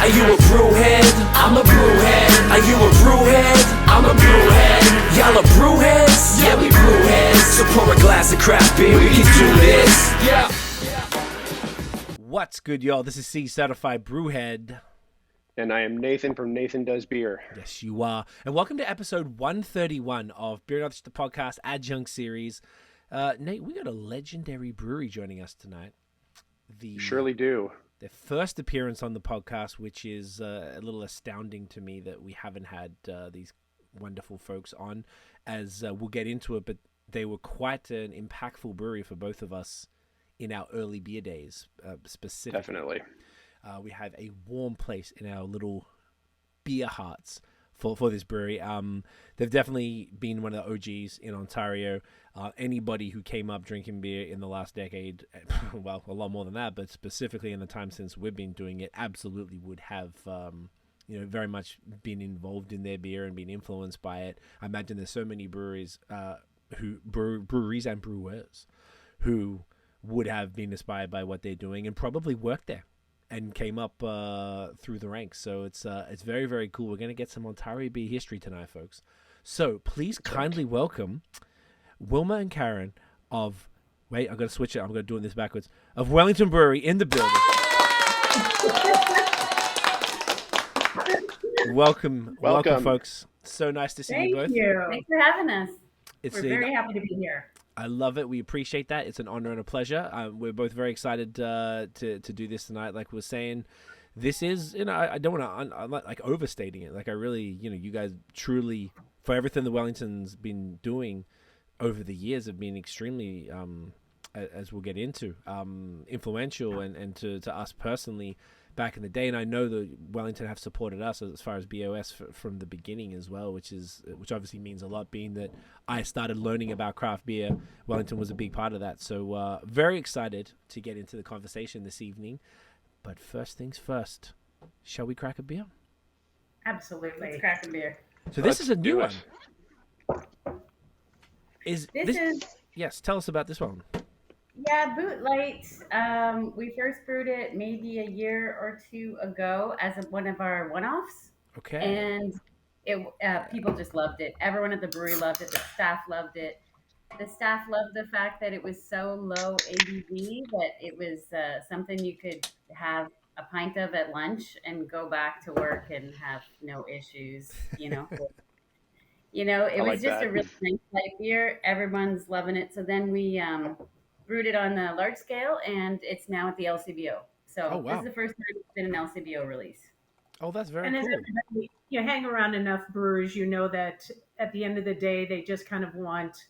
Are you a brewhead? I'm a brewhead. Are you a brewhead? I'm a brewhead. Y'all are brewheads? Yeah, we brewheads. So pour a glass of craft beer, we can do this. Yeah. What's good, y'all? This is Cee, certified brewhead. And I am Nathan from NathanDoesBeer. Yes, you are. And welcome to episode 131 of BrewHeads, the podcast Adjunct series. Nate, we got a legendary brewery joining us tonight. You surely do. Their first appearance on the podcast, which is a little astounding to me that we haven't had these wonderful folks on, as we'll get into it, but they were quite an impactful brewery for both of us in our early beer days, specifically. Definitely. We have a warm place in our little beer hearts for this brewery. They've definitely been one of the OGs in Ontario. Anybody who came up drinking beer in the last decade, well, a lot more than that, but specifically in the time since we've been doing it, absolutely would have, very much been involved in their beer and been influenced by it. I imagine there's so many breweries, breweries and brewers who would have been inspired by what they're doing and probably worked there and came up through the ranks. So it's very, very cool. We're going to get some Ontario beer history tonight, folks. So please kindly welcome Wilma and Karyn of, wait, I'm going to switch it. I'm going to do this backwards, of Wellington Brewery in the building. Welcome, folks. So nice to see you both. Thank you. Thanks for having us. We're very happy to be here. I love it. We appreciate that. It's an honor and a pleasure. We're both very excited to do this tonight. Like we're saying, this is, I don't want to, I'm not like overstating it. Like I really, you guys truly, for everything the Wellington's been doing over the years, have been extremely, as we'll get into, influential and to us personally back in the day. And I know that Wellington have supported us as far as BAOS from the beginning as well, which obviously means a lot, being that I started learning about craft beer. Wellington was a big part of that. So very excited to get into the conversation this evening. But first things first, shall we crack a beer? Absolutely. Let's crack a beer. So this is a new one. Yes, tell us about this one. Yeah, Boot Lite. We first brewed it maybe a year or two ago as one of our one-offs. Okay. And people just loved it. Everyone at the brewery loved it. The staff loved it. The staff loved the fact that it was so low ABV that it was something you could have a pint of at lunch and go back to work and have no issues, It was just a really nice light beer. Everyone's loving it. So then we brewed it on the large scale, and it's now at the LCBO. So This is the first time it's been an LCBO release. Oh, that's very cool. And you hang around enough brewers, that at the end of the day, they just kind of want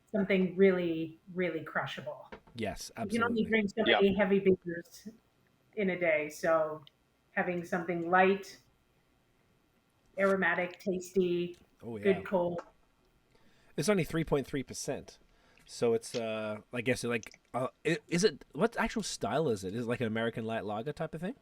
something really, really crushable. Yes, absolutely. You can only drink so many heavy beers in a day. So having something light, aromatic, tasty, good cold. It's only 3.3%. So it's, I guess, is it, what actual style is it? Is it like an American light lager type of thing?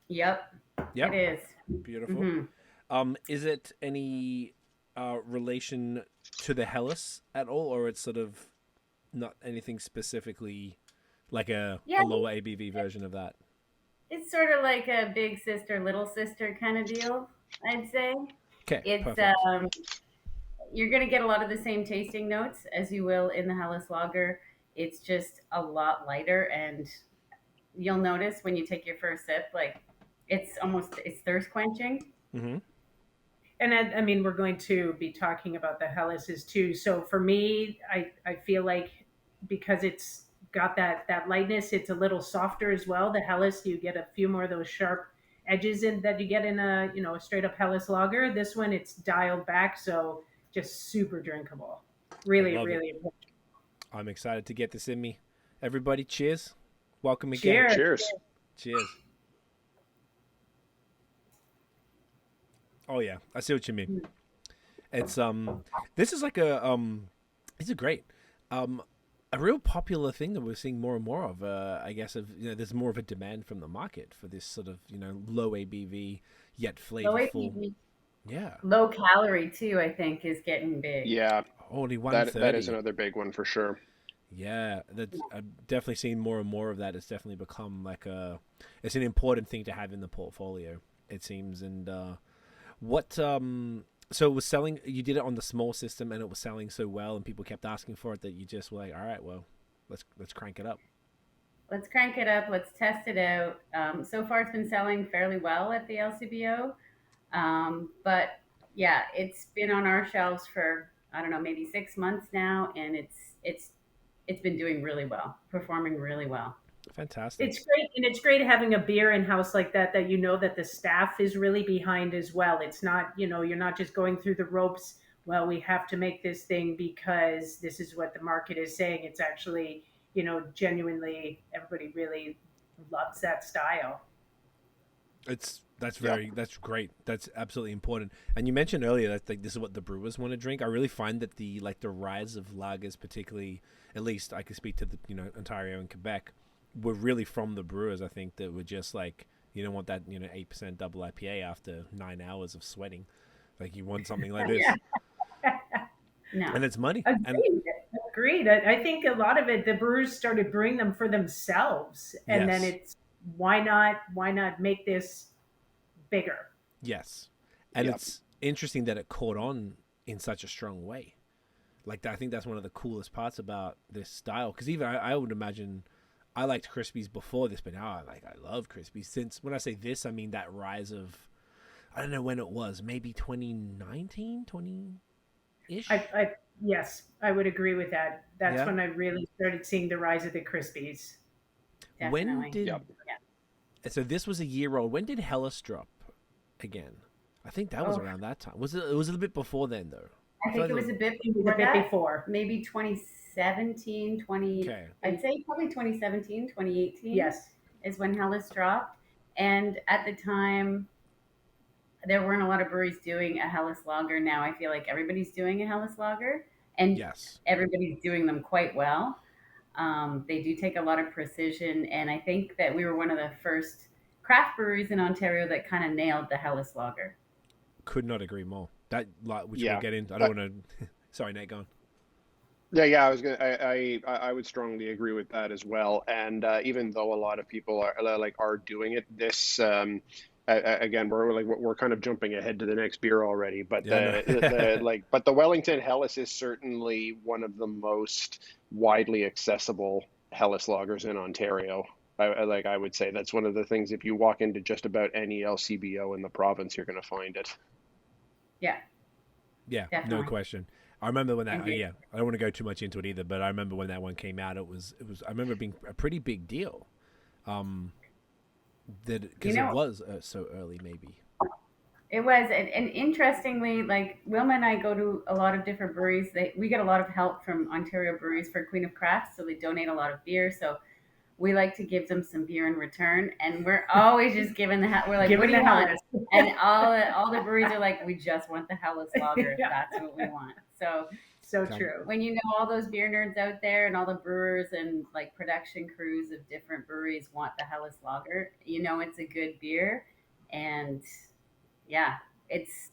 Yep. It is. Beautiful. Mm-hmm. Is it any relation to the Helles at all, or it's sort of not anything specifically like a lower ABV version of that? It's sort of like a big sister, little sister kind of deal, I'd say. Okay, it's perfect. You're going to get a lot of the same tasting notes as you will in the Helles Lager. It's just a lot lighter, and you'll notice when you take your first sip, like it's thirst quenching. Mm-hmm. And we're going to be talking about the Helleses too. So for me, I feel like because it's got that lightness, it's a little softer as well. The Helles, you get a few more of those sharp edges in that you get in a straight up Helles Lager. This one, it's dialed back, so just super drinkable. Really, really. I'm excited to get this in me. Everybody, cheers. Welcome again. Cheers. Cheers. Oh yeah, I see what you mean. It's this is like these are great. A real popular thing that we're seeing more and more of. I guess there's more of a demand from the market for this sort of low ABV yet flavorful. Low ABV. Yeah. Low calorie too, I think, is getting big. Yeah. Only 130. That is another big one for sure. Yeah, that's I've definitely seen more and more of that. It's definitely become like it's an important thing to have in the portfolio, it seems. And what so it was selling. You did it on the small system, and it was selling so well, and people kept asking for it that you just were like, all right, well, let's crank it up. Let's crank it up. Let's test it out. So far, it's been selling fairly well at the LCBO. But yeah, it's been on our shelves for I don't know, maybe 6 months now, and it's been doing really well, performing really well. Fantastic. It's great, and it's great having a beer in house like that. That you know that the staff is really behind as well. It's not, you're not just going through the ropes. Well, we have to make this thing because this is what the market is saying. It's actually, genuinely everybody really loves that style. That's great. That's absolutely important. And you mentioned earlier that like this is what the brewers want to drink. I really find that the rise of lagers, particularly, at least I can speak to the Ontario and Quebec, were really from the brewers. I think that were just like you don't want that 8% double IPA after 9 hours of sweating. Like you want something like this. No. And it's money. Agreed. I think a lot of it, the brewers started brewing them for themselves, and then it's why not make this bigger? Yes, and it's interesting that it caught on in such a strong way. Like I think that's one of the coolest parts about this style. Because even I would imagine I liked Crispies before this, but now I love Crispies. Since when I say this, I mean that rise of I don't know when it was, maybe 2019, 20-ish. Yes, I would agree with that. That's when I really started seeing the rise of the Crispies. Definitely. When did so this was a year old. When did Hellas drop again? I think that was around that time. Was it? It was a little bit before then, though. I think it was a bit before. Maybe 2017, Okay. I'd say probably 2017, 2018. Yes. Is when Hellas dropped. And at the time, there weren't a lot of breweries doing a Hellas lager. Now I feel like everybody's doing a Hellas lager. And everybody's doing them quite well. They do take a lot of precision. And I think that we were one of the first craft breweries in Ontario that kind of nailed the Hellas lager. Could not agree more. That which we'll get into. I don't want to. Sorry, Nate, go on. Yeah. I would strongly agree with that as well. And even though a lot of people are doing it, this again we're kind of jumping ahead to the next beer already. But but the Wellington Hellas is certainly one of the most widely accessible Hellas lagers in Ontario. I would say that's one of the things. If you walk into just about any LCBO in the province, you're going to find it. Yeah, definitely. No question. I remember when that. I don't want to go too much into it either, but I remember when that one came out. It was. I remember it being a pretty big deal. Because it was so early, maybe. It was, and interestingly, like Wilma and I go to a lot of different breweries. We get a lot of help from Ontario Breweries for Queen of Crafts, so they donate a lot of beer. So we like to give them some beer in return, and we're always just giving we're like, what do you want? And all the breweries are like, we just want the Hellas lager. That's what we want. So true. When you know all those beer nerds out there and all the brewers and like production crews of different breweries want the Hellas lager, it's a good beer, and it's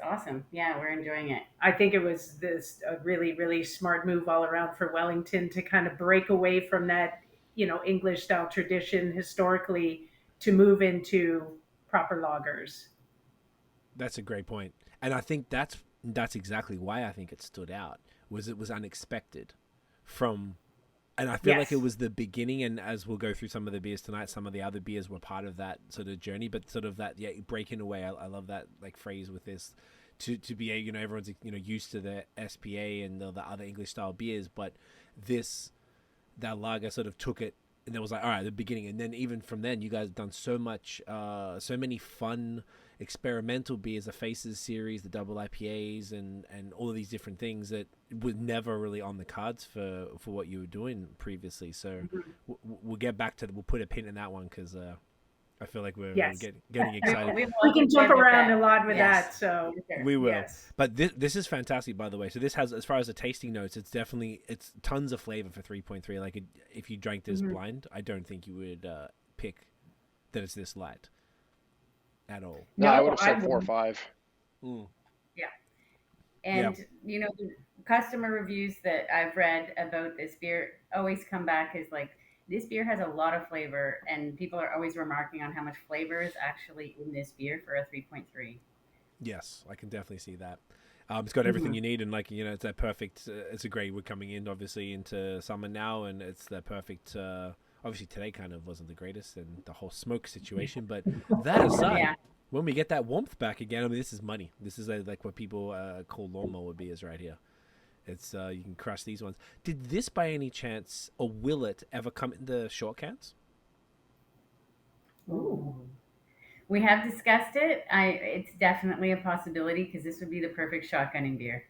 awesome. Yeah, we're enjoying it. I think it was a really, really smart move all around for Wellington to kind of break away from that, English style tradition historically to move into proper lagers. That's a great point. And I think that's exactly why I think it stood out. It was unexpected and I feel like it was the beginning, and as we'll go through some of the beers tonight, some of the other beers were part of that sort of journey, but sort of that, breaking away. I love that like phrase with this to be everyone's, used to the SPA and the other English style beers, but that lager sort of took it, and it was like, all right, the beginning. And then even from then, you guys have done so many fun experimental beers, the Faces series, the double IPAs, and all of these different things that were never really on the cards for what you were doing previously. So we'll get back to we'll put a pin in that one, because I feel like we're getting excited. We can jump around a lot with that, so we will. Yes. But this is fantastic, by the way. So this has, as far as the tasting notes, it's tons of flavor for 3.3. Like if you drank this blind, I don't think you would pick that it's this light at all. No, I would have said 4 or 5. Yeah. And customer reviews that I've read about this beer always come back as like, this beer has a lot of flavor, and people are always remarking on how much flavor is actually in this beer for a 3.3. Yes, I can definitely see that. It's got everything you need, and like it's that perfect. It's a great. We're coming in obviously into summer now, and it's the perfect. Obviously today kind of wasn't the greatest, and the whole smoke situation. But that aside, Yeah. when we get that warmth back again, I mean, this is money. This is like what people call lawnmower beers right here. It's you can crush these ones. Did this by any chance, or will it ever come in the short cans? Ooh. We have discussed it. It's definitely a possibility because this would be the perfect shotgunning beer.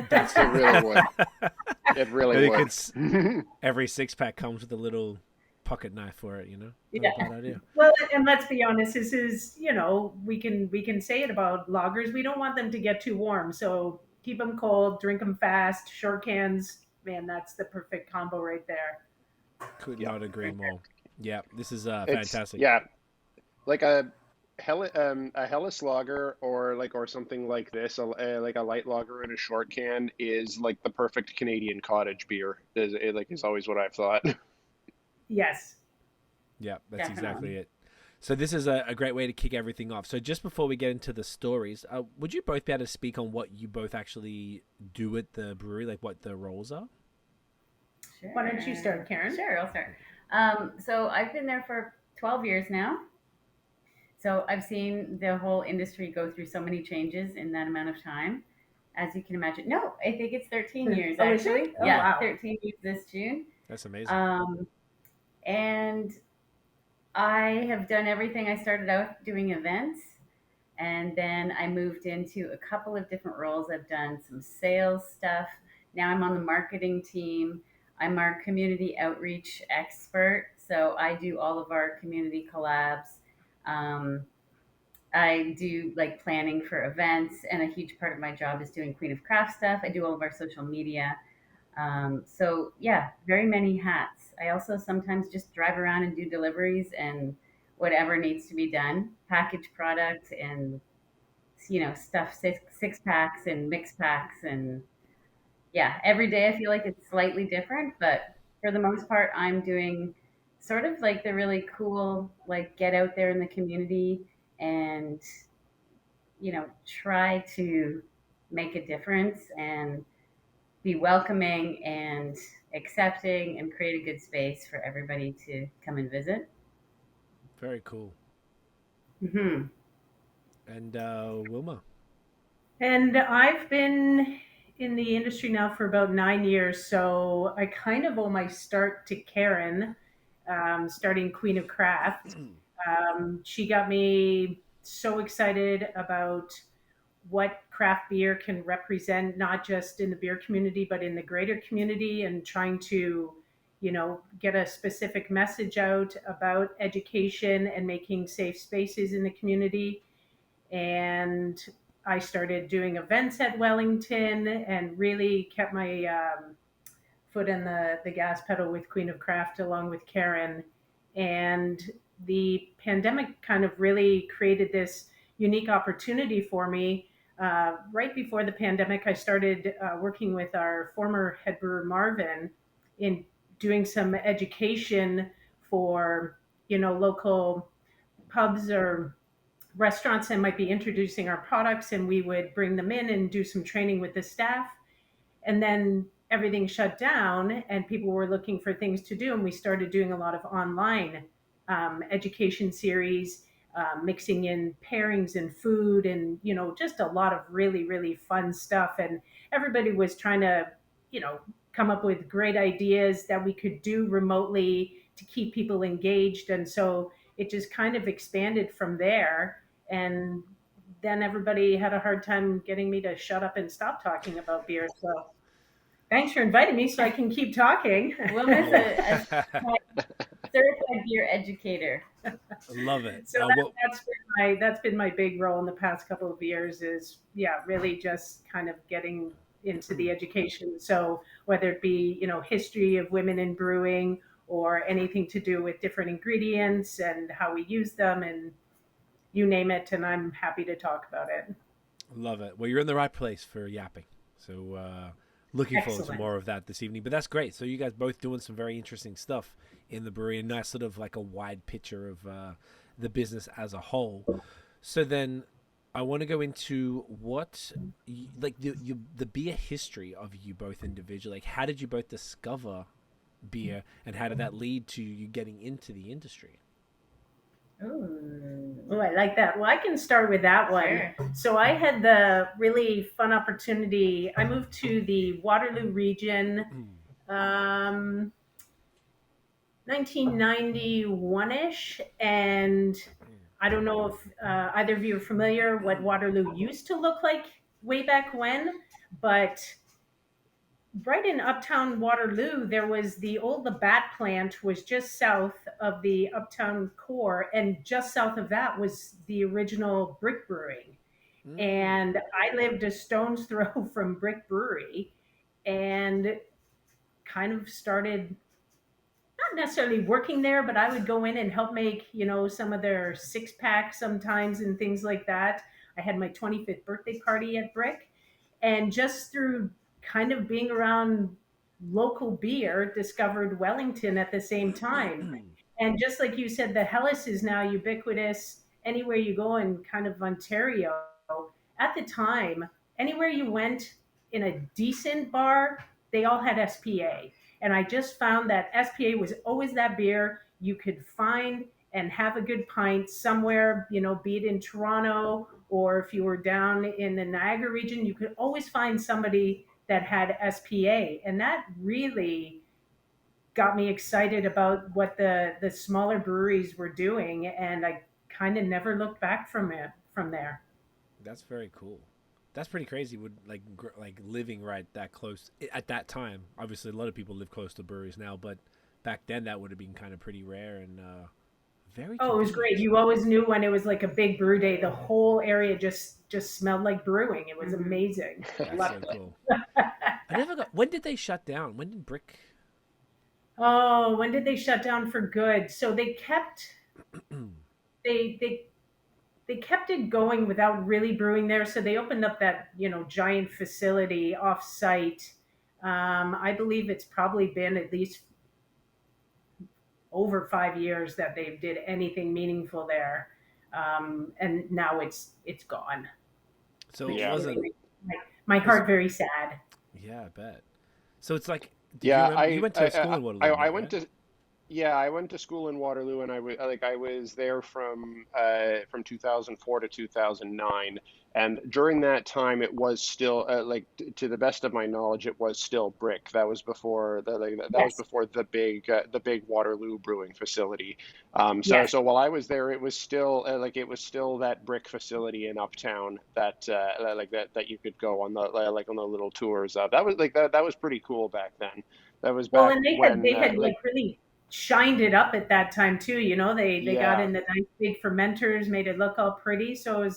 That's It really would. It really You would. could every 6-pack comes with a little pocket knife for it. Not Yeah. a bad idea. Well, and let's be honest, this is, we can say it about lagers. We don't want them to get too warm, so keep them cold, drink them fast. Short cans, man, that's the perfect combo right there. Could Yeah. not agree more. Yeah, this is It's fantastic. yeah, like a Helles lager or something like this, like a light lager in a short can is like the perfect Canadian cottage beer. Is always what I've thought. Yes. Yeah, that's exactly Definitely. it. So this is a great way to kick everything off. So just before we get into the stories, would you both be able to speak on what you both actually do at the brewery, like what the roles are? Sure. Why don't you start, Karen? Sure, I'll start. So I've been there for 12 years now. So I've seen the whole industry go through so many changes in that amount of time. As you can imagine. No, I think it's 13 years Oh, is it? actually. Oh, Yeah, wow. 13 years this June. That's amazing. And I have done everything. I started out doing events, and then I moved into a couple of different roles. I've done some sales stuff. Now I'm on the marketing team. I'm our community outreach expert. So I do all of our community collabs. Um, I do like planning for events, and a huge part of my job is doing Queen of Craft stuff. I do all of our social media. So yeah, very many hats. I also sometimes just drive around and do deliveries and whatever needs to be done, package product and stuff six packs and mix packs and yeah, every day I feel like it's slightly different, but for the most part, I'm doing sort of like the really cool like get out there in the community and try to make a difference and be welcoming and accepting and create a good space for everybody to come and visit. Very cool. Hmm. And Wilma. And I've been in the industry now for about 9 years, so I kind of owe my start to Karen, starting Queen of Craft. She got me so excited about what craft beer can represent, not just in the beer community, but in the greater community, and trying to, get a specific message out about education and making safe spaces in the community. And I started doing events at Wellington and really kept my foot in the gas pedal with Queen of Craft along with Karen. And the pandemic kind of really created this unique opportunity for me. Right before the pandemic, I started working with our former head brewer Marvin in doing some education for local pubs or restaurants that might be introducing our products, and we would bring them in and do some training with the staff. And then everything shut down and people were looking for things to do, and we started doing a lot of online education series, mixing in pairings and food, and just a lot of really really fun stuff. And everybody was trying to come up with great ideas that we could do remotely to keep people engaged. And so it just kind of expanded from there. And then everybody had a hard time getting me to shut up and stop talking about beer. So thanks for inviting me so I can keep talking. Wilma's a certified beer educator. Love it. So that's been my big role in the past couple of years is really just kind of getting into the education. So whether it be history of women in brewing or anything to do with different ingredients and how we use them, and you name it, and I'm happy to talk about it. Love it. Well, you're in the right place for yapping. So looking forward to Excellent. more of that this evening. But that's great. So you guys both doing some very interesting stuff in the brewery, and nice sort of like a wide picture of the business as a whole. So then I want to go into like the beer history of you both individually. Like, how did you both discover beer, and how did that lead to you getting into the industry? Ooh. Oh, I like that. Well, I can start with that one. Sure. So I had the really fun opportunity. I moved to the Waterloo region, um, 1991-ish, and I don't know if either of you are familiar what Waterloo used to look like way back when, but right in uptown Waterloo, there was the old Labatt plant was just south of the uptown core, and just south of that was the original Brick Brewing. And I lived a stone's throw from Brick Brewery, and kind of started not necessarily working there, but I would go in and help make, some of their six packs sometimes and things like that. I had my 25th birthday party at Brick, and just through kind of being around local beer, discovered Wellington at the same time. And just like you said, the Helles is now ubiquitous anywhere you go in kind of Ontario. At the time, anywhere you went in a decent bar, they all had SPA. And I just found that SPA was always that beer you could find and have a good pint somewhere, be it in Toronto, or if you were down in the Niagara region, you could always find somebody that had SPA. And that really got me excited about what the smaller breweries were doing. And I kind of never looked back from there. That's very cool. That's pretty crazy. Would like living right that close at that time. Obviously, a lot of people live close to breweries now, but back then that would have been kind of pretty rare and very. Oh, it was great. convenient. You always knew when it was like a big brew day, the whole area just smelled like brewing. It was amazing. That's Loved so it. cool. I never got. When did they shut down? When did Brick? Oh, when did they shut down for good? So they kept they they kept it going without really brewing there. So they opened up that giant facility off site. I believe it's probably been at least over 5 years that they did anything meaningful there, and now it's gone. So Which it Yeah. really wasn't. makes my heart very sad. Yeah, I bet. So it's like. Did Yeah, you remember, you went to school in Waterloo? I right? went to yeah, I went to school in Waterloo, and I was there from 2004 to 2009, and during that time it was still to the best of my knowledge it was still Brick. That was before that was Yes, before the big Waterloo brewing facility. yes. So while I was there, it was still it was still that Brick facility in Uptown that that you could go on the on the little tours of. That was that was pretty cool back then. That was Well, back and they when had like really shined it up at that time too. They got yeah. in the nice big fermenters, made it look all pretty. So it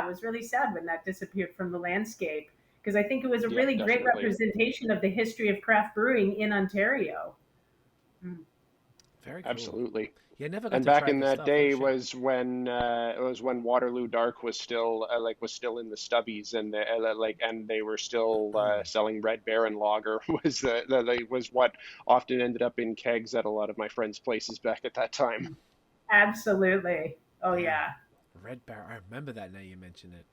was really sad when that disappeared from the landscape, because I think it was a Yeah, really great definitely. representation of the history of craft brewing in Ontario. Mm. Very cool. Absolutely. Yeah, never got And to back try in the that stuff. Oh day shit. was when Waterloo Dark was still was still in the stubbies, and and they were still selling Red Baron Lager was what often ended up in kegs at a lot of my friends' places back at that time. Absolutely. Oh Man, yeah. Red Baron. I remember that now you mention it.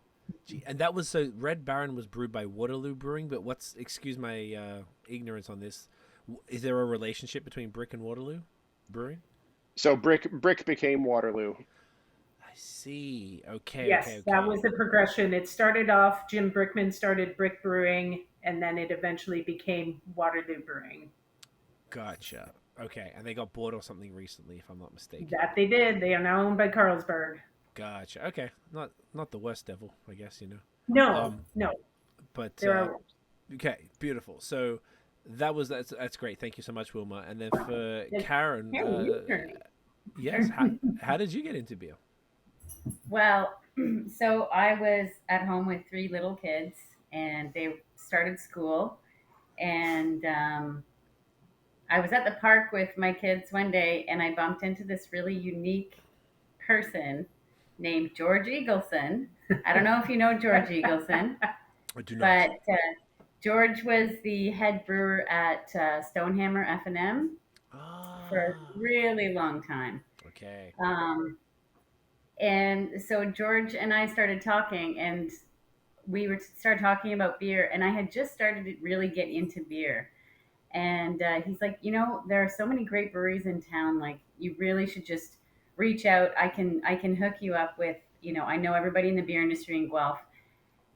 Gee, and that was so. Red Baron was brewed by Waterloo Brewing, but what's? Excuse my ignorance on this. Is there a relationship between Brick and Waterloo Brewing? So Brick became Waterloo. I see. Okay. Okay. Yes, that Okay. was the progression. It started off, Jim Brickman started Brick Brewing, and then it eventually became Waterloo Brewing. Gotcha. Okay, and they got bought or something recently, if I'm not mistaken. That they did. They are now owned by Carlsberg. Gotcha. Okay, not the worst devil, I guess you know. No, Um, no, but there are. okay, beautiful. So that's great. Thank you so much, Wilma. And then for Karen, Karen, you turn it. yes, how did you get into beer? Well, so I was at home with three little kids, and they started school, and I was at the park with my kids one day, and I bumped into this really unique person named George Eagleson. I don't know if you know George Eagleson, I do not. but George was the head brewer at Stonehammer F&M for a Ah, really long time. okay. Um, and so George and I started talking, and we were started talking about beer, and I had just started to really get into beer. And he's like, there are so many great breweries in town. Like, you really should just reach out. I can hook you up with, I know everybody in the beer industry in Guelph.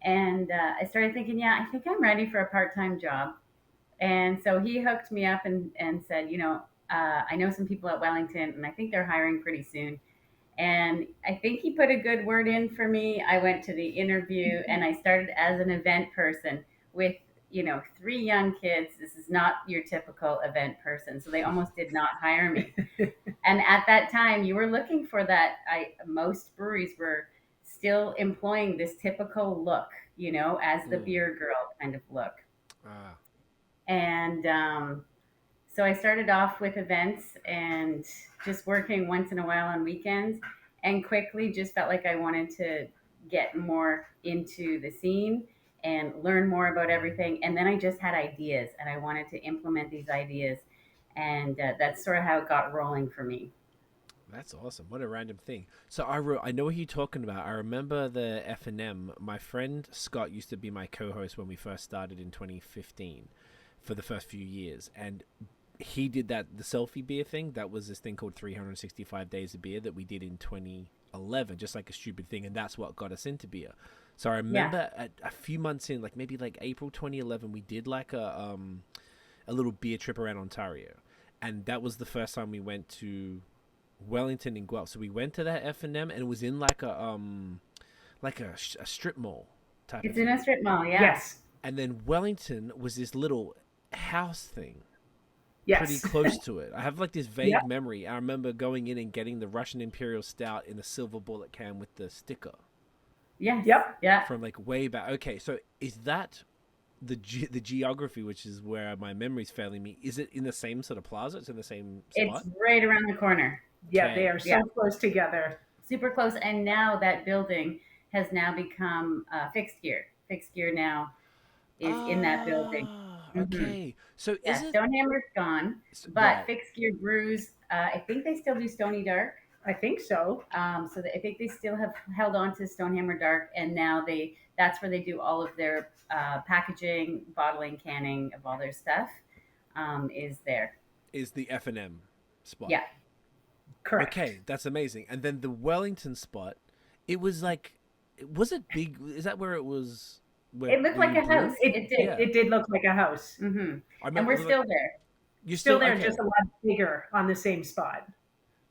And I started thinking, yeah, I think I'm ready for a part-time job. And so he hooked me up and said, I know some people at Wellington, and I think they're hiring pretty soon. And I think he put a good word in for me. I went to the interview and I started as an event person with, three young kids. This is not your typical event person. So they almost did not hire me. And at that time, you were looking for that. Most breweries were still employing this typical look, as the Mm. beer girl kind of look. Ah, And so I started off with events and just working once in a while on weekends, and quickly just felt like I wanted to get more into the scene and learn more about everything. And then I just had ideas and I wanted to implement these ideas. And that's sort of how it got rolling for me. that's awesome. What a random thing. So I know what you're talking about. I remember the F&M. My friend Scott used to be my co-host when we first started in 2015 for the first few years, and he did the selfie beer thing. That was this thing called 365 Days of Beer that we did in 2011, just like a stupid thing, and that's what got us into beer. So I Yeah. remember a few months in, like maybe like April 2011, we did like a little beer trip around Ontario, and that was the first time we went to Wellington and Guelph. So we went to that F&M, and it was in like a strip mall type of It's in a thing. strip mall. Yeah. Yes. And then Wellington was this little house thing pretty Yes. close to it. I have like this Yep. vague memory. I remember going in and getting the Russian Imperial Stout in the silver bullet can with the sticker Yes. Yep. Yeah. from like way back. Okay, so is that the geography, which is where my memory's failing me? Is it in the same sort of plaza? It's in the same spot? It's right around the corner. Yeah, they Okay. are so Yeah. close together. Super close. And now that building has now become fixed gear. Fixed gear now is in that building. Ah, Hmm. okay. So Yeah, is it Stonehammer's gone, but right? Fixed Gear Brews, I think they still do Stony Dark. I think so. I think they still have held on to Stonehammer Dark, and now that's where they do all of their packaging, bottling, canning of all their stuff. Is there? Is the F&M spot? Yeah, Correct. Okay, that's amazing. And then the Wellington spot, it was like, was it big? Is that where it was? it looked where like you a brew? house. It did. Yeah. It did look like a house. Hmm. I And remember we're it was like still there. you're Still still there, okay. just a lot bigger on the same spot.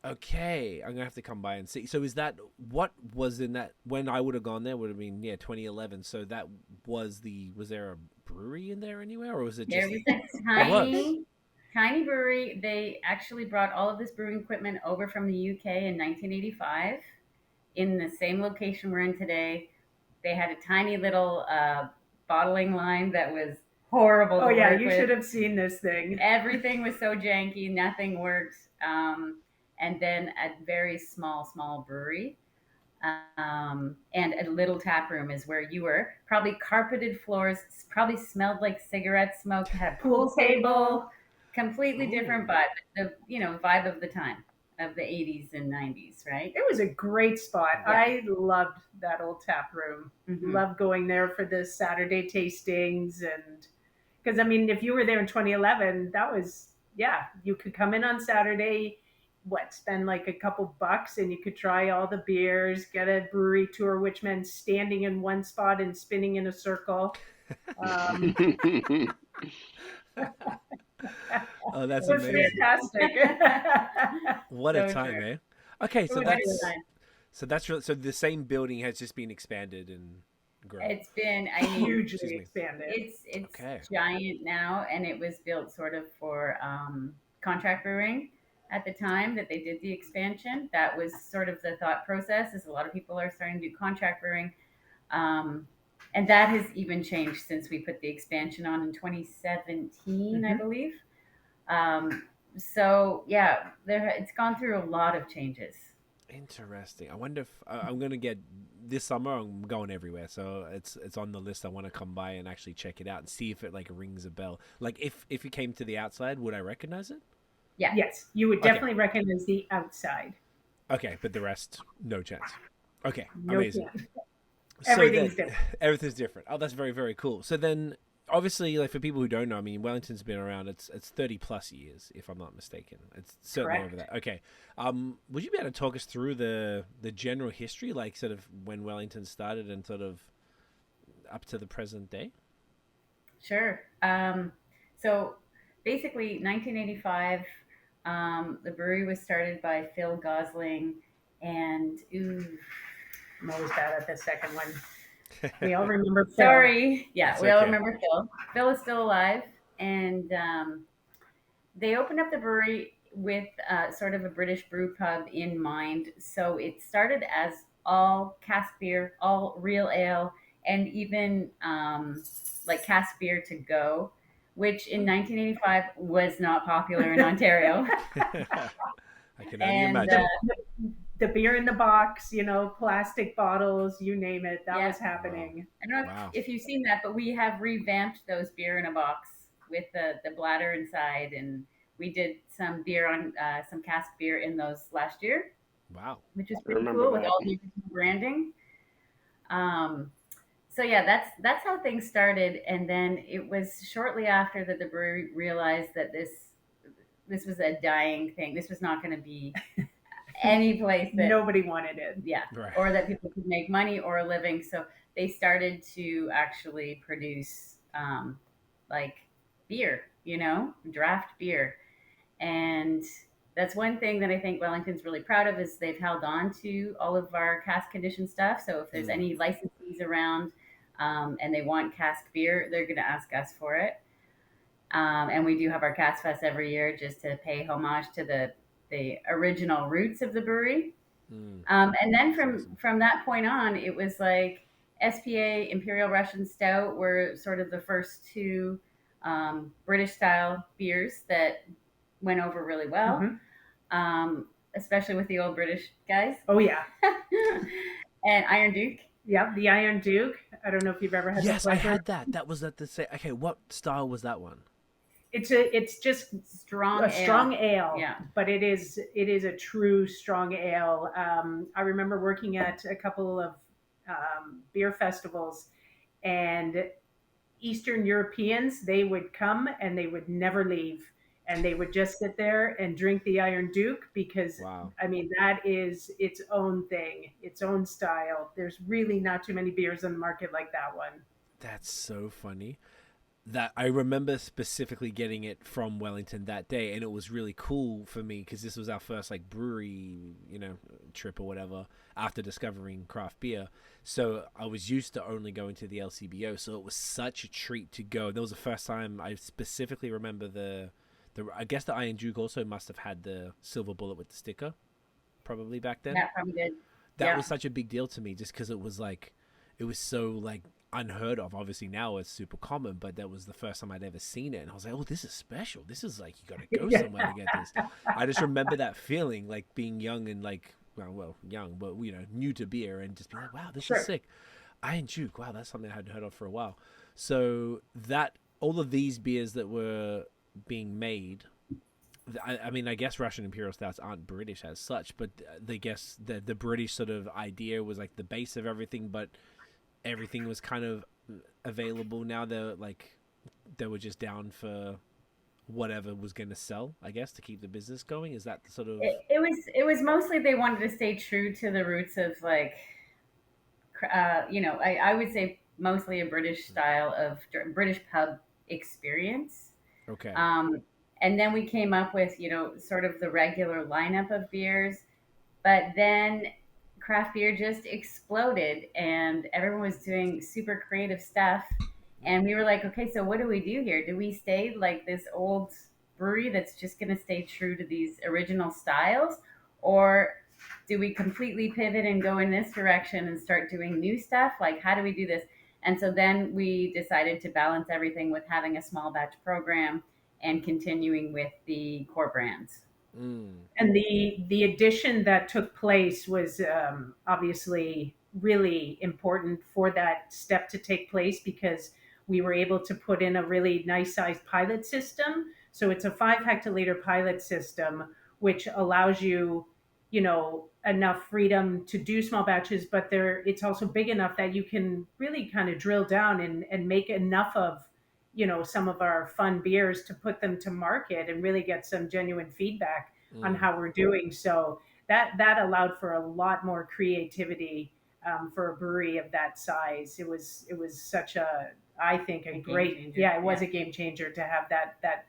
Okay, I'm gonna have to come by and see. So is that what was in that when I would have gone there? Would have been 2011. So that was was there a brewery in there anywhere, or was it There just? was a It was. tiny brewery. They actually brought all of this brewing equipment over from the UK in 1985 in the same location we're in today. They had a tiny little bottling line that was horrible Oh to yeah, work you with. should have seen this thing. Everything was so janky, nothing worked. And then a very small brewery. And a little tap room is where you were. Probably carpeted floors, probably smelled like cigarette smoke, had a pool table, completely different Ooh. vibe. The vibe of the time of the 80s and 90s, right? It was a great spot. Yeah. I loved that old tap room. Mhm. Loved going there for the Saturday tastings, and because I mean, if you were there in 2011, that was you could come in on Saturday, spend like a couple bucks, and you could try all the beers, get a brewery tour, which meant standing in one spot and spinning in a circle. Um, Oh, it that's was amazing. fantastic. What a So time, true. eh? Okay, It so was that's really, so the same building has just been expanded and grown. It's been, I mean, hugely Excuse me. expanded. it's Okay. giant now, and it was built sort of for contract brewing at the time that they did the expansion. That was sort of the thought process. Is a lot of people are starting to do contract brewing, and that has even changed since we put the expansion on in 2017, I Mhm. believe. So yeah, it's gone through a lot of changes. Interesting. I wonder if I'm gonna get this summer. I'm going everywhere, so it's on the list. I want to come by and actually check it out and see if it like rings a bell. Like if you came to the outside, would I recognize it? Yeah. Yes, you would Okay. definitely recognize the outside. Okay, but the rest, no chance. Okay, No amazing. chance. So Everything's then, different. everything's different. Oh, that's very, very cool. So then, obviously, like for people who don't know, I mean, Wellington's been around. It's 30 plus years, if I'm not mistaken. It's certainly over Correct. that. Okay. Would you be able to talk us through the general history, like sort of when Wellington started and sort of up to the present day? Sure. So basically, 1985, the brewery was started by Phil Gosling, and ooh, I'm always bad at the second one. We all remember Phil. sorry, yeah, It's we all okay. remember Phil. Phil is still alive, and they opened up the brewery with sort of a British brew pub in mind. So it started as all cask beer, all real ale, and even like cask beer to go, which in 1985 was not popular in Ontario. I can only And imagine. The beer in the box, plastic bottles, you name it. That Yeah. was happening. I don't know Wow. if you've seen that, but we have revamped those beer in a box with the bladder inside, and we did some beer on some cask beer in those last year, Wow. which is I pretty remember cool with that. all the original branding. So yeah, that's how things started, and then it was shortly after that the brewery realized that this was a dying thing. This was not going to be any place that Nobody wanted it. yeah, Right. or that people could make money or a living. So they started to actually produce like beer, draft beer. And that's one thing that I think Wellington's really proud of is they've held on to all of our cask conditioned stuff. So if there's any licensees around and they want cask beer, they're going to ask us for it. And we do have our cask fest every year just to pay homage to the original roots of the brewery. And then from that point on, it was like SPA, Imperial Russian Stout were sort of the first two British style beers that went over really well, especially with the old British guys. Oh yeah. And Iron Duke. Yep, the Iron Duke. I don't know if you've ever had Yes, the I pleasure. had that. That was at the same. Okay, what style was that one? It's just Strong a strong ale, Yeah. but it is a true strong ale. I remember working at a couple of beer festivals, and Eastern Europeans, they would come and they would never leave, and they would just sit there and drink the Iron Duke because Wow. I mean that is its own thing, its own style. There's really not too many beers on the market like that one. That's so funny. That I remember specifically getting it from Wellington that day, and it was really cool for me because this was our first like brewery, trip or whatever after discovering craft beer. So I was used to only going to the LCBO, so it was such a treat to go. That was the first time I specifically remember the I guess the Iron Duke also must have had the silver bullet with the sticker, probably back then. That probably did. That was such a big deal to me just because it was so like unheard of. Obviously now it's super common, but that was the first time I'd ever seen it, and I was like, oh, this is special. This is like, you gotta go somewhere to get this. I just remember that feeling, like being young and like young but new to beer, and just being like, wow, this is sick. Iron Duke, wow, that's something I hadn't heard of for a while. So that all of these beers that were being made, I mean, I guess Russian Imperial Stouts aren't British as such, but they guess the British sort of idea was like the base of everything, but everything was kind of available now. They were just down for whatever was going to sell, I guess, to keep the business going. Is that the sort of... It was mostly they wanted to stay true to the roots of like, I would say mostly a British style of British pub experience. Okay. And then we came up with, sort of the regular lineup of beers, but then craft beer just exploded and everyone was doing super creative stuff. And we were like, okay, so what do we do here? Do we stay like this old brewery that's just going to stay true to these original styles? Or do we completely pivot and go in this direction and start doing new stuff? Like, how do we do this? And so then we decided to balance everything with having a small batch program and continuing with the core brands. And the addition that took place was obviously really important for that step to take place, because we were able to put in a really nice sized pilot system. So it's a 5 hectoliter pilot system, which allows you, enough freedom to do small batches, but it's also big enough that you can really kind of drill down and make enough of, some of our fun beers to put them to market and really get some genuine feedback on how we're doing. So that allowed for a lot more creativity for a brewery of that size. It was such I think a great, it was a game changer to have that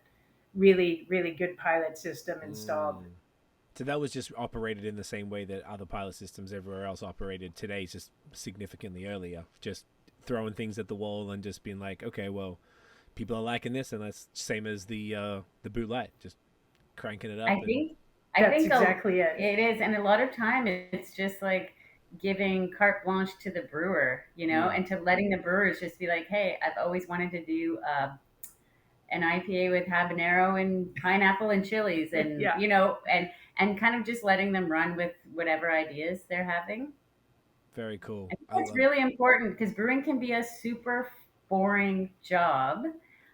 really, really good pilot system installed. So that was just operated in the same way that other pilot systems everywhere else operated today, just significantly earlier. Just throwing things at the wall and just being like, okay, well, people are liking this, and that's same as the boot light, just cranking it up. I think exactly it. It is, and a lot of time it's just like giving carte blanche to the brewer, and to letting the brewers just be like, hey, I've always wanted to do an IPA with habanero and pineapple and chilies, and and kind of just letting them run with whatever ideas they're having. Very cool. It's really important, because brewing can be a super boring job,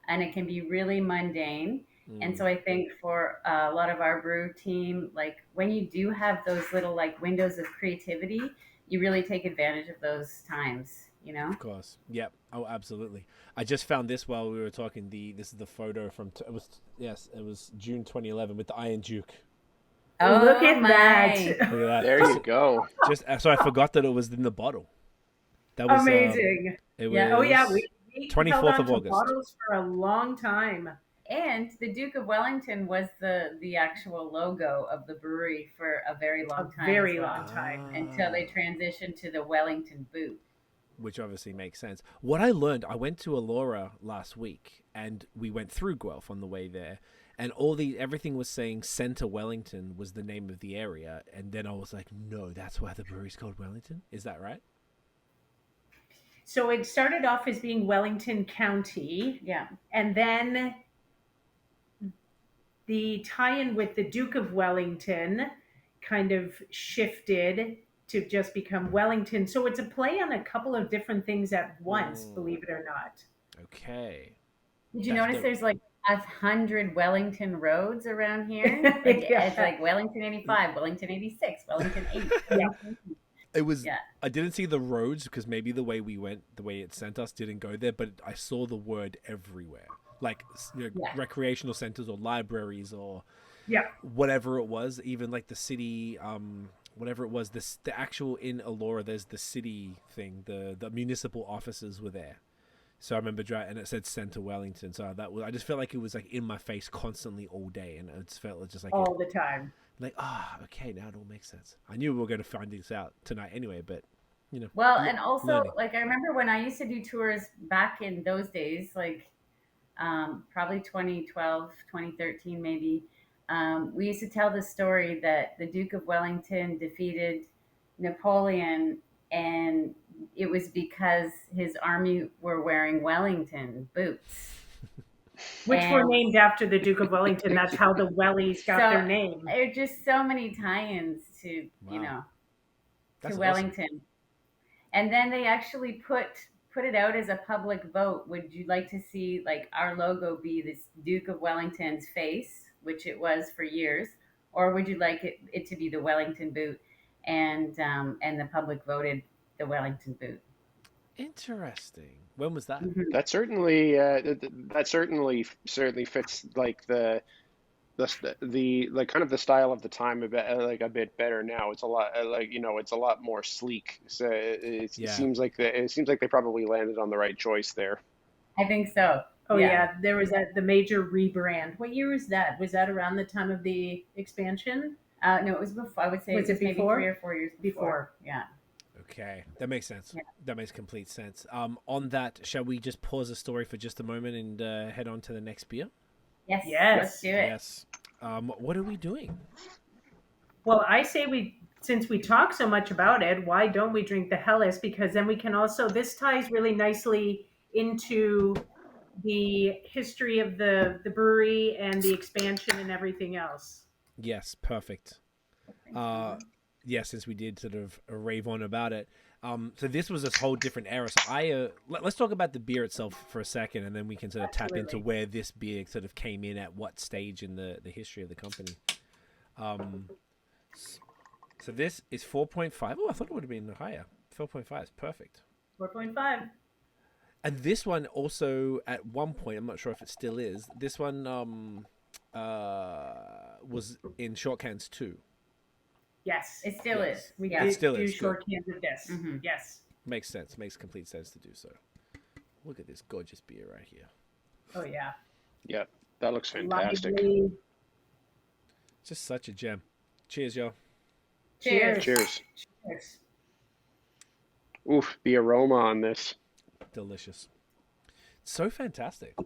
and it can be really mundane. And so I think for a lot of our brew team, like when you do have those little like windows of creativity, you really take advantage of those times, Of course. Yep. Oh, absolutely. I just found this while we were talking. This is the photo from, it was June 2011 with the Iron Duke. Oh, look at that. Look at that. There you go. Just so I forgot that it was in the bottle. That was amazing. It was we 24th held on of to August. bottles for a long time. And the Duke of Wellington was the actual logo of the brewery for a very long time. Very long time. Until they transitioned to the Wellington boot. Which obviously makes sense. What I learned, I went to Elora last week, and we went through Guelph on the way there, and everything was saying Center Wellington was the name of the area, and then I was like, no, that's why the brewery's called Wellington? Is that right? So it started off as being Wellington County. Yeah. And then the tie-in with the Duke of Wellington kind of shifted to just become Wellington. So it's a play on a couple of different things at once, believe it or not. Okay. Did you notice there's like 100 Wellington roads around here? Like, it's like Wellington 85, Wellington 86, Wellington 8. Yeah. It was. Yeah. I didn't see the roads because maybe the way we went, the way it sent us, didn't go there. But I saw the word everywhere, like recreational centers or libraries or whatever it was. Even like the city, whatever it was, the actual in Elora, there's the city thing. The municipal offices were there. So I remember driving, and it said Center Wellington. So I just felt like it was like in my face constantly all day, and it just felt just like all the time. Like, okay, now it all makes sense. I knew we were going to find this out tonight anyway, but, Well, and also, like, I remember when I used to do tours back in those days, like, probably 2012, 2013 maybe, we used to tell the story that the Duke of Wellington defeated Napoleon, and it was because his army were wearing Wellington boots. Which were named after the Duke of Wellington. That's how the Wellies got their name. There are just so many tie-ins to, to Wellington. Awesome. And then they actually put it out as a public vote. Would you like to see like our logo be this Duke of Wellington's face, which it was for years, or would you like it to be the Wellington boot? And the public voted the Wellington boot. Interesting. When was that? Mm-hmm. That certainly fits like the kind of the style of the time a bit better now. It's a lot it's a lot more sleek. So it seems like they probably landed on the right choice there. I think so. Oh yeah, there was the major rebrand. What year was that? Was that around the time of the expansion? No, it was before. I would say was it before? Maybe 3 or 4 years before. Yeah. Okay, that makes sense. Yeah. That makes complete sense. On that, shall we just pause the story for just a moment and head on to the next beer? Yes. Let's do it. Yes. What are we doing? Well, I say since we talk so much about it, why don't we drink the Helles? Because then we can also, this ties really nicely into the history of the brewery and the expansion and everything else. Yes, perfect. Yeah, since we did sort of rave on about it. So this was a whole different era. So let's talk about the beer itself for a second, and then we can sort of tap into where this beer sort of came in at what stage in the history of the company. So this is 4.5. Oh, I thought it would have been higher. 4.5 is perfect. 4.5. And this one also, at one point, I'm not sure if it still is, this one was in short cans too. Yes. It still Yes. is. We Yeah. It did still do is, short cans of this. Mhm. Yes. Makes sense. Makes complete sense to do so. Look at this gorgeous beer right here. Oh, yeah. Yeah, that looks fantastic. Lively. Just such a gem. Cheers, y'all. Cheers. Cheers. Cheers. Oof, the aroma on this. Delicious. So fantastic.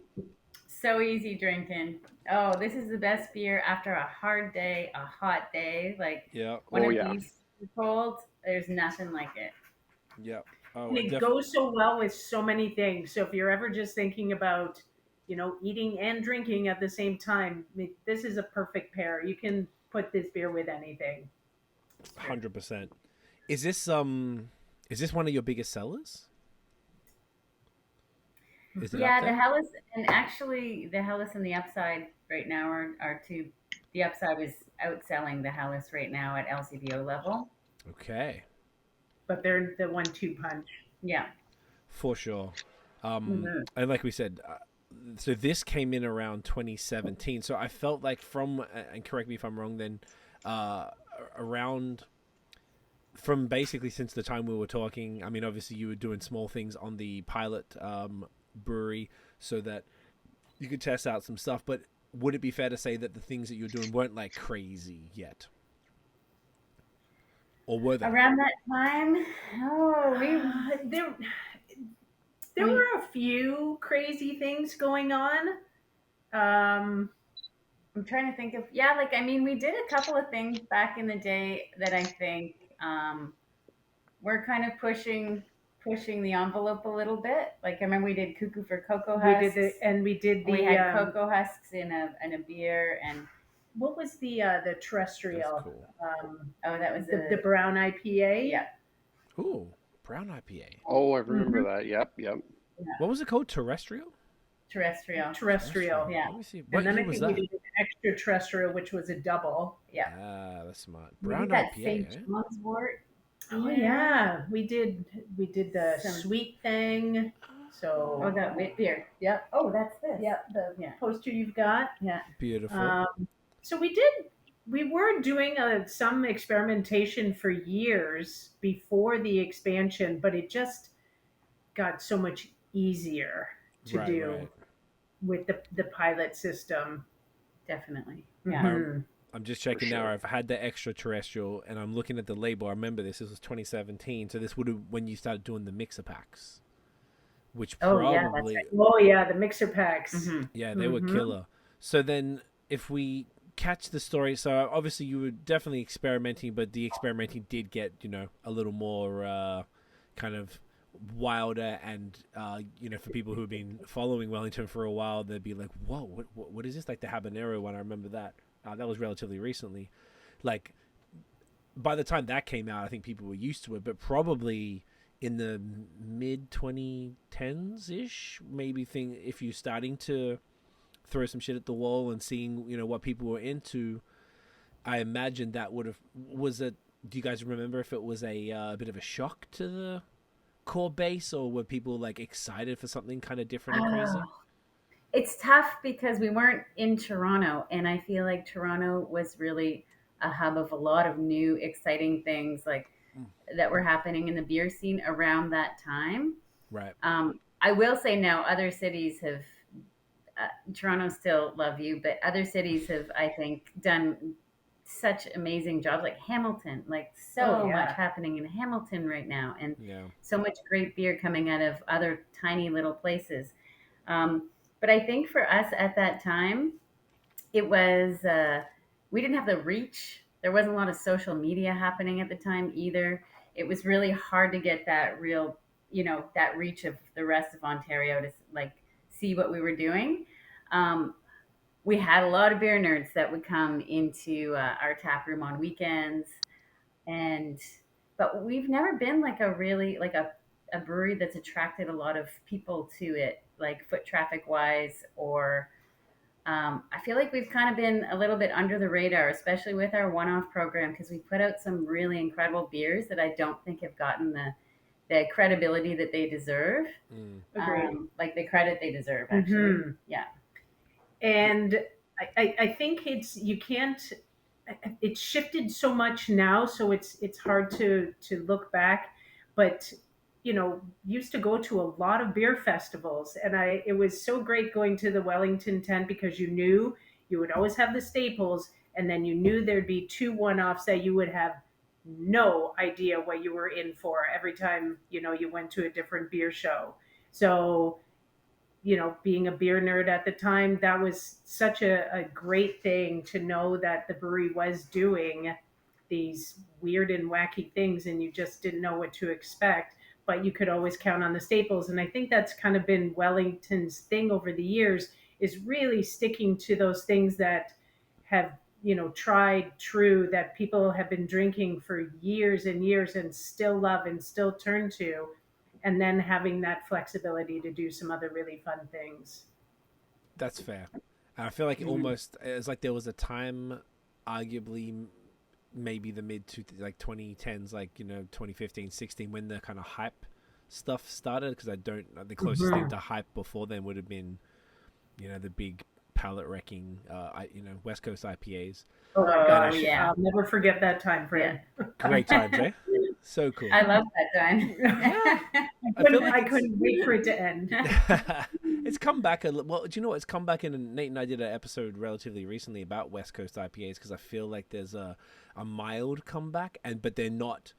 So easy drinking. Oh, this is the best beer after a hard day, a hot day. Like Yeah. one Oh, of yeah. these cold, there's nothing like it. Yeah. Oh, And it goes so well with so many things. So if you're ever just thinking about, eating and drinking at the same time, this is a perfect pair. You can put this beer with anything. 100%. Is this one of your biggest sellers? Is it Yeah, up the there? Hellas, and actually the Hellas and the Upside right now are two. The Upside is outselling the Hellas right now at LCBO level. Okay. But they're the 1-2 punch. Yeah. For sure. Mhm. And like we said, so this came in around 2017. So I felt like and correct me if I'm wrong then, around from basically since the time we were talking, I mean, obviously you were doing small things on the pilot brewery so that you could test out some stuff, but would it be fair to say that the things that you were doing weren't like crazy yet? Or were they? Around that time, There were a few crazy things going on. I'm trying to think of, yeah, like, I mean, we did a couple of things back in the day that I think we're kind of pushing the envelope a little bit. Like, I remember we did Cuckoo for Cocoa Husks. We had cocoa husks in a beer, and what was the terrestrial? That's cool. that was The brown IPA. Yeah. Ooh, brown IPA. Oh, I remember that. Yep. What was it called? Terrestrial? Terrestrial. Yeah. Let me see. And What then year I was think that? we did an extra terrestrial, which was a double. Yeah. Ah, that's smart. We Brown did that IPA, St. eh? John's wort. Oh yeah, we did the Some- sweet thing. So Oh, that wit beer. Yep. Oh, that's this. Yep, the Yeah. poster you've got. Yeah. Beautiful. So we were doing some experimentation for years before the expansion, but it just got so much easier to Right, do right. with the pilot system. Definitely. Yeah. Mhm. I'm just checking now. sure. I've had the extraterrestrial, and I'm looking at the label. I remember this. This was 2017. So this would have when you started doing the mixer packs, which Oh, yeah, that's probably right. Oh yeah, the mixer packs. Mhm. yeah, they were Mhm. killer. So then, if we catch the story, so obviously you were definitely experimenting, but the experimenting did get a little more kind of wilder, and for people who have been following Wellington for a while, they'd be like, "Whoa, what is this?" Like the habanero one. I remember that. That was relatively recently. Like by the time that came out, I think people were used to it, but probably in the mid 2010s ish, maybe if you're starting to throw some shit at the wall and seeing what people were into, I imagine that was it. Do you guys remember if it was a bit of a shock to the core base, or were people like excited for something kind of different and crazy? It's tough because we weren't in Toronto, and I feel like Toronto was really a hub of a lot of new, exciting things that were happening in the beer scene around that time. Right. I will say now, other cities have. Toronto still love you, but other cities have, I think, done such amazing jobs. Like Hamilton, like so much happening in Hamilton right now, and so much great beer coming out of other tiny little places. But I think for us at that time, it was we didn't have the reach. There wasn't a lot of social media happening at the time either. It was really hard to get that real, that reach of the rest of Ontario to like see what we were doing. we had a lot of beer nerds that would come into our tap room on weekends, and but we've never been like a really like a brewery that's attracted a lot of people to it, like foot traffic wise, or I feel like we've kind of been a little bit under the radar, especially with our one-off program, because we put out some really incredible beers that I don't think have gotten the credibility that they deserve, like the credit they deserve, actually. Mhm. Yeah. And I think you can't, it's shifted so much now, so it's hard to look back. But used to go to a lot of beer festivals, and it was so great going to the Wellington tent, because you knew you would always have the staples, and then you knew there'd be two one-offs that you would have no idea what you were in for every time you went to a different beer show. So being a beer nerd at the time, that was such a great thing to know that the brewery was doing these weird and wacky things, and you just didn't know what to expect, but you could always count on the staples. And I think that's kind of been Wellington's thing over the years, is really sticking to those things that have, tried true, that people have been drinking for years and years and still love and still turn to, and then having that flexibility to do some other really fun things. That's fair. And I feel like it's like there was a time, arguably maybe the mid to like 2010s, like 2015, 16, when the kind of hype stuff started. Because the closest thing to hype before then would have been the big palate wrecking West Coast IPAs. Oh my gosh, yeah. I'll never forget that time frame. Great times, eh? So cool. I love that time. I couldn't wait for it to end. It's come back well, do you know what? It's come back in, Nate and I did an episode relatively recently about West Coast IPAs, because I feel like there's a mild comeback, but they're not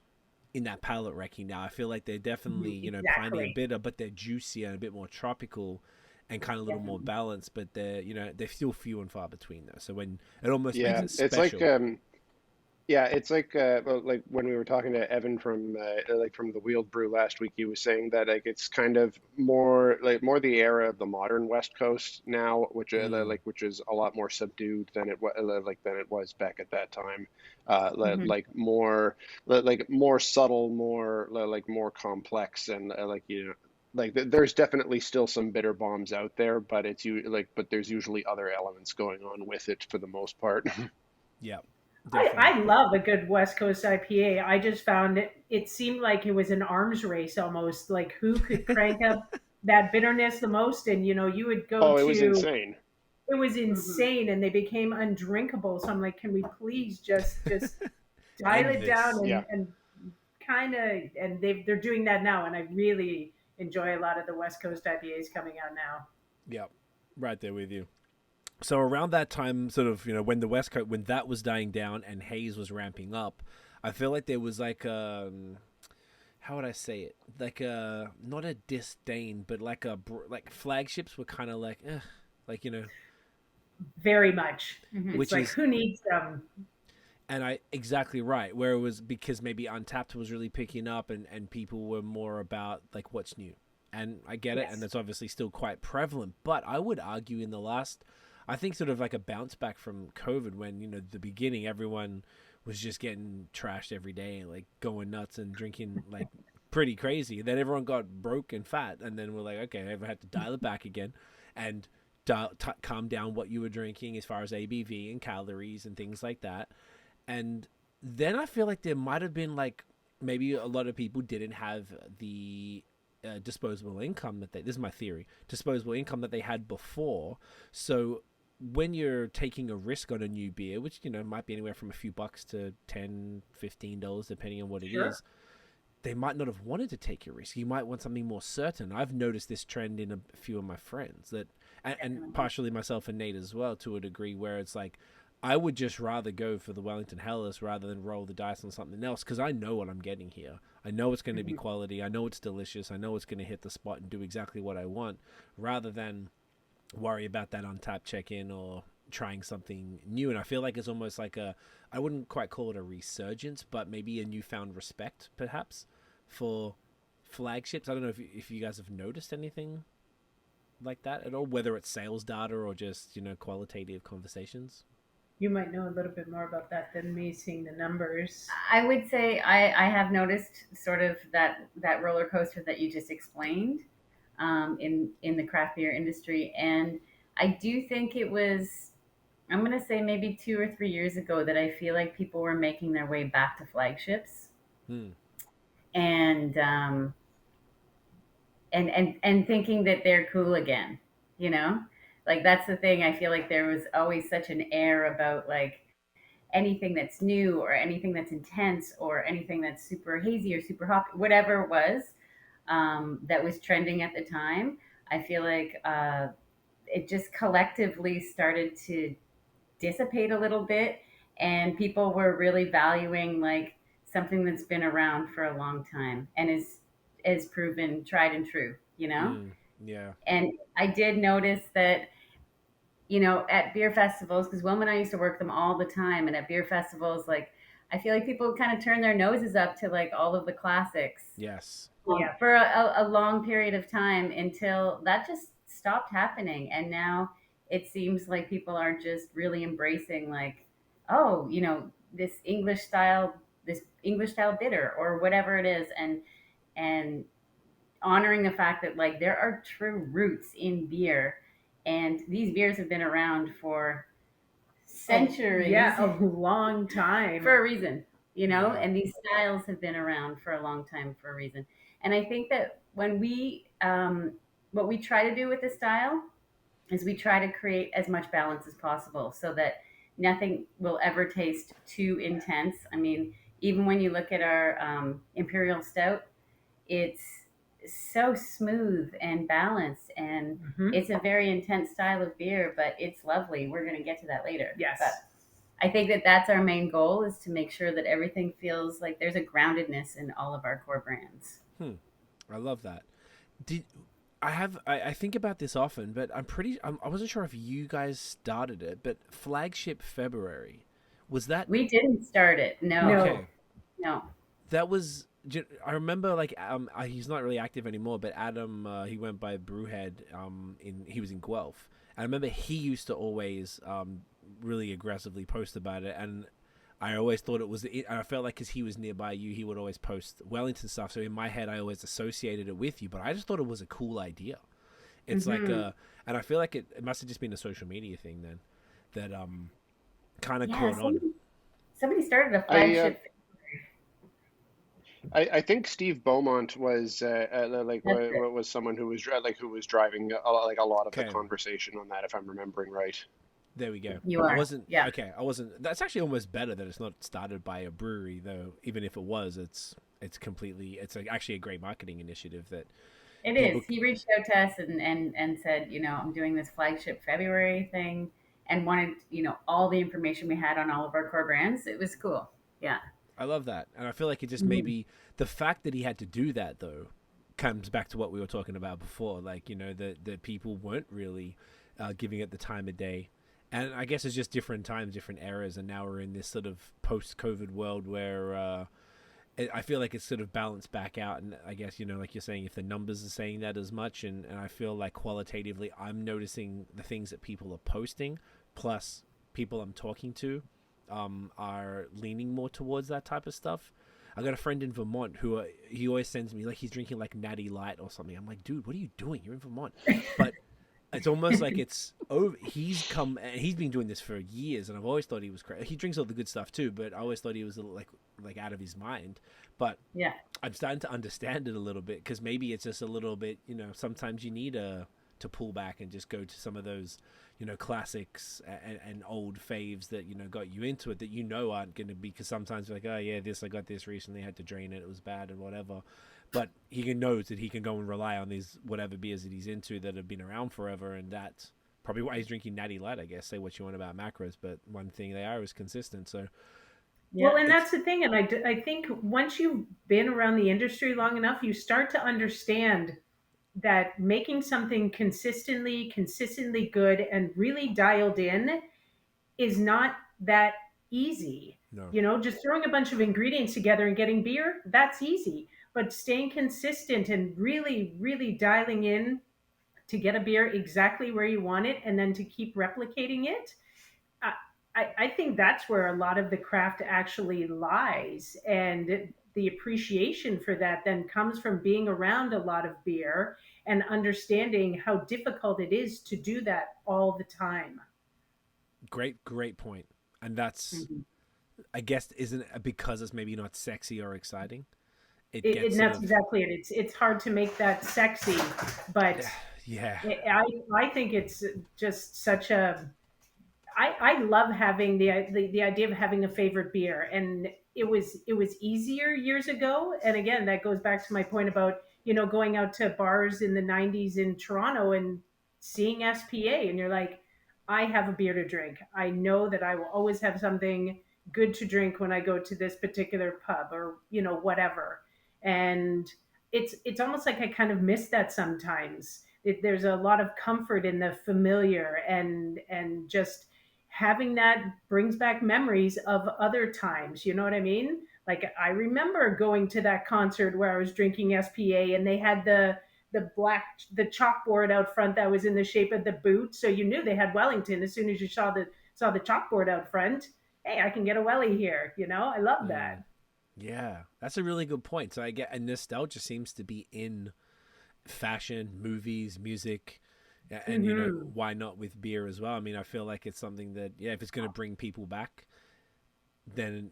in that palate wrecking now. I feel like they're definitely, piney and bitter, but they're juicier and a bit more tropical and kind of a little more balanced, but they're still few and far between though. So when it almost makes it special. It's like like when we were talking to Evan from the Wheeled Brew last week, he was saying that like it's kind of more the era of the modern West Coast now, which which is a lot more subdued than it was back at that time. Like more subtle, more complex, and there's definitely still some bitter bombs out there, but but there's usually other elements going on with it for the most part. Yeah. I love a good West Coast IPA. I just found it seemed like it was an arms race almost, like who could crank up that bitterness the most. And you would go it was insane. It was insane, and they became undrinkable. So I'm like, can we please just dial it down and kind of, and they're doing that now, and I really enjoy a lot of the West Coast IPAs coming out now. Yeah, right there with you. So around that time, sort of, when the West Coast, when that was dying down and haze was ramping up, I feel like there was like how would I say it? Like not a disdain, but like flagships were kind of like very much. Which it's like, is, who needs them? And exactly right. Where it was because maybe Untapped was really picking up, and people were more about like what's new. And I get it, and that's obviously still quite prevalent. But I would argue in the last, I think sort of like a bounce back from COVID, when, the beginning, everyone was just getting trashed every day, like going nuts and drinking like pretty crazy. Then everyone got broke and fat, and then we're like, okay, I had to dial it back again and calm down what you were drinking as far as ABV and calories and things like that. And then I feel like there might have been like maybe a lot of people didn't have the disposable income this is my theory, disposable income that they had before. So when you're taking a risk on a new beer, which might be anywhere from a few bucks to $10-15 depending on what it is, they might not have wanted to take a risk. You might want something more certain. I've noticed this trend in a few of my friends, that and partially myself and Nate as well, to a degree, where it's like I would just rather go for the Wellington Helles rather than roll the dice on something else, because I know what I'm getting here. I know it's going to be quality. I know it's delicious. I know it's going to hit the spot and do exactly what I want, rather than worry about that Untapped check-in or trying something new. And I feel like it's almost like I wouldn't quite call it a resurgence, but maybe a newfound respect, perhaps, for flagships. I don't know if you guys have noticed anything. like that at all? Whether it's sales data or just qualitative conversations. You might know a little bit more about that than me, seeing the numbers. I would say I have noticed sort of that roller coaster that you just explained, in the craft beer industry, and I do think it was, I'm gonna say maybe 2 or 3 years ago, that I feel like people were making their way back to flagships, Hmm. and and thinking that they're cool again, you know, like that's the thing. I feel like there was always such an air about like anything that's new or anything that's intense or anything that's super hazy or super hot, whatever it was, that was trending at the time. I feel like it just collectively started to dissipate a little bit, and people were really valuing like something that's been around for a long time and is proven tried and true, you know. Hmm. Yeah. And I did notice that, at beer festivals, because Wilma and I used to work them all the time, and at beer festivals, like I feel like people kind of turn their noses up to like all of the classics, Yes. Yeah. for a long period of time until that just stopped happening. And now it seems like people are just really embracing like, oh, this English style bitter or whatever it is, and honoring the fact that like there are true roots in beer, and these beers have been around for centuries. Yeah, a long time. For a reason, Yeah. and these styles have been around for a long time for a reason. And I think that when what we try to do with the style is we try to create as much balance as possible so that nothing will ever taste too intense. I mean, even when you look at our Imperial Stout, it's so smooth and balanced, and Mhm. it's a very intense style of beer, but it's lovely. We're going to get to that later. Yes. But I think that that's our main goal, is to make sure that everything feels like there's a groundedness in all of our core brands. Hmm. I love that. Did I think about this often, but I wasn't sure if you guys started it, but Flagship February, was that We didn't start it. No. No. okay? No. That was I remember like he's not really active anymore, but Adam, he went by BrewHead, he was in Guelph. And I remember he used to always really aggressively post about it, and I always thought it was. I felt like because he was nearby you, he would always post Wellington stuff. So in my head, I always associated it with you. But I just thought it was a cool idea. It's like and I feel like it must have just been a social media thing then, that kind of Yeah, caught on. somebody started a I flagship. I think Steve Beaumont was like That's it. was someone who was who was driving a lot of the Okay. conversation on that, if I'm remembering right. There we go. You I are. wasn't Yeah. okay. I wasn't. That's actually almost better that it's not started by a brewery, though. Even if it was, it's completely. It's actually a great marketing initiative that It people. is. He reached out to us and said, I'm doing this flagship February thing, and wanted, all the information we had on all of our core brands. It was cool. Yeah. I love that, and I feel like it just Mhm. maybe the fact that he had to do that though comes back to what we were talking about before. Like the people weren't really giving it the time of day. And I guess it's just different times, different eras, and now we're in this sort of post-COVID world where I feel like it's sort of balanced back out. And I guess like you're saying, if the numbers are saying that as much, and I feel like qualitatively, I'm noticing the things that people are posting, plus people I'm talking to, are leaning more towards that type of stuff. I got a friend in Vermont who he always sends me like he's drinking like Natty Light or something. I'm like, dude, what are you doing? You're in Vermont, but it's almost like it's over. He's come and he's been doing this for years, and I've always thought he was crazy. He drinks all the good stuff too, but I always thought he was a little, like out of his mind. But Yeah. I'm starting to understand it a little bit, because maybe it's just a little bit. Sometimes you need to pull back and just go to some of those classics and old faves that got you into it, that aren't going to be, because sometimes you're like, oh yeah, I got this recently, I had to drain it, it was bad and whatever. But he knows that he can go and rely on these whatever beers that he's into that have been around forever, and that's probably why he's drinking Natty Light, I guess. Say what you want about macros, but one thing they are is consistent. So Well, and it's- that's the thing. And I think once you've been around the industry long enough, you start to understand that making something consistently good and really dialed in is not that easy. no. Just throwing a bunch of ingredients together and getting beer, that's easy. But staying consistent and really, really dialing in to get a beer exactly where you want it and then to keep replicating it. I, I think that's where a lot of the craft actually lies. And the appreciation for that then comes from being around a lot of beer and understanding how difficult it is to do that all the time. Great point. And that's, Mhm. I guess, isn't it because it's maybe not sexy or exciting? It And gets sort that's of, exactly it. It's hard to make that sexy, but yeah, I think it's just such a I love having the idea of having a favorite beer, and it was easier years ago. And again, that goes back to my point about going out to bars in the '90s in Toronto and seeing SPA, and you're like, I have a beer to drink. I know that I will always have something good to drink when I go to this particular pub or whatever. And it's almost like I kind of miss that sometimes. There's a lot of comfort in the familiar, and just having that brings back memories of other times. You know what I mean? Like I remember going to that concert where I was drinking SPA and they had the chalkboard out front that was in the shape of the boot, so you knew they had Wellington as soon as you saw the chalkboard out front. Hey, I can get a Welly here. I love mm, that. yeah, that's a really good point. So I get, and nostalgia seems to be in fashion, movies, music, and Hmm. why not with beer as well? I mean, I feel like it's something that, yeah, if it's going to bring people back, then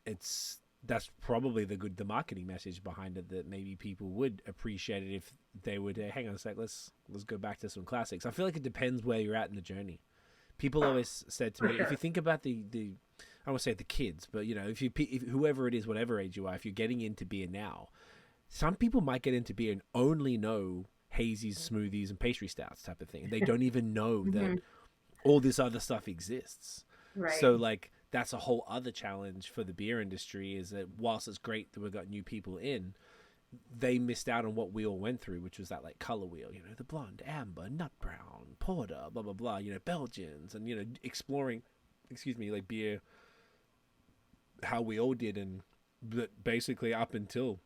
it's that's probably the marketing message behind it, that maybe people would appreciate it if they would, hang on a sec, let's go back to some classics. I feel like it depends where you're at in the journey. People always said to For me, if you sure. think about the I don't want to say the kids, but if whoever it is, whatever age you are, if you're getting into beer now, some people might get into beer and only know hazies, smoothies, and pastry stouts type of thing. They don't even know that Hmm. all this other stuff exists. So Right. like that's a whole other challenge for the beer industry, is that whilst it's great that we've got new people in, they missed out on what we all went through, which was that like color wheel, the blonde, amber, nut brown, porter, blah blah blah, Belgians, and exploring, excuse me, like beer, how we all did, and basically up until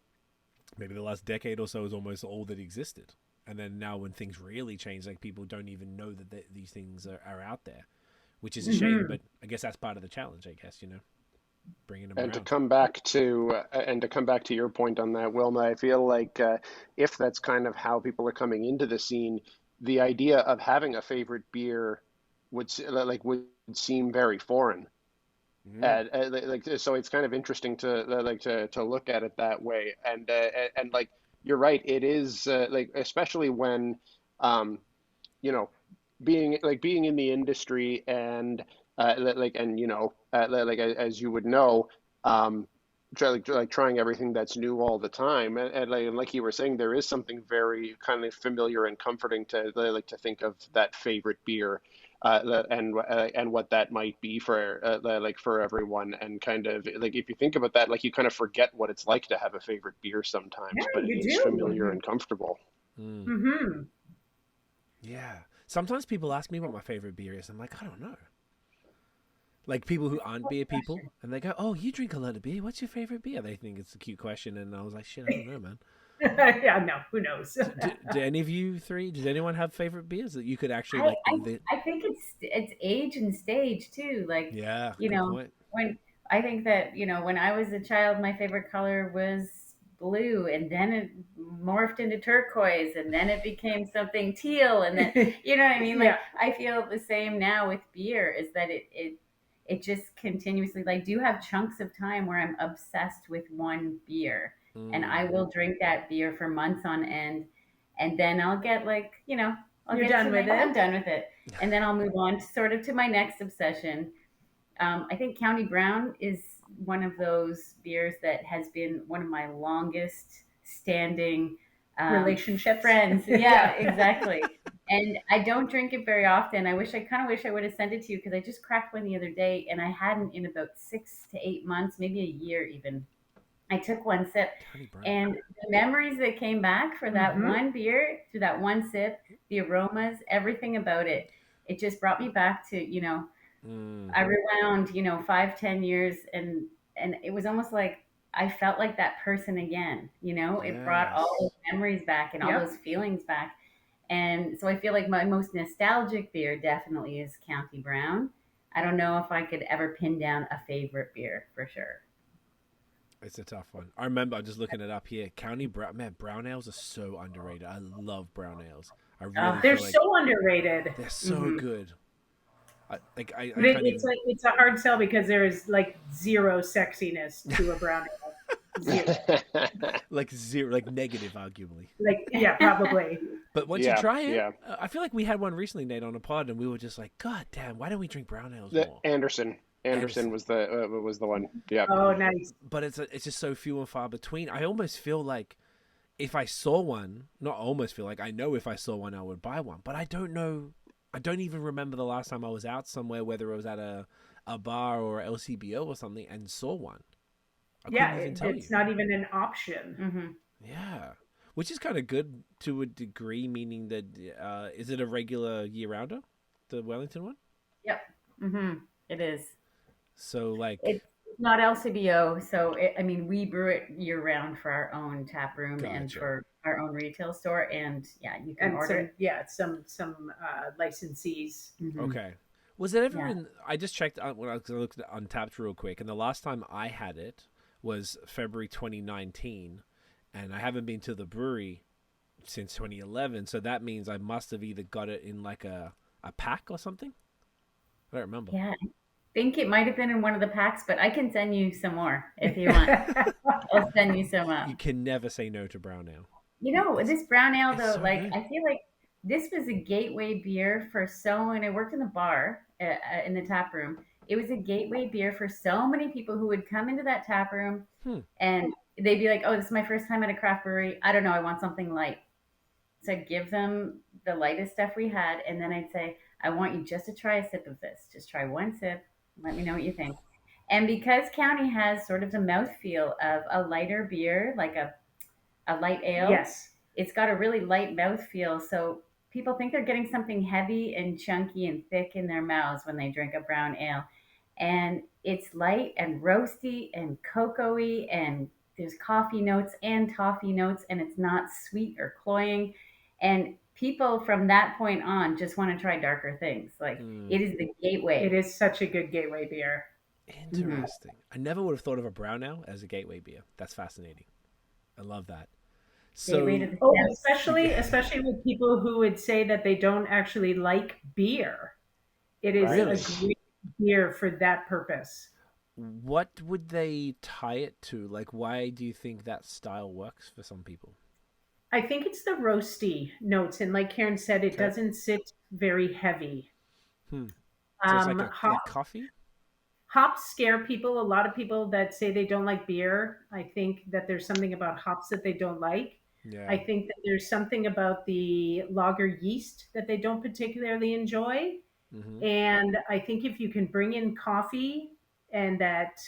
maybe the last decade or so is almost all that existed. And then now when things really change, like people don't even know that these things are out there, which is a shame. Hmm. But I guess that's part of the challenge. I guess bringing them And around. to come back to your point on that, Wilma, I feel like if that's kind of how people are coming into the scene, the idea of having a favorite beer would seem very foreign. Mm. Like so, it's kind of interesting to look at it that way. And like you're right, it is like especially when um, you know being in the industry and like as you would know, um trying everything that's new all the time, and like you were saying, there is something very kind of familiar and comforting to like to think of that favorite beer, and what that might be for like for everyone, and kind of like if you think about that, like you kind of forget what it's like to have a favorite beer Yeah, sometimes, but it you is do. familiar and comfortable. Mm. Hmm. Yeah. Sometimes people ask me what my favorite beer is. I'm like, I don't know. Like people who aren't beer people, and they go, "Oh, you drink a lot of beer. What's your favorite beer?" They think it's a cute question, and I was like, "Shit, I don't know, man." Yeah, no, who knows? Do any of you three? Does anyone have favorite beers that you could actually I, like? I think it's age and stage too. Like, Yeah, you good know, point. when I think that, when I was a child, my favorite color was blue, and then it morphed into turquoise, and then it became something teal, and then you know what I mean? Like, Yeah. I feel the same now with beer, is that it just continuously, like, do have chunks of time where I'm obsessed with one beer, and I Mm. will drink that beer for months on end, and then I'll get like, I'll You're get done to with like, I'm it? done with it. And then I'll move on sort of to my next obsession. I think County Brown is one of those beers that has been one of my longest standing Relationships? friends. Yeah, Yeah. exactly. And I don't drink it very often. I kind of wish I would have sent it to you, because I just cracked one the other day and I hadn't in about 6 to 8 months, maybe a year even. I took one sip, County Brown. and the memories that came back for that Hmm. one beer, through that one sip, the aromas, everything about it, it just brought me back to, Mm. I rewound, 5, 10 years, and it was almost like I felt like that person again. It brought all Yes. those memories back and all those Yep. feelings back. And so I feel like my most nostalgic beer definitely is County Brown. I don't know if I could ever pin down a favorite beer for sure. It's a tough one. I remember, I'm just looking it up here. County Brown, man, brown ales are so underrated. I love brown ales. I really They're feel like so underrated. they're so good. I I But can't it's even. like it's a hard sell because there is like zero sexiness to a brown ale. Zero. Like zero, like negative, arguably. Like yeah, probably. But once you Yeah, try it, yeah. I feel like we had one recently, Nate, on a pod, and we were just like, God damn, why don't we drink brown ales The more? Anderson Anderson. was the one. Yeah. Oh, nice. But it's just so few and far between. I almost feel like if I saw one, not almost feel like I know if I saw one, I would buy one. But I don't know. I don't even remember the last time I was out somewhere, whether it was at a bar or LCBO or something, and saw one. I Yeah, couldn't even tell it's you. not even an option. Hmm. Yeah, which is kind of good to a degree, meaning that is it a regular year-rounder, the Wellington one? Yep. Hmm. It is. So like, It's not LCBO, so I mean, we brew it year round for our own tap room and Gotcha. for our own retail store, and yeah, you can And order it. some licensees. Mhm. okay, was it ever Yeah. in? I just checked when I looked at Untapped real quick, and the last time I had it was February 2019, and I haven't been to the brewery since 2011. So that means I must have either got it in like a pack or something. I don't remember. Yeah, I think it might have been in one of the packs, but I can send you some more if you want. I'll send you some up. You can never say no to brown ale. You know, this brown ale It's though, so like good. I feel like this was a gateway beer for so, and I worked in the bar in the tap room. It was a gateway beer for so many people who would come into that tap room Hmm. and they'd be like, "Oh, this is my first time at a craft brewery. I don't know, I want something light." So I'd give them the lightest stuff we had, and then I'd say, "I want you just to try a sip of this. Just try one sip. Let me know what you think." And because County has sort of the mouthfeel of a lighter beer, like a light ale, Yes. it's got a really light mouthfeel. So people think they're getting something heavy and chunky and thick in their mouths when they drink a brown ale. And it's light and roasty and cocoa-y, and there's coffee notes and toffee notes, and it's not sweet or cloying. And people from that point on just want to try darker things. Like Hmm. it is the gateway. It is such a good gateway beer. Interesting. I never would have thought of a brown ale as a gateway beer. That's fascinating. I love that. So Gateway to the Oh, depths. especially with people who would say that they don't actually like beer. It is Right. a really, great beer for that purpose. what would they tie it to? Like, why do you think that style works for some people? I think it's the roasty notes, and like Karen said, it Okay. doesn't sit very heavy. Hmm. So it's like Hop, like coffee. hops scare people. A lot of people that say they don't like beer, I think that there's something about hops that they don't like. Yeah. I think that there's something about the lager yeast that they don't particularly enjoy. Mm-hmm. And I think if you can bring in coffee and that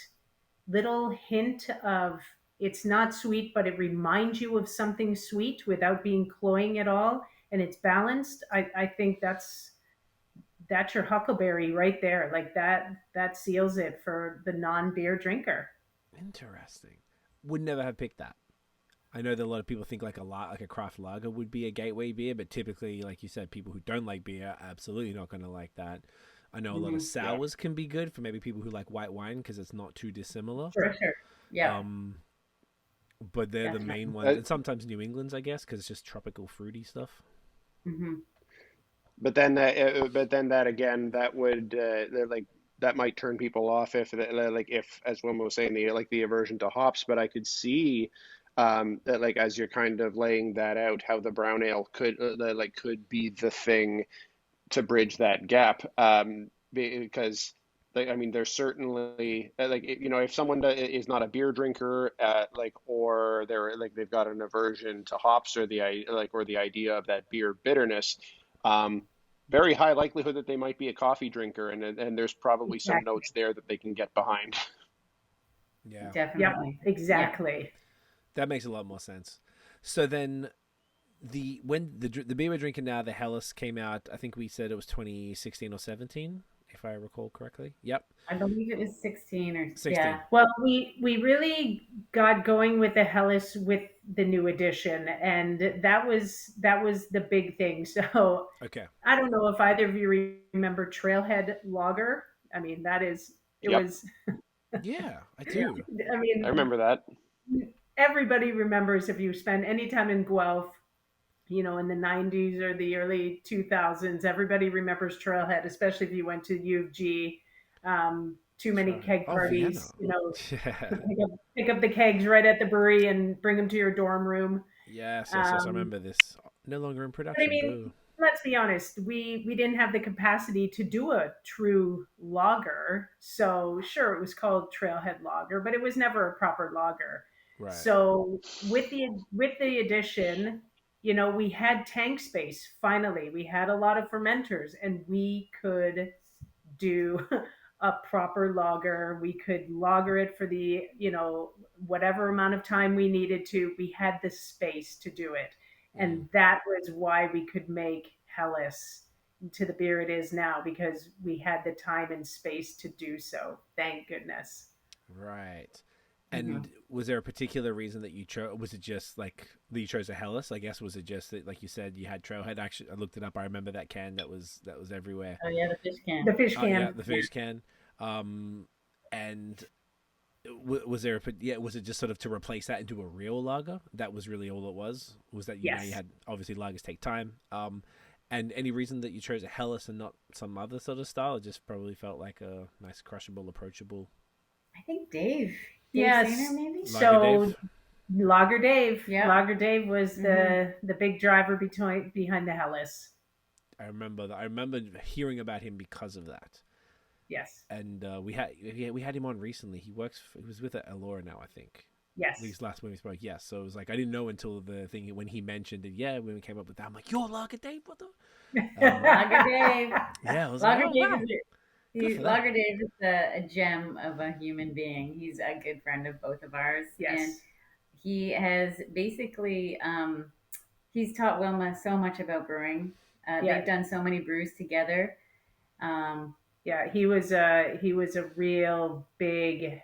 little hint of it's not sweet, but it reminds you of something sweet without being cloying at all, and it's balanced, I think that's your huckleberry right there. Like that seals it for the non-beer drinker. Interesting. Would never have picked that. I know that a lot of people think like like a craft lager would be a gateway beer, but typically, like you said, people who don't like beer are absolutely not going to like that. I know a lot of sours can be good for maybe people who like white wine because it's not too dissimilar. For sure. Yeah. But they're the Definitely. main ones, and sometimes New England's, I guess, because it's just tropical fruity stuff. Hmm. But then that again, that would like that might turn people off if as Wilma was saying, the aversion to hops. But I could see that like as you're kind of laying that out, how the brown ale could be the thing to bridge that gap. Because like I mean, there's certainly if someone is not a beer drinker, or they've got an aversion to hops or the idea of that beer bitterness. Very high likelihood that they might be a coffee drinker, and there's probably some Exactly. notes there that they can get behind. Yeah, Yep, Definitely. exactly. that makes a lot more sense. So then, when the beer we're drinking now, the Helles came out. I think we said it was 2016 or 17. if I recall correctly. Yep, I believe it was 16 or 16. yeah. Well, we really got going with the Helles with the new edition, and that was the big thing. So Okay. I don't know if either of you remember Trailhead Lager. I mean, it Yep, was. Yeah, I do. I I mean, remember that. everybody remembers if you spend any time in Guelph, in the 90s or the early 2000s, everybody remembers Trailhead, especially if you went to U of G. Too many Try. keg Oh, Vienna. parties, Yeah. to pick up the kegs right at the brewery and bring them to your dorm room. Yes, yes, yes. I Um, remember this. No longer in but I production. mean, Boo. let's be honest, we didn't have the capacity to do a true lager. So sure, it was called Trailhead Lager, but it was never a proper lager. Right. So with the addition, we had tank space. Finally, we had a lot of fermenters, and we could do a proper lager. We could lager it for the whatever amount of time we needed to. We had the space to do it, Mm. and that was why we could make Helles to the beer it is now, because we had the time and space to do so. Thank goodness. Right. Mhm. And was there a particular reason that you chose? Was it just like that you chose a Hellas? I guess was it just that, like you said, you had Trailhead? Actually, I looked it up. I remember that can that was everywhere. Oh yeah, the fish can. The fish Oh yeah, can. the fish can. And was there? Yeah, was it just sort of to replace that into a real lager? That was really all it was. Was that now you Yes. had obviously lagers take time. And any reason that you chose a Hellas and not some other sort of style? It just probably felt like a nice, crushable, approachable I think Dave. Yes. Sainer, maybe. lager. So Dave. Lager Dave. Yeah. Lager Dave was the big driver behind the Helles. I remember that. I remember hearing about him because of that. Yes. And we had him on recently. He was with Elora now, I think. Yes. At least last when we spoke. Yes. So it was like I didn't know until the thing when he mentioned it. Yeah, when we came up with that, I'm like, "You're Lager Dave, what the?" Lager Dave. Yeah, I was Lager like, "Oh, Dave wow." Good for that. Lager Dave is a gem of a human being. He's a good friend of both of ours. Yes. And he has basically he's taught Wilma so much about brewing. Yeah. They've done so many brews together. Yeah, he was a real big.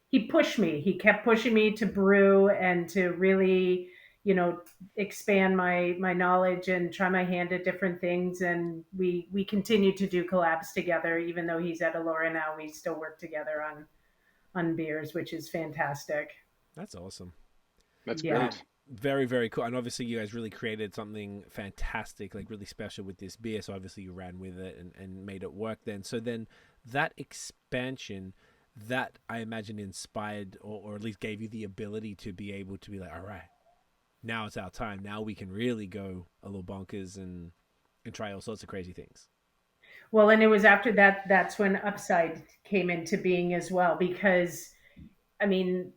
He pushed me. He kept pushing me to brew and to really, expand my knowledge and try my hand at different things. And we continue to do collabs together, even though he's at Elora now. We still work together on beers, which is fantastic. That's awesome. That's Yeah. great. Very, very cool. And obviously you guys really created something fantastic, like really special with this beer. So obviously you ran with it and made it work then. So then that expansion, that I imagine inspired or at least gave you the ability to be able to be like, all right, now it's our time. Now we can really go a little bonkers and try all sorts of crazy things. Well, and it was after that's when Upside came into being as well, because I mean,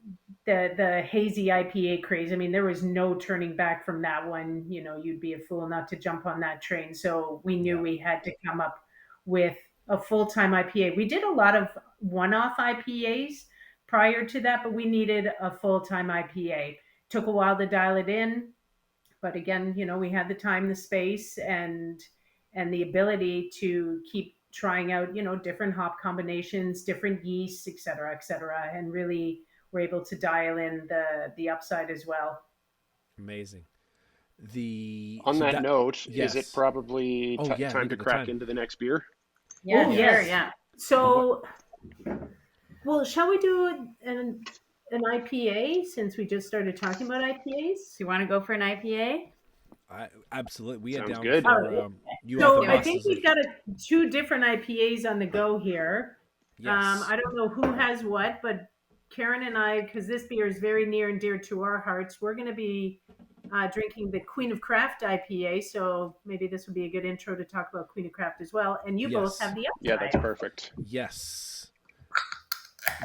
the hazy IPA craze. I mean, there was no turning back from that one. You'd be a fool not to jump on that train. So we knew we had to come up with a full-time IPA. We did a lot of one-off IPAs prior to that, but we needed a full-time IPA. Took a while to dial it in, but again, we had the time, the space, and the ability to keep trying out, different hop combinations, different yeasts, et cetera, and really we're able to dial in the Upside as well. Amazing. On that note, yes. is it probably Oh, yeah, time look to at the crack time. into the next beer? Yeah, Oh, sure, yes. yeah. So, well, shall we do an IPA, since we just started talking about IPAs? So you want to go for an IPA? Absolutely. We are Sounds down good. for you So are the I think masters we've got two different IPAs on the go here. yes. I don't know who has what, but Karyn and I, because this beer is very near and dear to our hearts, we're going to be drinking the Queen of Craft IPA. So maybe this would be a good intro to talk about Queen of Craft as well. And you both Yes. have the Upside. Yeah, that's perfect. Yes.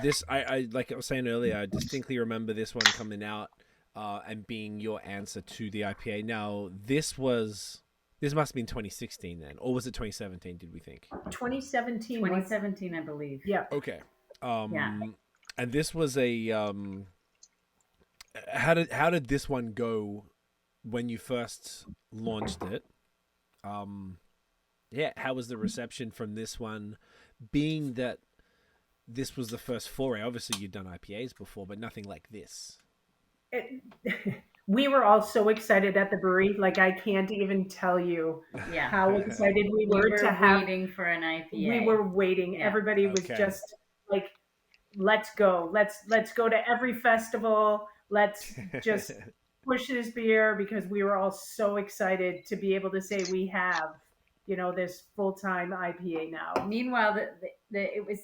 This I like I was saying earlier, I distinctly remember this one coming out and being your answer to the IPA. Now, this must have been 2016 then, or was it 2017, did we think? 2017. 2017, I believe. Yeah. Okay. Yeah. And this was a how did this one go when you first launched it? Yeah, how was the reception from this one, being that this was the first foray? Obviously, you'd done IPAs before, but nothing like this. We were all so excited at the brewery. Like, I can't even tell you Yeah. how excited we We were were to have. waiting for an IPA. We were waiting. Yeah. Everybody was Okay. just like, let's go. Let's go to every festival. Let's just push this beer, because we were all so excited to be able to say we have, this full-time IPA now. Meanwhile, it was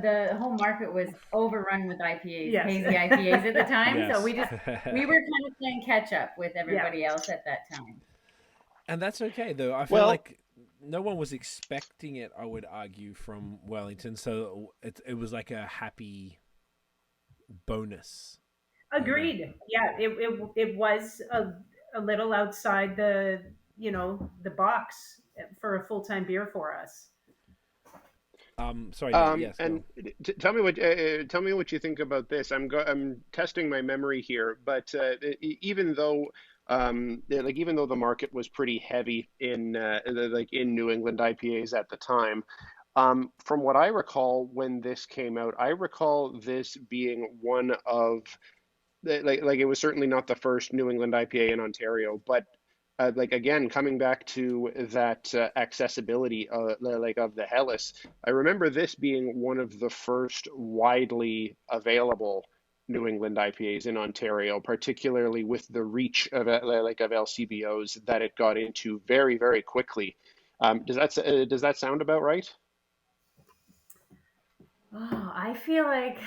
the whole market was overrun with IPAs, Yes. hazy IPAs at the time. Yes. So we were kind of playing catch up with everybody else at that time. And that's okay, though. I feel like no one was expecting it, I would argue, from Wellington. So it was like a happy bonus. Agreed. Yeah, it was a little outside the box for a full-time beer for us. Sorry, Nate, yes. And tell me what you think about this. I'm testing my memory here, but even though even though the market was pretty heavy in in New England IPAs at the time, from what I recall when this came out, I recall this being one of it was certainly not the first New England IPA in Ontario, but again, coming back to that accessibility of the Helles, I remember this being one of the first widely available New England IPAs in Ontario, particularly with the reach of of LCBOs that it got into very, very quickly. Does that sound about right? Oh, I feel like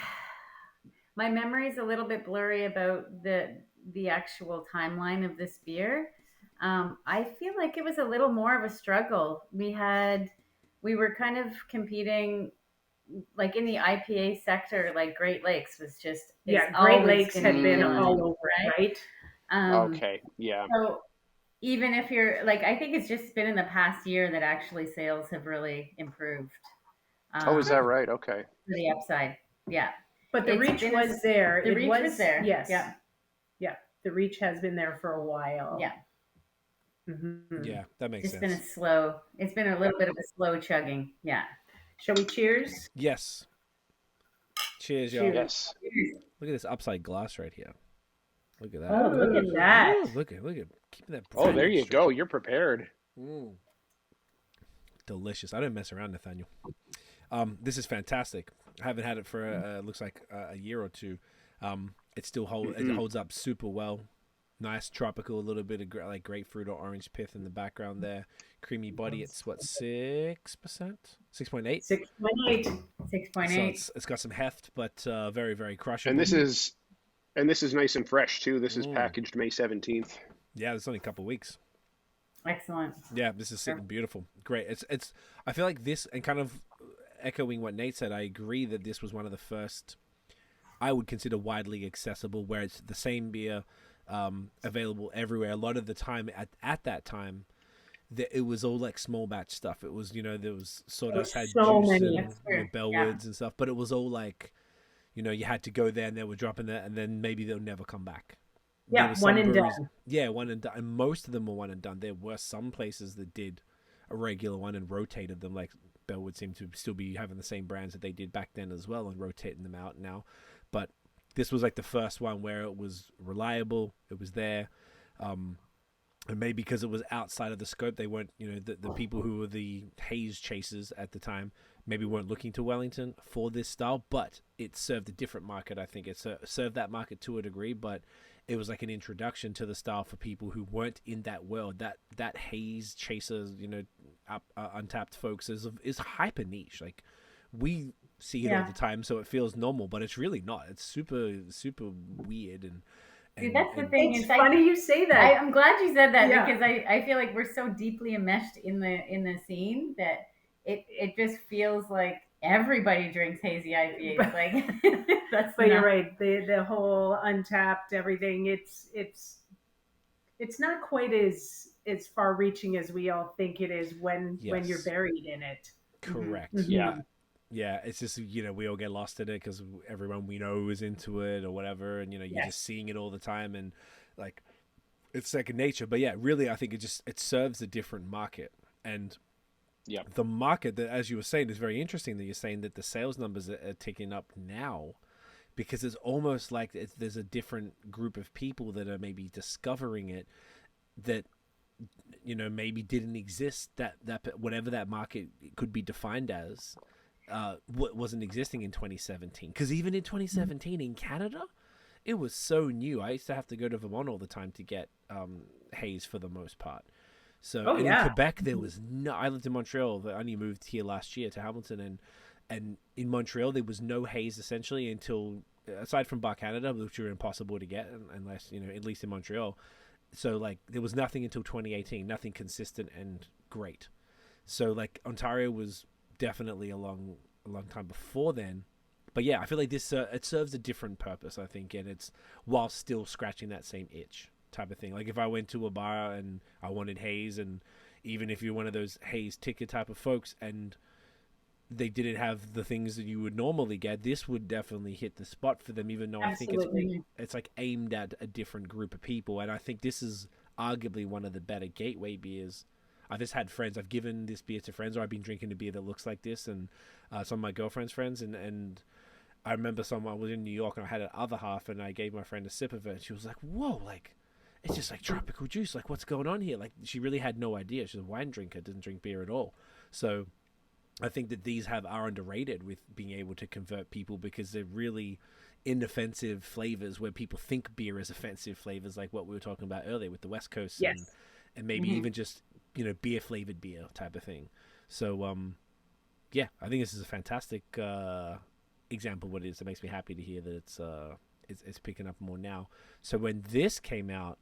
my memory is a little bit blurry about the actual timeline of this beer. I feel like it was a little more of a struggle. We were kind of competing like in the IPA sector. Like Great Lakes was just Great Lakes had been all over, right? Okay, yeah. So even if you're I think it's just been in the past year that actually sales have really improved. Is that right? Okay. For the upside, yeah. But the reach was there. The reach was there. Yes. Yeah. Yeah. The reach has been there for a while. Yeah. Mm-hmm. Yeah, that makes sense. It's been a little bit of a slow chugging. Yeah. Shall we cheers? Yes. Cheers, y'all. Yes. Look at this upside glass right here. Look at that. Oh, look at that. Ooh, look at keeping that. Oh, there you straight. go. You're prepared. Delicious. I don't mess around, Nathaniel. This is fantastic. I haven't had it for looks like a year or two. It still holds up super well. Nice tropical, a little bit of grapefruit or orange pith in the background there. Creamy body. It's what, 6%, 6.8, 6.8. 6.8. So it's got some heft, but very, very crushable. And this is nice and fresh too. This is packaged May 17th. Yeah, it's only a couple of weeks. Excellent. Yeah, this is sitting beautiful. Great. It's. I feel like this, and kind of echoing what Nate said, I agree that this was one of the first I would consider widely accessible, where it's the same beer available everywhere. A lot of the time at that time, it was all like small batch stuff. It was, there was Sawdust had so juice many. and Bellwoods and stuff, but it was all like, you had to go there and they were dropping that, and then maybe they'll never come back. Yeah, one and done. Yeah, one and done. And most of them were one and done. There were some places that did a regular one and rotated them, like Bellwood seemed to still be having the same brands that they did back then as well and rotating them out now. But this was like the first one where it was reliable, it was there. And maybe because it was outside of the scope, they weren't, the people who were the haze chasers at the time maybe weren't looking to Wellington for this style, but it served a different market. I think it served that market to a degree, but it was like an introduction to the style for people who weren't in that world. That haze chasers, untapped folks is hyper niche. Like, we see it all the time, so it feels normal, but it's really not. It's super, super weird and See, that's the thing. It's funny you say that. I'm glad you said that because I feel like we're so deeply enmeshed in the scene that it just feels like everybody drinks hazy IPAs. Like but you're right. The whole untapped everything. It's not quite as far reaching as we all think it is when you're buried in it. Correct. Mm-hmm. Yeah. Yeah, it's just, we all get lost in it because everyone we know is into it or whatever, and, you're just seeing it all the time, and, like, it's second nature. But, yeah, really, I think it serves a different market. And Yep. the market, that, as you were saying, is very interesting that you're saying that the sales numbers are ticking up now, because it's almost like there's a different group of people that are maybe discovering it, that, you know, maybe didn't exist, that whatever that market could be defined as, wasn't existing in 2017. Because even in 2017 in Canada, it was so new. I used to have to go to Vermont all the time to get haze for the most part. So in Quebec, there was no. I lived in Montreal. I only moved here last year to Hamilton, and in Montreal there was no haze essentially until, aside from Bar Canada, which were impossible to get unless, you know, at least in Montreal. So like there was nothing until 2018, nothing consistent and great. So like Ontario was definitely a long time before then. But yeah, I feel like this it serves a different purpose, I think, and it's while still scratching that same itch type of thing. Like if I went to a bar and I wanted haze, and even if you're one of those haze ticket type of folks and they didn't have the things that you would normally get, this would definitely hit the spot for them, even though Absolutely. I think it's like aimed at a different group of people. And I think this is arguably one of the better gateway beers. I've just had friends, I've given this beer to friends, or I've been drinking a beer that looks like this, and some of my girlfriend's friends, and I remember I was in New York and I had an other half, and I gave my friend a sip of it, and she was like, whoa, like, it's just like tropical juice, like what's going on here? Like, she really had no idea. She's a wine drinker, doesn't drink beer at all. So I think that these are underrated with being able to convert people, because they're really inoffensive flavors where people think beer is offensive flavors, like what we were talking about earlier with the West Coast. Yes. And maybe even just, you know, beer flavored beer type of thing. So yeah, I think this is a fantastic example of what it is. It makes me happy to hear that it's picking up more now. So when this came out,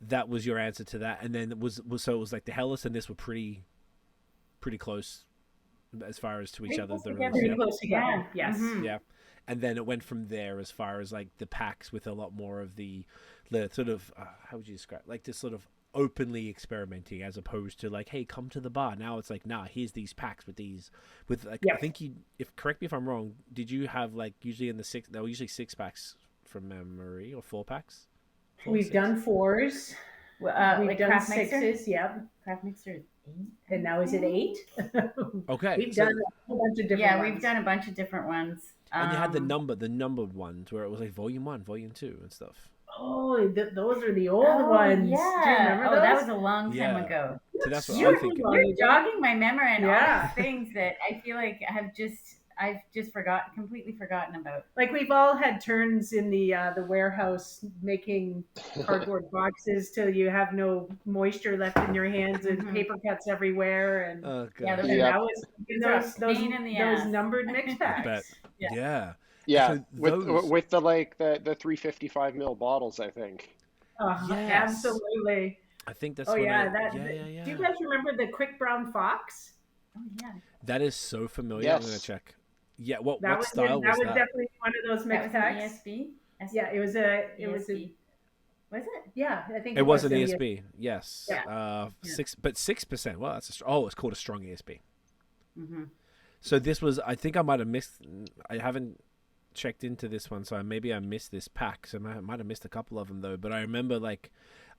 that was your answer to that, and then so it was like the Hellas and this were pretty close as far as to each other. Pretty close together. Yes. Mm-hmm. Yeah. And then it went from there as far as like the packs with a lot more of the sort of how would you describe, like this sort of openly experimenting, as opposed to like, hey, come to the bar. Now it's like, nah, here's these packs with like, I think correct me if I'm wrong, did you have like usually in the there were usually 6 packs from memory, or 4 packs? We've done 4s. We've Like done craft mixer? 6s. Yep. Craft mixer is 8. And now is it 8? Okay. We've done a whole bunch of different ones. We've done a bunch of different ones. And you had the numbered ones where it was like volume 1, volume 2 and stuff. Oh, those are the old ones. Yeah. Do you remember those? That was a long time ago. So that's what You're I'm thinking. jogging my memory and all these things that I feel like I've just completely forgotten about. Like we've all had turns in the warehouse making cardboard boxes till you have no moisture left in your hands and paper cuts everywhere, and Oh, God. Yeah, that was those numbered mix packs. Yeah. Yeah, So with the 355 ml bottles, I think. Yes. Absolutely. I think that's Oh what yeah, yeah. Do you guys remember the Quick Brown Fox? Oh yeah. That is so familiar. Yes. I'm gonna check. Yeah, what Was style was that? That was definitely one of those mix That was packs. an ESB? Yeah, it was a. Was it? Yeah, I think It was an an ESB. Yes. Yeah. 6%. Well, it's called a strong ESB. Mm-hmm. So this was, I think I might have missed. I haven't checked into this one, so maybe I missed this pack. So I might have missed a couple of them though. But I remember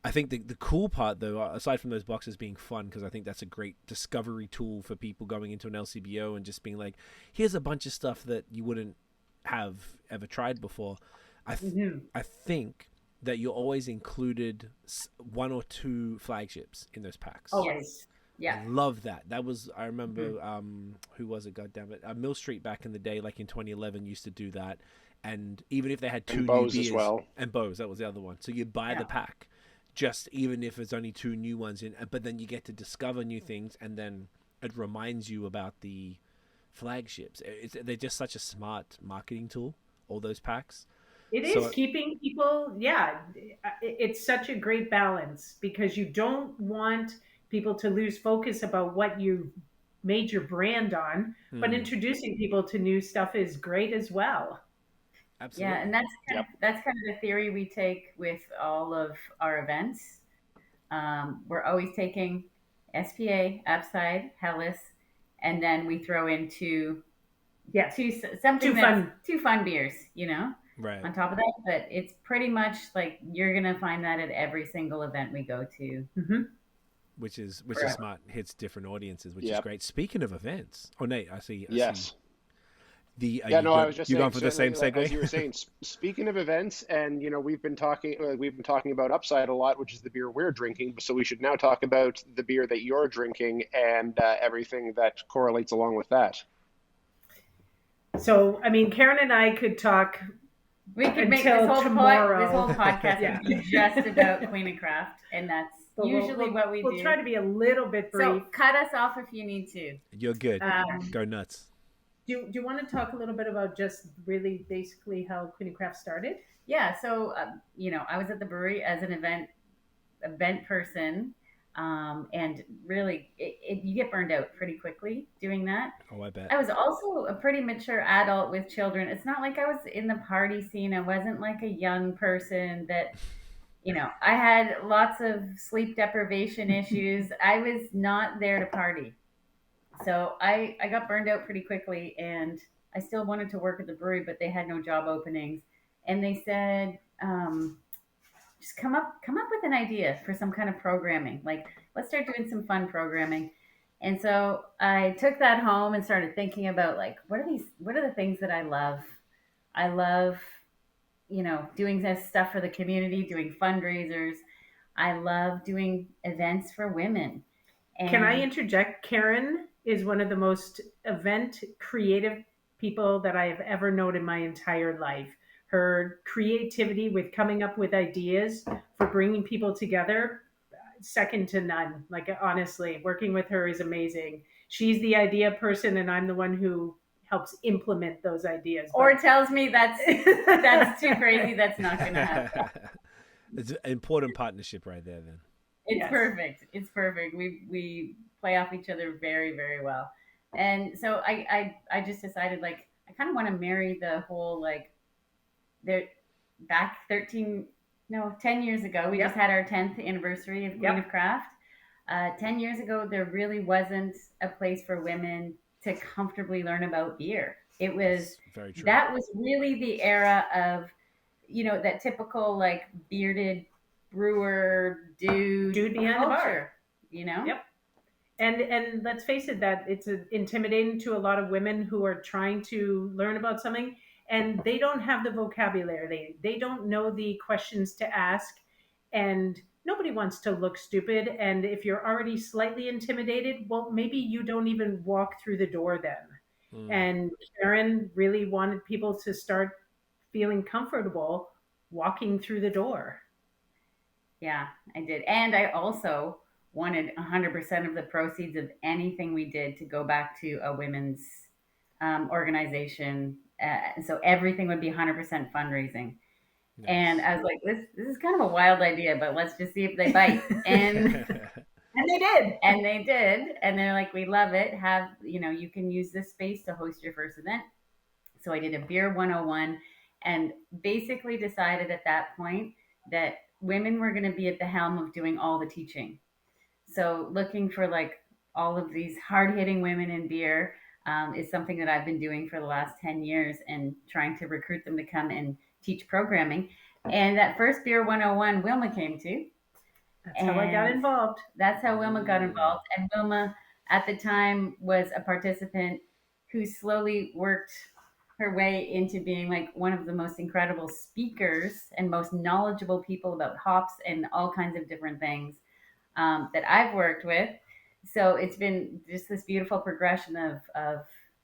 I think the cool part though, aside from those boxes being fun, because I think that's a great discovery tool for people going into an LCBO and just being like, here's a bunch of stuff that you wouldn't have ever tried before. I think that you always included 1 or 2 flagships in those packs. Always. Yeah. I love that. That was, I remember, who was it? God damn it. Mill Street back in the day, like in 2011, used to do that. And even if they had 2 new BAOS beers. as well. And BAOS, that was the other one. So you buy the pack, just even if it's only 2 new ones in, but then you get to discover new things, and then it reminds you about the flagships. They're just such a smart marketing tool, all those packs. It is keeping people, it's such a great balance, because you don't want people to lose focus about what you made your brand on, but introducing people to new stuff is great as well. Absolutely. Yeah, and that's kind of the theory we take with all of our events. We're always taking SPA, Upside, Hellas, and then we throw in two fun beers, right on top of that. But it's pretty much like you're gonna find that at every single event we go to. Mm-hmm. which is smart. Hits different audiences, which is Yep. great. Speaking of events, oh Nate, I see. Yes. The Yeah, no, I was just you saying, going for the same as you were segue? saying, speaking of events, and we've been talking about Upside a lot, which is the beer we're drinking. So we should now talk about the beer that you're drinking and everything that correlates along with that. So, I mean, Karyn and I could talk We could make until tomorrow. this whole podcast Yeah. would be just about Queen of Craft, and that's But usually what we do. We'll try to be a little bit brief. So cut us off if you need to. You're good. Go nuts. Do you want to talk a little bit about just really basically how Queen of Craft started? Yeah. So I was at the brewery as an event person, and really, you get burned out pretty quickly doing that. Oh, I bet. I was also a pretty mature adult with children. It's not like I was in the party scene. I wasn't like a young person that, I had lots of sleep deprivation issues. I was not there to party. So I got burned out pretty quickly, and I still wanted to work at the brewery, but they had no job openings. And they said, just come up with an idea for some kind of programming. Like, let's start doing some fun programming. And so I took that home and started thinking about, like, what are the things that I love? I love, doing this stuff for the community, doing fundraisers. I love doing events for women. And Can I interject? Karyn is one of the most event creative people that I have ever known in my entire life. Her creativity with coming up with ideas for bringing people together, second to none. Like, honestly, working with her is amazing. She's the idea person, and I'm the one who helps implement those ideas. Or tells me that's too crazy. That's not going to happen. It's an important partnership right there, then. It's perfect. It's perfect. We play off each other very, very well. And so I just decided, like, I kind of want to marry the whole, like, there back 10 years ago. We just had our 10th anniversary of Queen of Craft. 10 years ago, there really wasn't a place for women to comfortably learn about beer. It was very true. That was really the era of, that typical, like, bearded brewer dude behind the bar. Yep. And let's face it, that it's intimidating to a lot of women who are trying to learn about something, and they don't have the vocabulary. They don't know the questions to ask, and nobody wants to look stupid. And if you're already slightly intimidated, well, maybe you don't even walk through the door then. And Karyn really wanted people to start feeling comfortable walking through the door. Yeah, I did. And I also wanted 100% of the proceeds of anything we did to go back to a women's organization. So everything would be 100% fundraising. Nice. And I was like, this is kind of a wild idea, but let's just see if they bite. And and they did. And they did. And they're like, we love it. You can use this space to host your first event. So I did a Beer 101 and basically decided at that point that women were going to be at the helm of doing all the teaching. So looking for, like, all of these hard-hitting women in beer is something that I've been doing for the last 10 years and trying to recruit them to come and teach programming. And that first Beer 101 Wilma came to. That's how I got involved. That's how Wilma got involved. And Wilma, at the time, was a participant who slowly worked her way into being, like, one of the most incredible speakers and most knowledgeable people about hops and all kinds of different things that I've worked with. So it's been just this beautiful progression of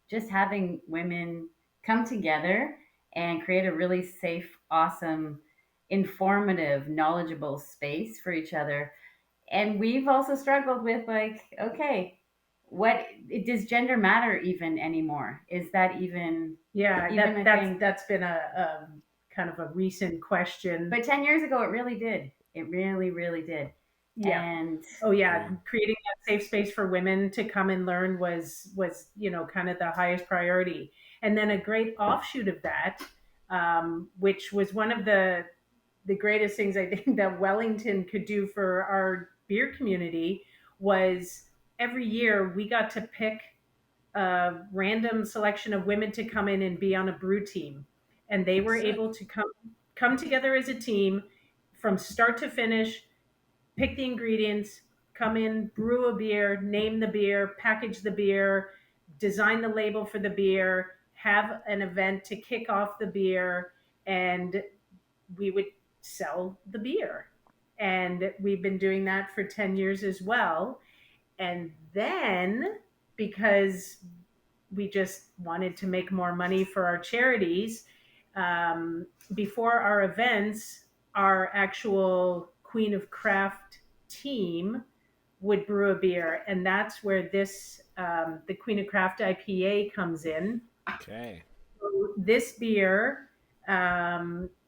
just having women come together and create a really safe, awesome, informative, knowledgeable space for each other. And we've also struggled with, like, okay, what does gender matter even anymore? Is that even that's been a kind of a recent question. But 10 years ago, it really did. It really, really did. Yeah. And creating that safe space for women to come and learn was kind of the highest priority. And then a great offshoot of that, which was one of the greatest things I think that Wellington could do for our beer community, was every year we got to pick a random selection of women to come in and be on a brew team. And they were able to come together as a team from start to finish, pick the ingredients, come in, brew a beer, name the beer, package the beer, design the label for the beer, have an event to kick off the beer, and we would sell the beer. And we've been doing that for 10 years as well. And then, because we just wanted to make more money for our charities, before our events, our actual Queen of Craft team would brew a beer. And that's where this, the Queen of Craft IPA comes in. Okay. So this beer,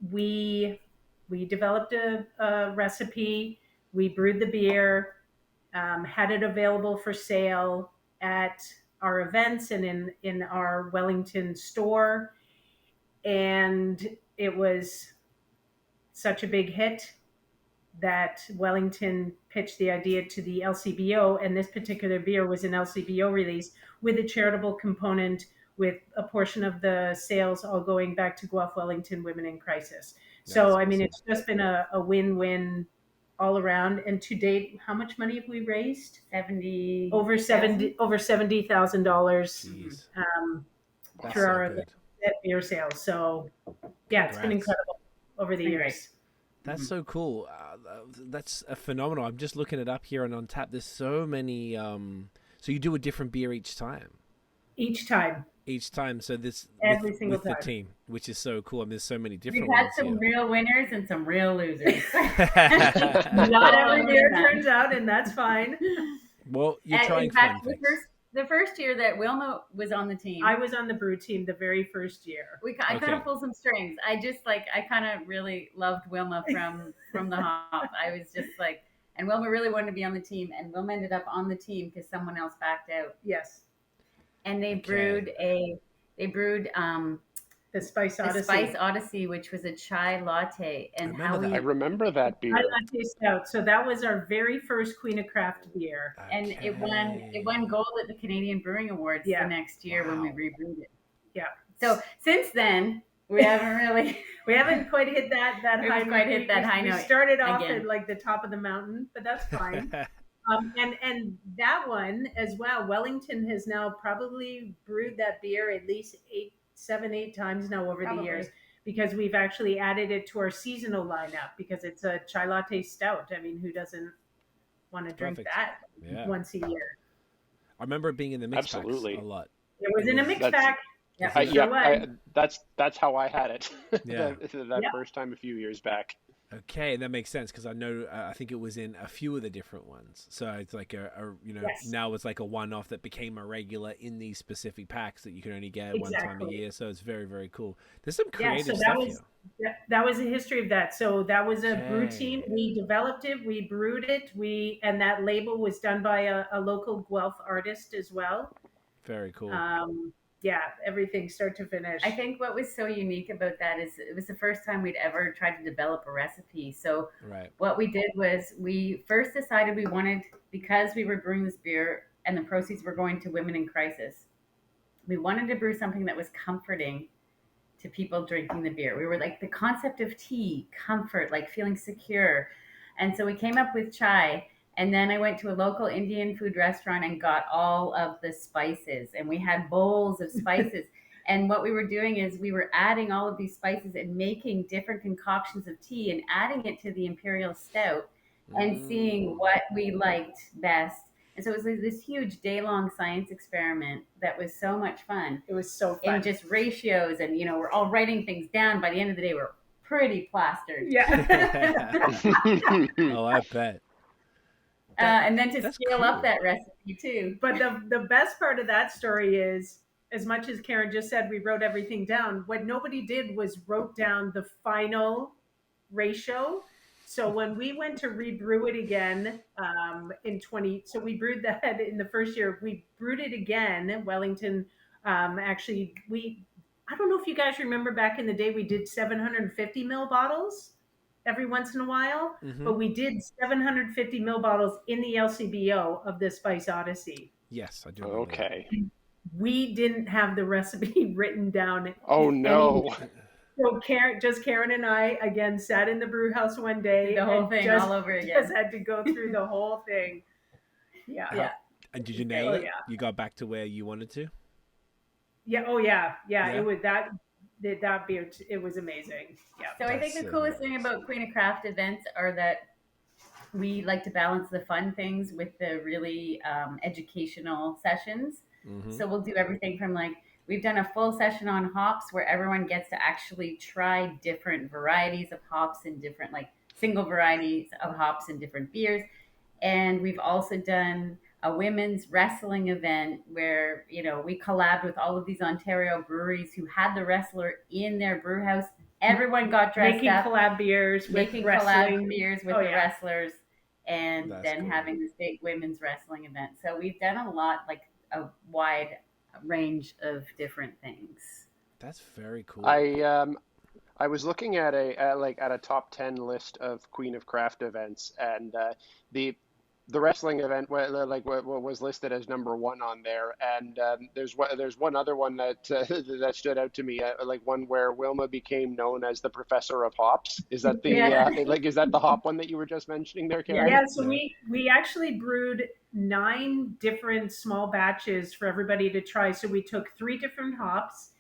we developed a recipe, we brewed the beer, had it available for sale at our events and in our Wellington store. And it was such a big hit that Wellington pitched the idea to the LCBO, and this particular beer was an LCBO release with a charitable component, with a portion of the sales all going back to Guelph Wellington Women in Crisis. So, I mean, it's just been a win-win all around. And to date, how much money have we raised? Over $70,000 through our beer sales. So, yeah, it's been incredible over the years. That's so cool. That's a phenomenal. I'm just looking it up here and on tap. There's so many. So you do a different beer each time. Each time. So this every single time. the team, which is so cool. I mean, there's so many different. We've had some real winners and some real losers. Not every beer turns out, and that's fine. Well, you're trying. In fact, the first year that Wilma was on the team, I was on the brew team the very first year. I kind of pulled some strings. I kind of really loved Wilma from the hop. I was just like, and Wilma really wanted to be on the team, and Wilma ended up on the team because someone else backed out. Yes. And they brewed the Spice Odyssey. The Spice Odyssey, which was a chai latte. And I remember that beer. Chai latte stout. So that was our very first Queen of Craft beer. Okay. And it won gold at the Canadian Brewing Awards the next year when we rebrewed it. Yeah. So since then, we haven't quite hit that high note. We started off at like the top of the mountain, but that's fine. And that one as well, Wellington has now probably brewed that beer at least 7-8 times now over the years, because we've actually added it to our seasonal lineup because it's a chai latte stout. I mean, who doesn't want to drink that once a year? I remember it being in the mix packs a lot. It was in a mix pack. That's how I had it. Yeah. that first time a few years back. Okay, that makes sense because I know I think it was in a few of the different ones. So it's like now it's like a one-off that became a regular in these specific packs that you can only get one time a year. So it's very, very cool. There's some creative stuff here. That was the history of that. So that was a brew team. We developed it, we brewed it, and that label was done by a local Guelph artist as well. Very cool. Everything start to finish. I think what was so unique about that is it was the first time we'd ever tried to develop a recipe. So what we did was we first decided we wanted, because we were brewing this beer and the proceeds were going to women in crisis, we wanted to brew something that was comforting to people drinking the beer. We were like the concept of tea, comfort, like feeling secure. And so we came up with chai. And then I went to a local Indian food restaurant and got all of the spices. And we had bowls of spices. And what we were doing is we were adding all of these spices and making different concoctions of tea and adding it to the Imperial Stout and seeing what we liked best. And so it was like this huge day-long science experiment that was so much fun. It was so fun. And just ratios and, we're all writing things down. By the end of the day, we're pretty plastered. Yeah. Oh, I bet. And then to scale up that recipe too. But the best part of that story is, as much as Karyn just said, we wrote everything down. What nobody did was wrote down the final ratio. So when we went to rebrew it again so we brewed that in the first year. We brewed it again. Wellington, I don't know if you guys remember back in the day, we did 750 ml bottles every once in a while, but we did 750 ml bottles in the LCBO of the Spice Odyssey. Yes, I do. Okay. We didn't have the recipe written down. Oh no. So Karyn and I again sat in the brew house one day. The whole thing all over again. Just had to go through the whole thing. Yeah. How, Yeah. and did you nail Oh it? yeah. You got back to where you wanted to? Yeah. Oh yeah. Yeah. Yeah. It was that beer. It was amazing. Yeah. So I think That's the so coolest thing nice. about Queen of Craft events are that we like to balance the fun things with the really educational sessions. Mm-hmm. So we'll do everything from like we've done a full session on hops where everyone gets to actually try different varieties of hops and different like single varieties of hops and different beers. And we've also done a women's wrestling event where we collabed with all of these Ontario breweries who had the wrestler in their brew house. Everyone got dressed Making up, collab beers with making collab wrestling. beers with Oh the yeah. wrestlers, and That's then cool. having this big women's wrestling event. So we've done a lot, like a wide range of different things. That's very cool. I was looking at a top 10 list of Queen of Craft events, and the the wrestling event what was listed as number one on there, and there's one other one that that stood out to me, like one where Wilma became known as the Professor of Hops. Is that the Yeah. is that the hop one that you were just mentioning there, Yeah. Karyn? Yeah, so Yeah. we actually brewed 9 different small batches for everybody to try. So we took 3 different hops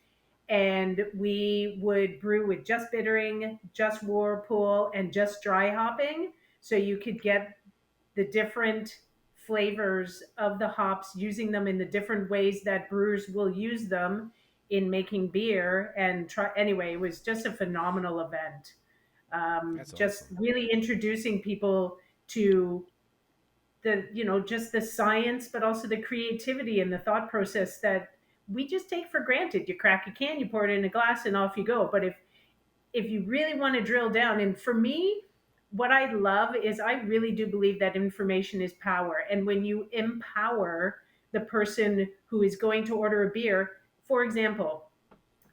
and we would brew with just bittering, just whirlpool, and just dry hopping. So you could get the different flavors of the hops, using them in the different ways that brewers will use them in making beer. And try anyway, it was just a phenomenal event. That's Just awesome. really introducing people to the just the science, but also the creativity and the thought process that we just take for granted. You crack a can, you pour it in a glass, and off you go. But if you really want to drill down, and for me, what I love is I really do believe that information is power. And when you empower the person who is going to order a beer, for example,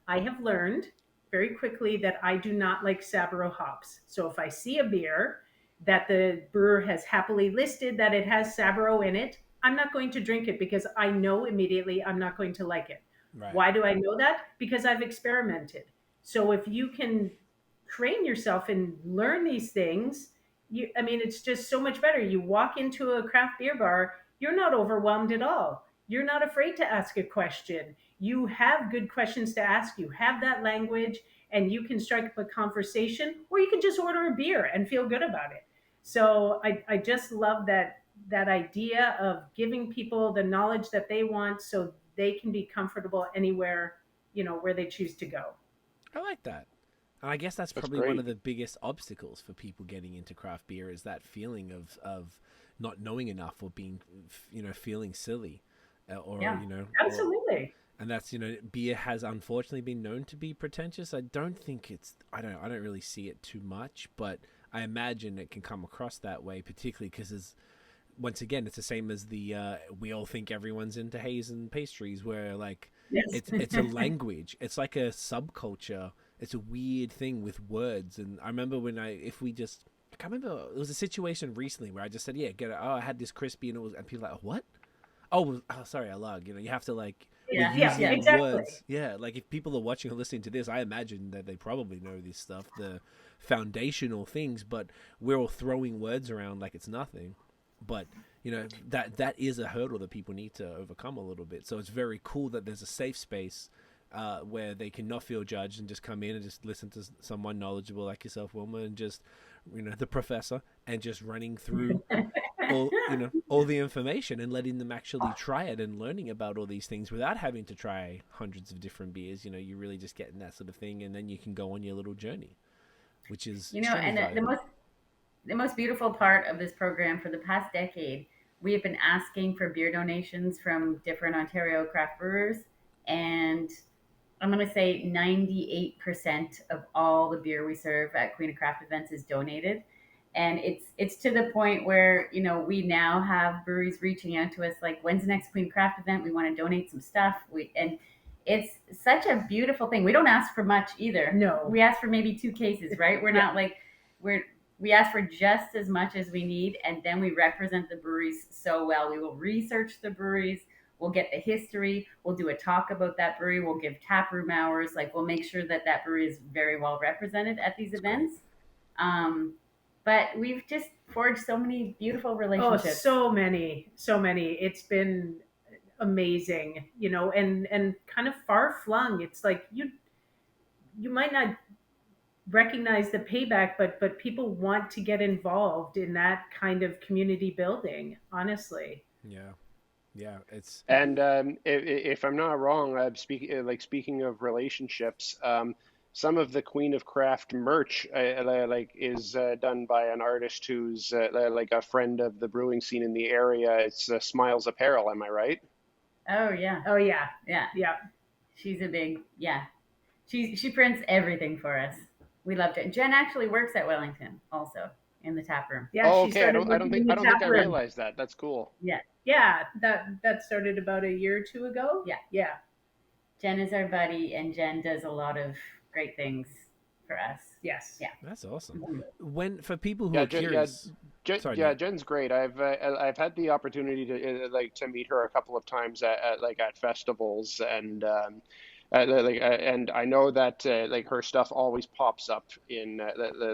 I have learned very quickly that I do not like Sabro hops. So if I see a beer that the brewer has happily listed that it has Sabro in it, I'm not going to drink it because I know immediately I'm not going to like it. Right. Why do I know that? Because I've experimented. So if you can train yourself and learn these things, I mean, it's just so much better. You walk into a craft beer bar, you're not overwhelmed at all. You're not afraid to ask a question. You have good questions to ask. You have that language, and you can strike up a conversation, or you can just order a beer and feel good about it. So I just love that idea of giving people the knowledge that they want so they can be comfortable anywhere, where they choose to go. I like that. And I guess that's That's probably one great. of the biggest obstacles for people getting into craft beer is that feeling of not knowing enough or being, feeling silly, or Yeah. or, Absolutely. and that's beer has unfortunately been known to be pretentious. I don't think I don't really see it too much, but I imagine it can come across that way, particularly because once again, it's the same as the we all think everyone's into haze and pastries, where like Yes. it's a language, it's like a subculture, it's a weird thing with words. And I remember I can't remember, it was a situation recently where I just said, yeah, get it. Oh, I had this crispy, and people were like, what? Oh, sorry, I lied. You have to like, we're Yeah. Yeah, using exactly. words. Yeah, like if people are watching or listening to this, I imagine that they probably know this stuff, the foundational things, but we're all throwing words around like it's nothing. But that is a hurdle that people need to overcome a little bit. So it's very cool that there's a safe space where they can not feel judged and just come in and just listen to someone knowledgeable like yourself, Wilma, and just the professor, and just running through all the information and letting them actually try it and learning about all these things without having to try hundreds of different beers. You're really just getting that sort of thing, and then you can go on your little journey, which is extremely And valuable. the most beautiful part of this program for the past decade, we have been asking for beer donations from different Ontario craft brewers, and I'm going to say 98% of all the beer we serve at Queen of Craft events is donated. And it's to the point where, we now have breweries reaching out to us like, when's the next Queen Craft event? We want to donate some stuff. And it's such a beautiful thing. We don't ask for much either. No. We ask for maybe 2 cases, right? We're not like, we ask for just as much as we need, and then we represent the breweries so well. We will research the breweries. We'll get the history. We'll do a talk about that brewery. We'll give tap room hours. Like, we'll make sure that brewery is very well represented at these events. but we've just forged so many beautiful Oh, relationships. so many, so many. It's been amazing, and kind of far flung. It's like you might not recognize the payback, but people want to get involved in that kind of community building, honestly. Yeah. Yeah. It's And if I'm not wrong, speaking of relationships, some of the Queen of Craft merch like is done by an artist who's like a friend of the brewing scene in the area. It's Smiles Apparel. Am I right? Oh yeah, Oh yeah, yeah. yeah. She's a big yeah. She prints everything for us. We loved it. Jen actually works at Wellington also in the tap room. Yeah, Oh, she okay. started working in I the don't think tap I room. realized that. That's cool. Yeah, Yeah, that started about a year or two ago. yeah. Yeah. Jen is our buddy, and Jen does a lot of great things for us. Yes. Yeah. That's awesome. Mhm. When for people who Yeah, are curious, sorry, Yeah, Nate. Jen's great. I've had the opportunity to like to meet her a couple of times at festivals, and and I know that like her stuff always pops up in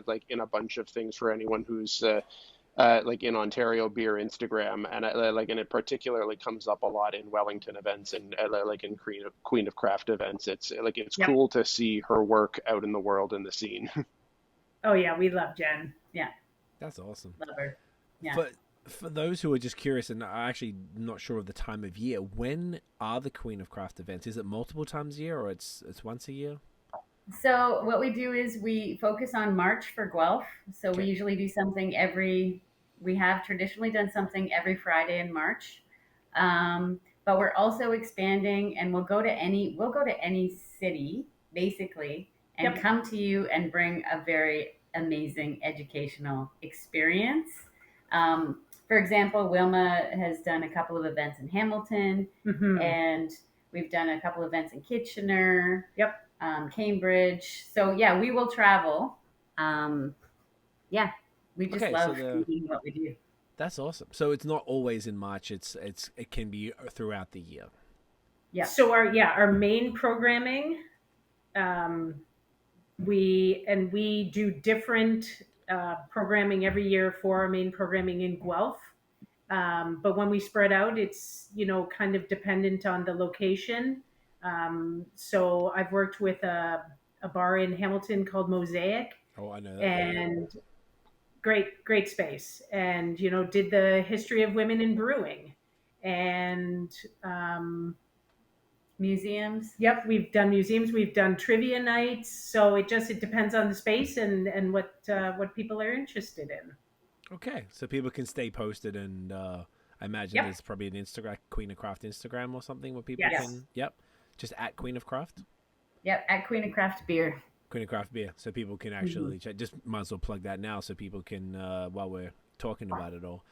like in a bunch of things for anyone who's like in Ontario beer Instagram, and like and it particularly comes up a lot in Wellington events and like in Queen of Craft events. It's like it's Yep. cool to see her work out in the world in the scene. Oh yeah, we love Jen. Yeah, That's awesome. love her. Yeah. For those who are just curious and are actually not sure of the time of year, when are the Queen of Craft events? Is it multiple times a year or it's once a year? So what we do is we focus on March for Guelph. So we Okay. usually do something we have traditionally done something every Friday in March. But we're also expanding and we'll go to any city basically and Yep. come to you and bring a very amazing educational experience. For example, Wilma has done a couple of events in Hamilton Hmm. and we've done a couple of events in Kitchener, Yep. Cambridge. So yeah, we will travel. Um, yeah, we just Okay, so love doing what we do. that's awesome. So it's not always in March. It can be throughout the year. Yeah. So our main programming, um, we do different programming every year for our main programming in Guelph. But when we spread out, it's kind of dependent on the location. So I've worked with a bar in Hamilton called Mosaic, Oh, I know that. and great space, and did the history of women in brewing, and Museums. yep, we've done museums, we've done trivia nights. So it depends on the space and what people are interested in. Okay, so people can stay posted, and I imagine Yep. there's probably an Instagram, Queen of Craft Instagram or something where people Yes. can. Yep, just at Queen of Craft. Yep, at Queen of Craft Beer. Queen of Craft Beer, so people can actually check. Just might as well plug that now, so people can while we're talking about it all.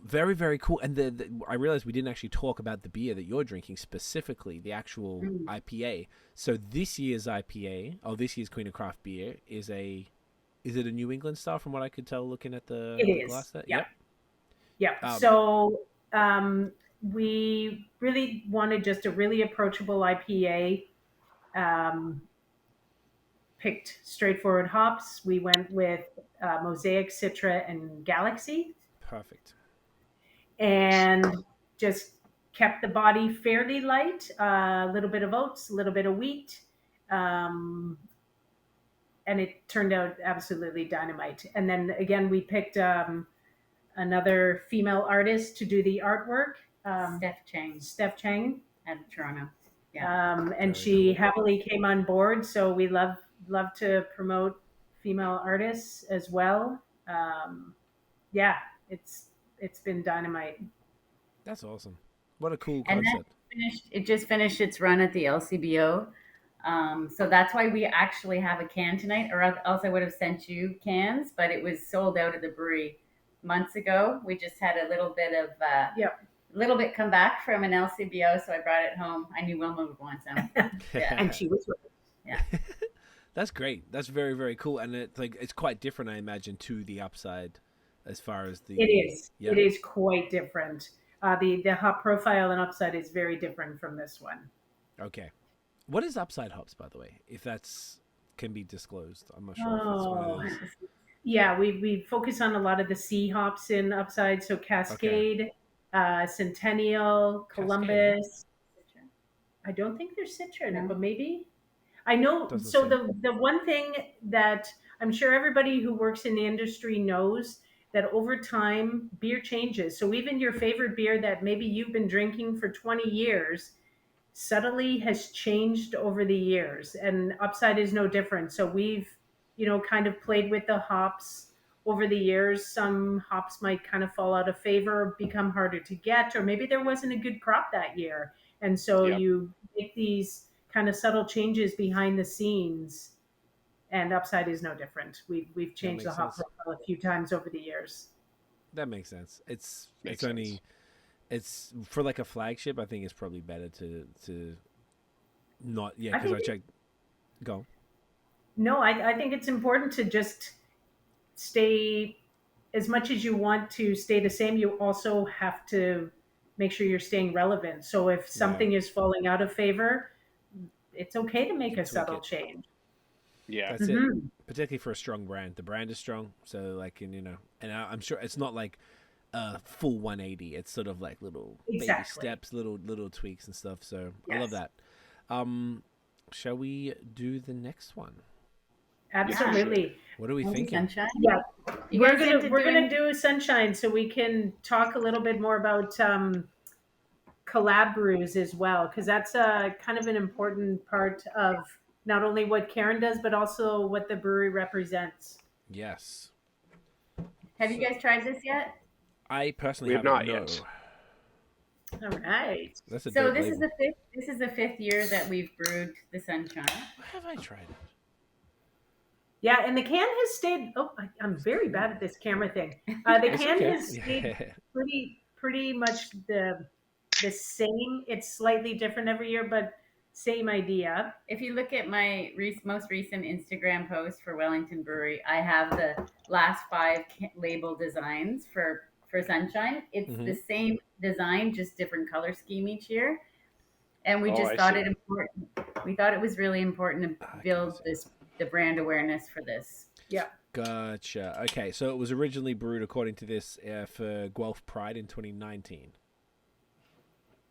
Very very cool. And I realized we didn't actually talk about the beer that you're drinking specifically, the actual IPA. So this year's IPA, this year's Queen of Craft Beer is it a New England style from what I could tell looking at the It the is. glass there? Yep. Yep. Um, So we really wanted just a really approachable IPA. Picked straightforward hops. We went with Mosaic, Citra, and Galaxy, Perfect. and just kept the body fairly light. A little bit of oats, a little bit of wheat, and it turned out absolutely dynamite. And then again, we picked another female artist to do the artwork, Steph Chang. Out of Toronto. Yeah. And Very she cool. happily came on board. So we love to promote female artists as well. Yeah, it's been dynamite. That's awesome. What a cool And that concept. it just finished its run at the LCBO. So that's why we actually have a can tonight, or else I would have sent you cans, but it was sold out at the brewery months ago. We just had a little bit of Yep. little bit come back from an LCBO, so I brought it home. I knew Wilma would want some. Yeah. And she was Yeah. That's great. That's very very cool, and it's quite different, I imagine, to the Upside, as far as the. It is. Yeah. It is quite different. The hop profile and Upside is very different from this one. Okay. What is Upside hops, by the way? If that's can be disclosed, I'm not sure if it's one of those. Yeah, we focus on a lot of the C hops in Upside, so Okay. Cascade, Centennial, Cascade, Columbus. I don't think there's Citra in it, No. but maybe. I know. doesn't So say. the one thing that I'm sure everybody who works in the industry knows that over time beer changes. So even your favorite beer that maybe you've been drinking for 20 years subtly has changed over the years, and Upside is no different. So we've, kind of played with the hops over the years. Some hops might kind of fall out of favor, become harder to get, or maybe there wasn't a good crop that year, and so Yep. you make these kind of subtle changes behind the scenes. And Upside is no different. We've That changed the makes hop sense. profile a few times over the years. That makes sense. It's Makes sense. only it's for like a flagship. I think it's probably better to not I because I think checked. Go. No, I think it's important to just stay as much as you want to stay the same. You also have to make sure you're staying relevant. So if Yeah, something is falling out of favor, it's okay to you make can a tweak subtle it. change. Yeah. That's it. Hmm. Particularly for a strong brand. The brand is strong, so like, and and I'm sure it's not like a full 180. It's sort of like little baby Exactly. steps, little tweaks and stuff. So I love Yes, that. Shall we do the next one? Yes, we should. absolutely. What are we Want to do thinking? sunshine? Yeah, You we're guys gonna into we're gonna doing? do Sunshine so we can talk a little bit more about collab brews as well, because that's a kind of an important part of not only what Karen does, but also what the brewery represents. Yes. Have you So guys tried this yet? I personally We have haven't. not No, yet. All right. that's a So dope label. this is the fifth year that we've brewed the sunshine. Have I tried it? Yeah, and the can has stayed. Oh, I'm very bad at this camera thing. The It's can okay. has stayed Yeah. pretty much the same. It's slightly different every year, but same idea. If you look at my most recent Instagram post for Wellington Brewery, I have the last five label designs for sunshine. It's Hmm. the same design, just different color scheme each year. And we Oh, just I thought see. it important. We thought it was really important to I can't build see. the brand awareness for this. Yeah. Gotcha. Okay, so it was originally brewed according to this for Guelph Pride in 2019.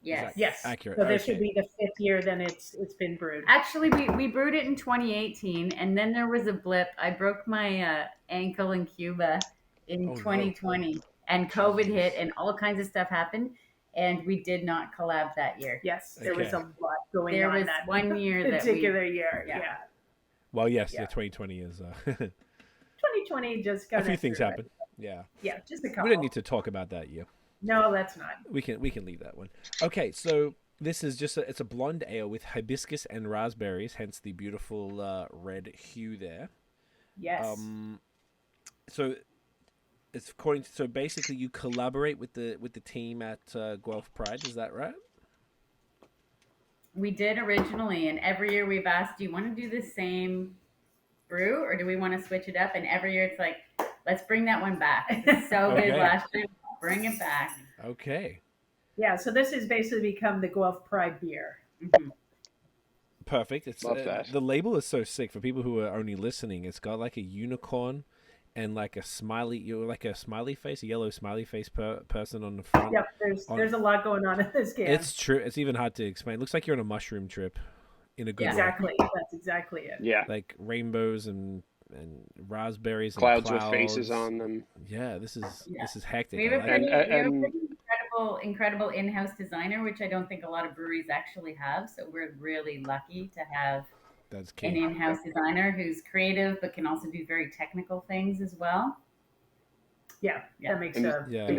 Yes. Yes. Accurate? So this Okay. would be the fifth year then it's been brewed. Actually, we brewed it in 2018, and then there was a blip. I broke my ankle in Cuba in Oh, no. 2020, and COVID hit, Jeez. and all kinds of stuff happened, and we did not collab that year. Yes, there was Okay. a lot going There on was that one year that we particular year. yeah. Yeah. Well, yes, Yeah. 2020 is. 2020 just A kind few of things happen. Yeah, Yeah, just a we couple. don't need to talk about that year. No, that's not. We can leave that one. Okay, so this is just it's a blonde ale with hibiscus and raspberries, hence the beautiful red hue there. Yes. So it's according to, so basically you collaborate with the team at Guelph Pride, is that right? We did originally, and every year we've asked, do you want to do the same brew or do we want to switch it up? And every year it's like, let's bring that one back. It's so Okay. good last year. Bring it back. Okay, Yeah, so this has basically become the Guelph Pride beer. Mhm. perfect. It's Love that. the label is so sick for people who are only listening. It's got like a unicorn and like a smiley, like a smiley face, a yellow smiley face person on the front. Yep, there's a lot going on in this can. It's true. It's even hard to explain. It looks like you're on a mushroom trip, in a good Yeah. way. exactly. That's exactly it. Yeah. Like rainbows and raspberries and Clouds with faces on them. Yeah, this is Yeah. hectic. We have I a like pretty, it. we have a And pretty incredible in-house designer, which I don't think a lot of breweries actually have. So we're really lucky to have That's an key. in-house designer who's creative but can also do very technical things as well. Yeah, Yeah. that makes And a Yeah. and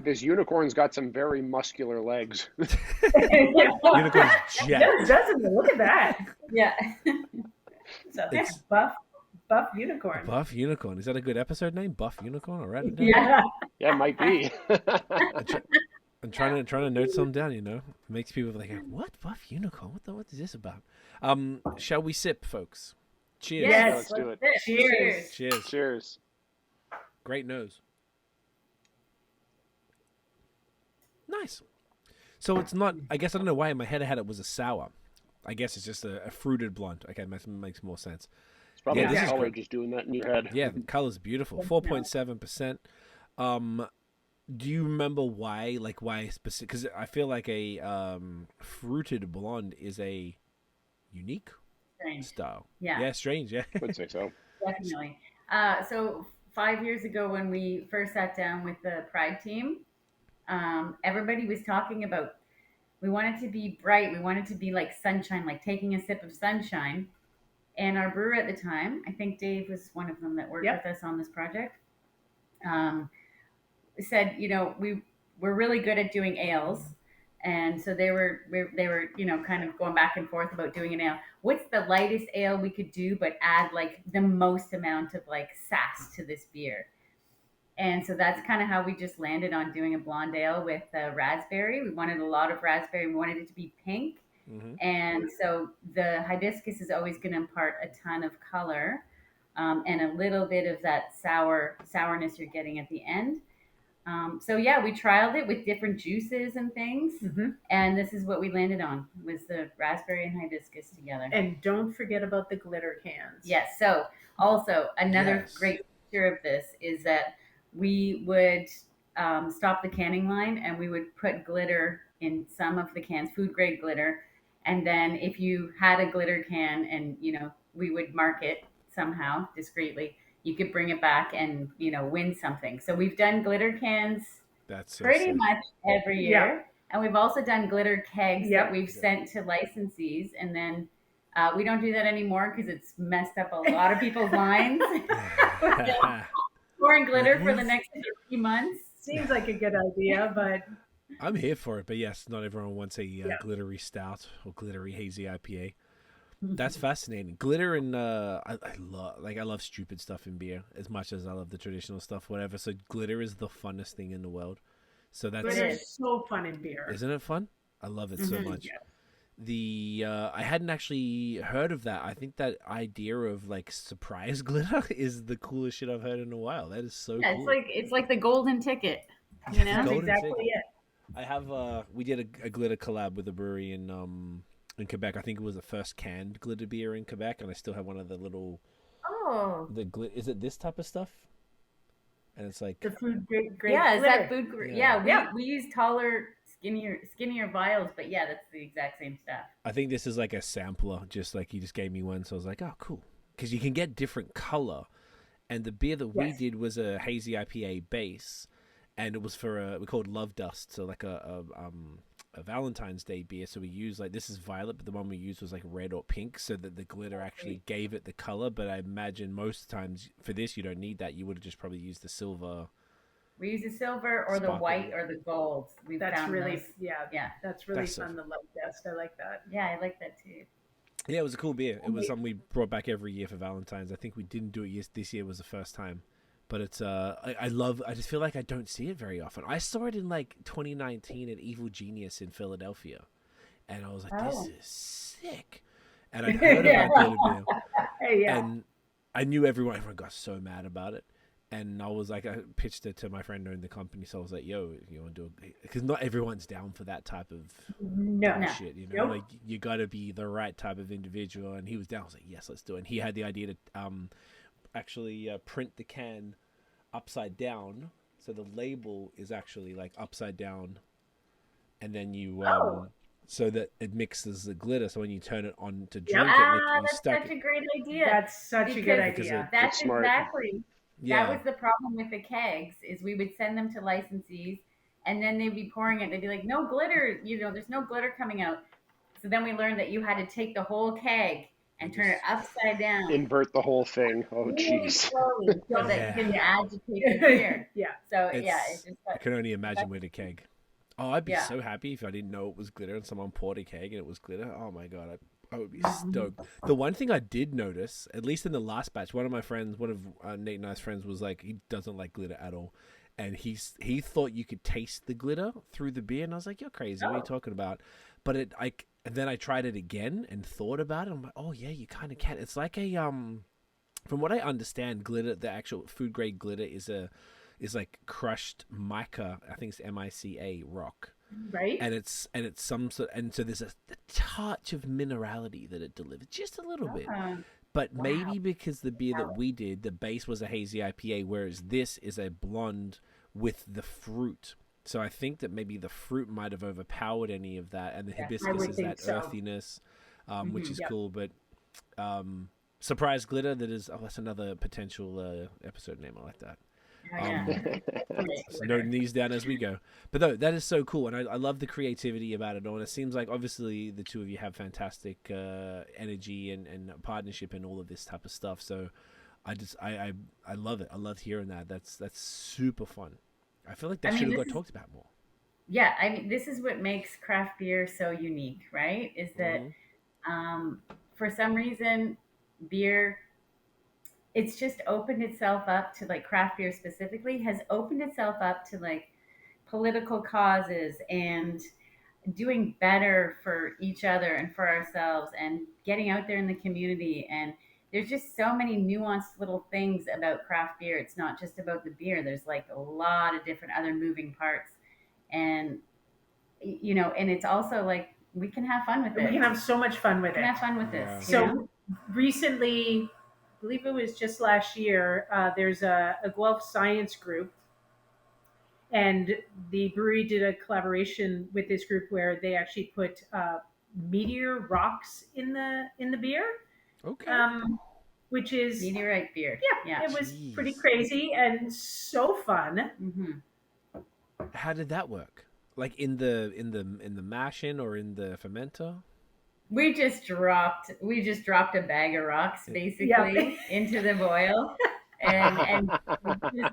this unicorn's got some very muscular legs. Unicorn's jet. Yeah, doesn't it? Look at that. Yeah. So It's- buff unicorn. Buff Unicorn. Is that a good episode name? Buff Unicorn. I'll write it down. Yeah. Yeah, it might be. I'm trying to note some down. It makes people like, what Buff Unicorn? What is this about? Shall we sip, folks? Cheers. Yes. Let's do it. Cheers. Cheers. Cheers. Great nose. Nice. So it's not. I guess I don't know why in my head I had it was a sour. I guess it's just a fruited blonde. Okay, makes more sense. It's probably this the is color great. just doing that in your head. Yeah, the color's beautiful. 4.7%. Do you remember why? Like why specific? Because I feel like a fruited blonde is a unique Strange. style. Yeah. Strange. Yeah. I would say so. Definitely. So 5 years ago, when we first sat down with the Pride team, everybody was talking about we wanted to be bright. We wanted to be like sunshine, like taking a sip of sunshine. And our brewer at the time, I think Dave was one of them that worked with us on this project, um, said, we're really good at doing ales. And so they were kind of going back and forth about doing an ale. What's the lightest ale we could do, but add like the most amount of like sass to this beer? And so that's kind of how we just landed on doing a blonde ale with raspberry. We wanted a lot of raspberry. We wanted it to be pink. Mm-hmm. And so the hibiscus is always going to impart a ton of color, and a little bit of that sourness you're getting at the end. So yeah, we trialed it with different juices and things, and this is what we landed on, was the raspberry and hibiscus together. And don't forget about the glitter cans. Yes. So also another great feature of this is that we would stop the canning line and we would put glitter in some of the cans, food grade glitter. And then if you had a glitter can and, we would mark it somehow discreetly, you could bring it back and, win something. So we've done glitter cans pretty much every year. Yeah. And we've also done glitter kegs that we've sent to licensees. And then we don't do that anymore because it's messed up a lot of people's lines. Pouring glitter for the next few months. Seems like a good idea, but I'm here for it. But yes, not everyone wants a glittery stout or glittery hazy IPA. That's fascinating. Glitter and I love stupid stuff in beer as much as I love the traditional stuff, whatever. So glitter is the funnest thing in the world. So that's so fun in beer. Isn't it fun? I love it so much. Yeah. I hadn't actually heard of that. I think that idea of like surprise glitter is the coolest shit I've heard in a while. That is so cool. It's like the golden ticket. That's exactly it. I have we did a glitter collab with a brewery in Quebec. I think it was the first canned glitter beer in Quebec, and I still have one of the little is it this type of stuff? And it's like the food grade glitter. Is that food grade? We use taller, skinnier vials, but that's the exact same stuff. I think this is like a sampler, just like he just gave me one, so I was like, oh cool, because you can get different color. And the beer that we did was a hazy IPA base, and it was for we called Love Dust, so like a Valentine's Day beer. So we used like, this is violet, but the one we used was like red or pink, so that the glitter actually gave it the color. But I imagine most times for this you don't need that. You would have just probably used the silver. We use the silver or the white or the gold. That's really fun. The Love Dust, I like that. Yeah, I like that too. Yeah, it was a cool beer. It was something we brought back every year for Valentine's. I think we didn't do it this year was the first time. But it's I just feel like I don't see it very often. I saw it in like 2019 at Evil Genius in Philadelphia, and I was like, this is sick. And I heard about glitter beer, and I knew everyone got so mad about it. And I was like, I pitched it to my friend who owned the company, so I was like, yo, you want to do it? Because not everyone's down for that type of shit, like you got to be the right type of individual. And he was down. I was like, yes, let's do it. And he had the idea to actually print the can upside down, so the label is actually like upside down, and then you so that it mixes the glitter, so when you turn it on to drink that's such a great idea. That's such a good idea. That's exactly that was the problem with the kegs, is we would send them to licensees and then they'd be pouring it, they'd be like, no glitter, there's no glitter coming out. So then we learned that you had to take the whole keg and turn it upside down. Invert the whole thing. Oh, jeez. Slowly, so that you can agitate the beer. So, it's just I can only imagine with a keg. Oh, I'd be so happy if I didn't know it was glitter and someone poured a keg and it was glitter. Oh, my God. I would be stoked. The one thing I did notice, at least in the last batch, one of Nate and I's friends was like, he doesn't like glitter at all. And he thought you could taste the glitter through the beer. And I was like, you're crazy. What are you talking about? But and then I tried it again and thought about it. I'm like, oh yeah, you kind of can. It's like a from what I understand, glitter, the actual food grade glitter is like crushed mica. I think it's MICA rock, right? And it's some sort. And so there's a touch of minerality that it delivers, just a little bit. But maybe because the beer that we did, the base was a hazy IPA, whereas this is a blonde with the fruit. So I think that maybe the fruit might have overpowered any of that, and the hibiscus is that earthiness, which is cool. But surprise glitter, that's another potential episode name. I like that. So noting these down as we go. But no, that is so cool, and I love the creativity about it all. And it seems like obviously the two of you have fantastic energy and partnership and all of this type of stuff. So I love it. I love hearing that. That's super fun. I feel like that should have got talked about more. Yeah, I mean, this is what makes craft beer so unique, right? Is that for some reason, beer, it's just opened itself up to, like, craft beer specifically has opened itself up to like political causes and doing better for each other and for ourselves and getting out there in the community. And there's just so many nuanced little things about craft beer. It's not just about the beer. There's like a lot of different other moving parts. And, and it's also like, we can have fun with it. We can have so much fun with it. We can have fun with this. So recently, I believe it was just last year, there's a Guelph science group, and the brewery did a collaboration with this group where they actually put meteor rocks in the beer. Okay. Which is meteorite beer. Yeah. It was pretty crazy and so fun. Mm-hmm. How did that work? Like in the mash-in or in the fermenter? We just dropped a bag of rocks basically into the boil, and just,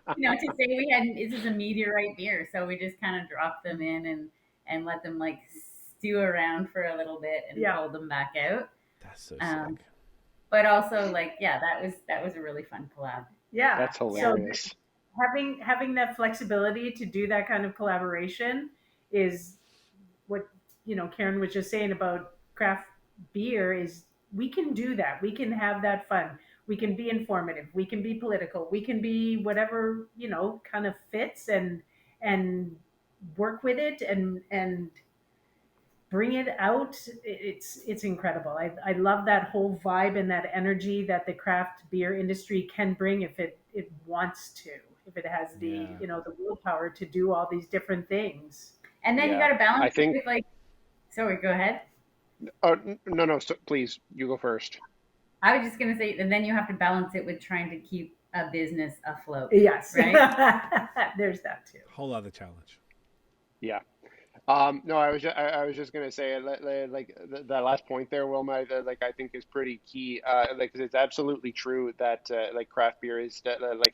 to say this is a meteorite beer, so we just kind of dropped them in and let them like stew around for a little bit and pull them back out. That's so sick. But also that was a really fun collab. Yeah, that's hilarious. So having that flexibility to do that kind of collaboration is what Karyn was just saying about craft beer. Is we can do that. We can have that fun. We can be informative. We can be political. We can be whatever kind of fits and work with it and bring it out. It's incredible. I love that whole vibe and that energy that the craft beer industry can bring if it wants to, if it has the the willpower to do all these different things. And then you got to balance it with like. Sorry, go ahead. Oh no! So please, you go first. I was just gonna say, and then you have to balance it with trying to keep a business afloat. Yes, right. There's that too. Whole other challenge. Yeah. No, I was just gonna say, like that last point there, Wilma, like I think is pretty key. Like, 'cause it's absolutely true that like craft beer is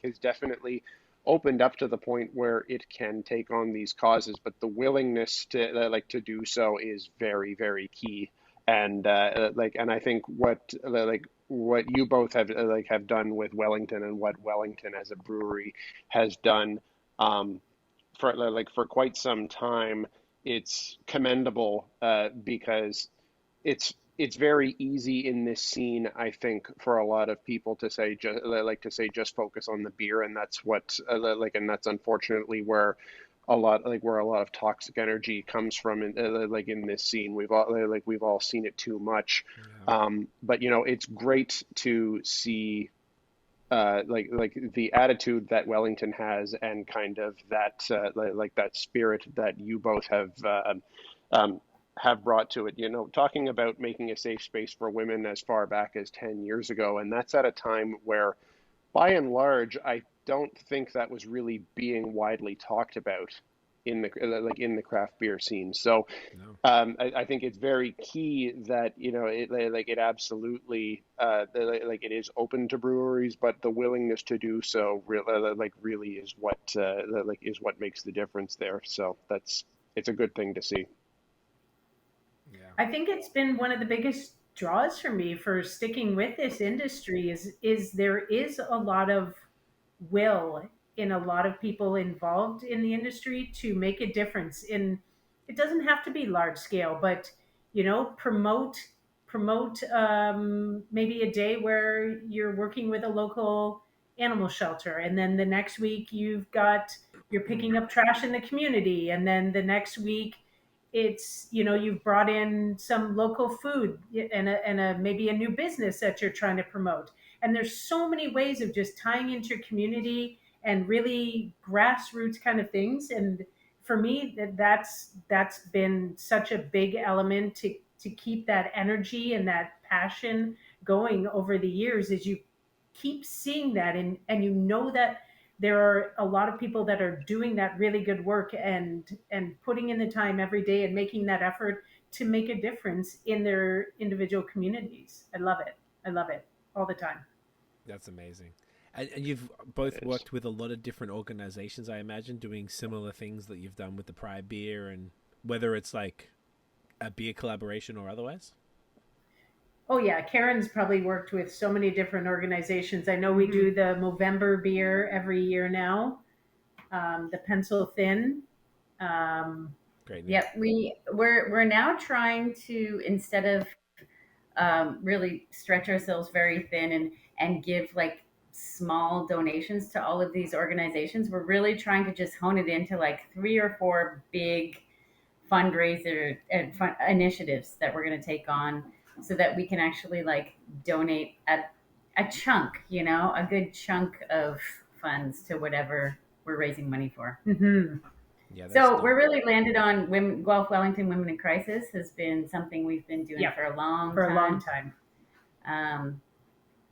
has definitely opened up to the point where it can take on these causes, but the willingness to do so is very, very key. And and I think what you both have done with Wellington and what Wellington as a brewery has done for quite some time, it's commendable because it's very easy in this scene, I think, for a lot of people to say just focus on the beer, and that's what and that's unfortunately where a lot of toxic energy comes from in this scene. We've all seen it too much. But it's great to see the attitude that Wellington has and kind of that that spirit that you both have brought to it, talking about making a safe space for women as far back as 10 years ago. And that's at a time where, by and large, I don't think that was really being widely talked about in the craft beer scene. So I think it's very key that, it absolutely, it is open to breweries, but the willingness to do so really is what makes the difference there. So it's a good thing to see. I think it's been one of the biggest draws for me for sticking with this industry is there is a lot of will in a lot of people involved in the industry to make a difference. It doesn't have to be large scale, but promote maybe a day where you're working with a local animal shelter, and then the next week you're picking up trash in the community, and then the next week it's, you know, you've brought in some local food and maybe a new business that you're trying to promote. And there's so many ways of just tying into your community and really grassroots kind of things. And for me, that's been such a big element to keep that energy and that passion going over the years, is you keep seeing that, and you know that there are a lot of people that are doing that really good work and putting in the time every day and making that effort to make a difference in their individual communities. I love it. I love it all the time. That's amazing. And you've both worked with a lot of different organizations, I imagine, doing similar things that you've done with the Pride beer, and whether it's like a beer collaboration or otherwise. Oh yeah, Karyn's probably worked with so many different organizations. I know we do the Movember beer every year now, the Pencil Thin. Great. Yep, we're now trying to, instead of really stretch ourselves very thin and give like small donations to all of these organizations, we're really trying to just hone it into like 3 or 4 big fundraiser and initiatives that we're going to take on, so that we can actually like donate a chunk, you know, a good chunk of funds to whatever we're raising money for. Mm-hmm. Yeah. So we're really landed on women. Guelph Wellington Women in Crisis has been something we've been doing for a long time.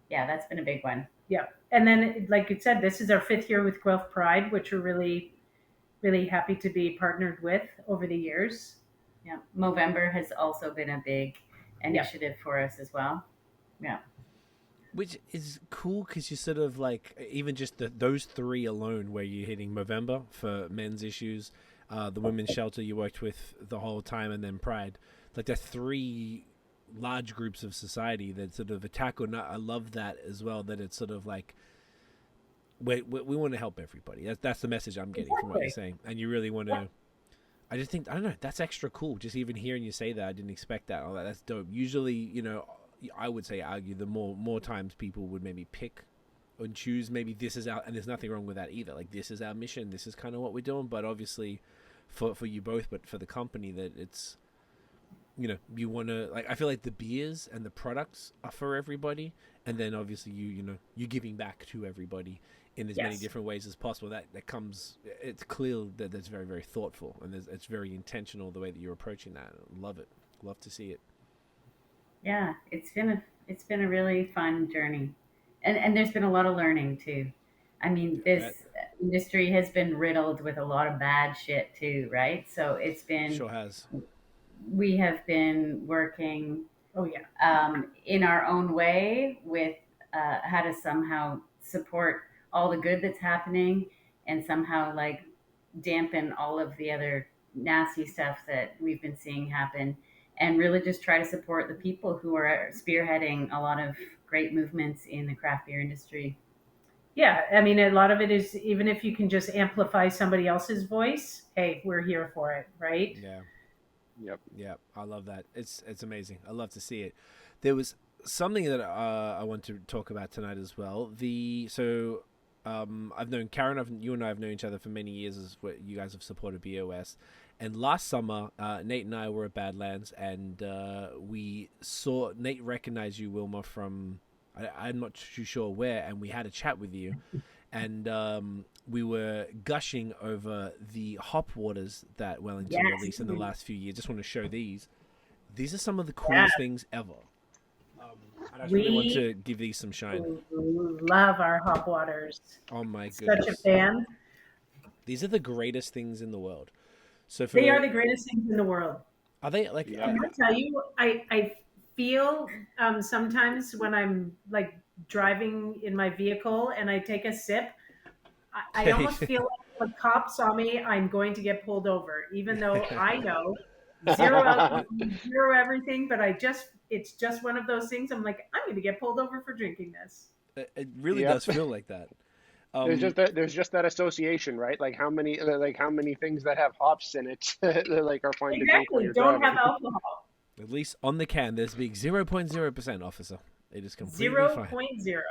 Yeah, that's been a big one. Yeah. And then, like you said, this is our 5th year with Guelph Pride, which we're really, really happy to be partnered with over the years. Yeah. Movember has also been a big initiative for us as well. Yeah. Which is cool, because you sort of like, even just those 3 alone, where you're hitting Movember for men's issues, the women's shelter you worked with the whole time, and then Pride. Like, the 3 large groups of society that sort of attack, or not. I love that as well, that it's sort of like, we want to help everybody. That's the message I'm getting from what you're saying. And you really want to, I just think, I don't know, that's extra cool. Just even hearing you say that, I didn't expect that. Oh, that's dope. Usually, you know, I would say argue the more times people would maybe pick and choose, maybe this is our, and there's nothing wrong with that either. Like, this is our mission. This is kind of what we're doing. But obviously for you both, but for the company, that it's, you know, you want to, like, I feel like the beers and the products are for everybody. And then obviously you're giving back to everybody in as many different ways as possible. That comes, it's clear that that's very, very thoughtful, and it's very intentional the way that you're approaching that. Love it. Love to see it. Yeah, it's been a really fun journey, and there's been a lot of learning too. I mean, this industry has been riddled with a lot of bad shit too, right? So it's been, sure has. We have been working, in our own way with how to somehow support all the good that's happening, and somehow like dampen all of the other nasty stuff that we've been seeing happen, and really just try to support the people who are spearheading a lot of great movements in the craft beer industry. Yeah, I mean, a lot of it is, even if you can just amplify somebody else's voice, hey, we're here for it, right? Yeah. Yep. Yeah, I love that. It's amazing. I love to see it. There was something that I want to talk about tonight as well. I've known Karyn. You and I have known each other for many years, as what you guys have supported BAOS. And last summer, Nate and I were at Badlands, and we saw Nate recognize you, Wilma, from I'm not too sure where, and we had a chat with you, and we were gushing over the hop waters that Wellington released in the last few years. Just want to show these. These are some of the coolest things ever. And I really want to give these some shine. Love our hop waters. Oh my goodness. Such a fan. These are the greatest things in the world. So they are the greatest things in the world. Are they like? Can I tell you? I feel sometimes when I'm like driving in my vehicle and I take a sip, I almost feel like if a cop saw me, I'm going to get pulled over, even though I know zero everything. But it's just one of those things. I'm like, I'm going to get pulled over for drinking this. It really does feel like that. There's just that association, right? Like how many things that have hops in it like are fine to drink when you're don't driving. have alcohol. At least on the can, there's big 0.0%, officer. It is completely 0.0.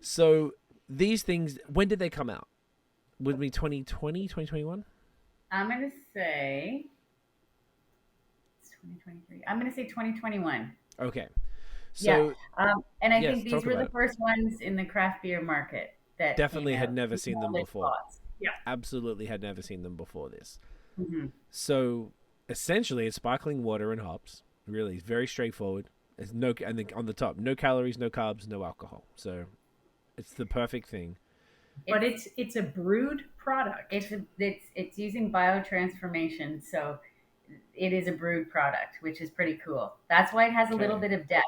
So these things, when did they come out? Would it be 2020, 2021? I'm going to say 2023. I'm going to say 2021. Okay. Yeah. So And I yes, think these talk were about the it. first ones in the craft beer market that Definitely came had out. never seen them Smaller before. spots. Absolutely had never seen them before this. Hmm. So essentially, it's sparkling water and hops. Really, it's very straightforward. It's no, and then on the top, no calories, no carbs, no alcohol. So it's the perfect thing. But it's a brewed product. It's using biotransformation, so it is a brewed product, which is pretty cool. That's why it has a little Okay. bit of depth.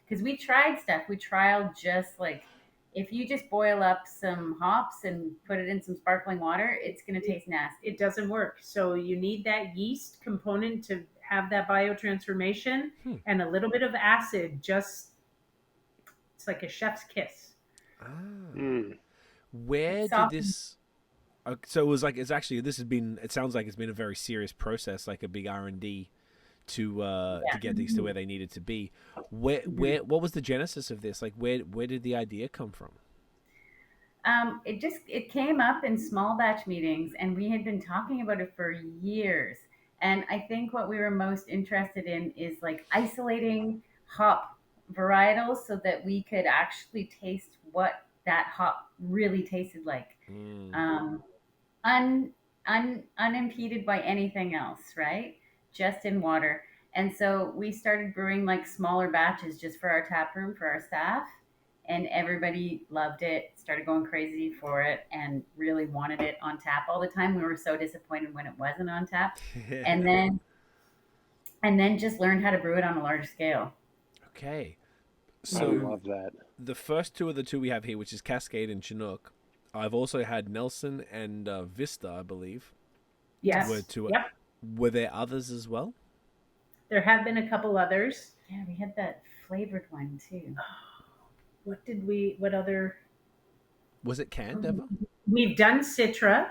Because we tried stuff. We trialed just like if you just boil up some hops and put it in some sparkling water, it's going to taste nasty. It doesn't work. So you need that yeast component to have that biotransformation and a little bit of acid. Just it's like a chef's kiss. Ah. Mm. Where did Soft. this? So it was like it's actually this has been. It sounds like it's been a very serious process, like a big R&D to get these to where they needed to be. What was the genesis of this? Like where did the idea come from? It came up in small batch meetings, and we had been talking about it for years. And I think what we were most interested in is like isolating hop varietals so that we could actually taste what that hop really tasted like, Mm. um, unimpeded by anything else, right? Just in water. And so we started brewing like smaller batches just for our tap room for our staff, and everybody loved it, started going crazy for it, and really wanted it on tap all the time. We were so disappointed when it wasn't on tap, and then just learned how to brew it on a large scale. Okay. I So love that. the first two of the two we have here, which is Cascade and Chinook, I've also had Nelson and Vista, I believe. Yes. Were two. Yep. Were there others as well? There have been a couple others. Yeah, we had that flavored one too. What other? Was it canned ever? We've done Citra,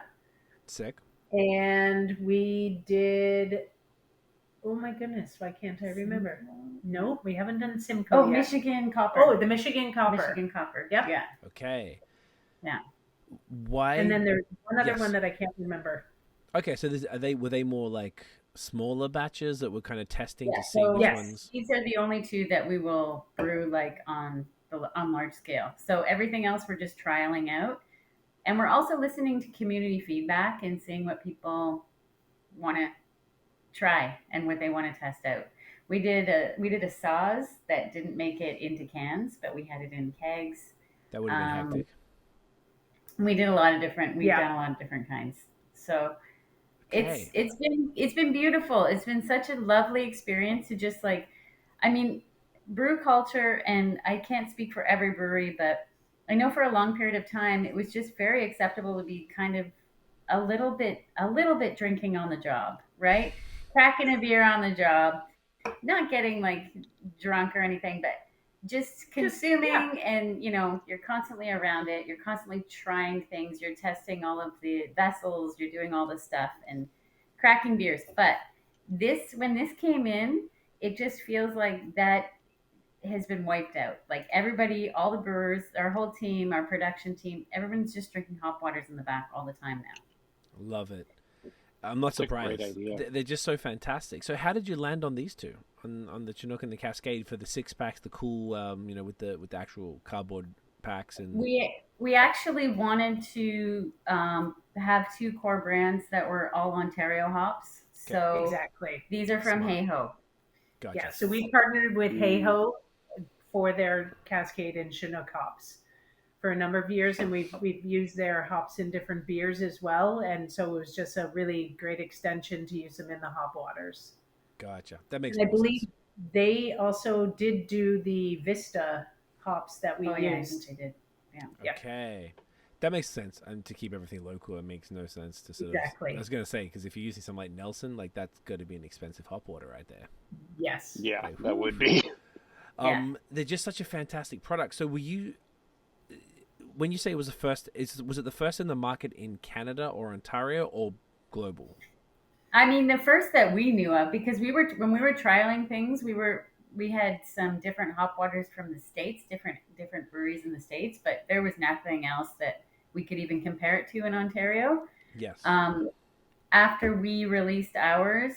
Sick. and we did. Oh my goodness, why can't I remember? No, we haven't done Simcoe yet. Michigan Copper. Oh, the Michigan Copper. Michigan Copper. Yep. Yeah. Okay. Yeah. Why? And then there's one other Yes. one that I can't remember. Okay, so were they more like smaller batches that were kind of testing to see so which yes. ones? These are the only two that we will brew like on large scale. So everything else we're just trialing out, and we're also listening to community feedback and seeing what people want to try and what they want to test out. We did a sauce that didn't make it into cans, but we had it in kegs. That would have been hectic. We did a lot of different. We've Yeah. done a lot of different kinds. So Okay. it's been beautiful. It's been such a lovely experience to just like, I mean, brew culture, and I can't speak for every brewery, but I know for a long period of time it was just very acceptable to be kind of a little bit drinking on the job, right? Cracking a beer on the job, not getting like drunk or anything, but just consuming. yeah. And you're constantly around it, you're constantly trying things, you're testing all of the vessels, you're doing all this stuff and cracking beers. But when this came in, it just feels like that has been wiped out. Like everybody, all the brewers, our whole team, our production team, everyone's just drinking hop waters in the back all the time now. Love it. I'm not It's a great surprised. idea. They're just so fantastic. So how did you land on these two? On the Chinook and the Cascade for the 6-packs, the cool, with the actual cardboard packs and. We actually wanted to have two core brands that were all Ontario hops. So Exactly. these are from Smart. Hey Ho. Gotcha. Yeah. So we partnered with Hey Ho for their Cascade and Chinook hops for a number of years, and we've used their hops in different beers as well. And so it was just a really great extension to use them in the hop waters. Gotcha. That makes And I more believe sense. they also did do the Vista hops that we Oh yeah, I used. think they did. Yeah. Yeah. Okay. That makes sense. And to keep everything local, it makes no sense to sort Exactly. of. I was going to say, because if you're using something like Nelson, like that's going to be an expensive hop water right there. Yes. Yeah, Like, that would be. They're just such a fantastic product. So were you, when you say it was the first, was it the first in the market in Canada or Ontario or global? I mean, the first that we knew of, because when we were trialing things, we had some different hop waters from the States, different breweries in the States, but there was nothing else that we could even compare it to in Ontario. Yes. After we released ours,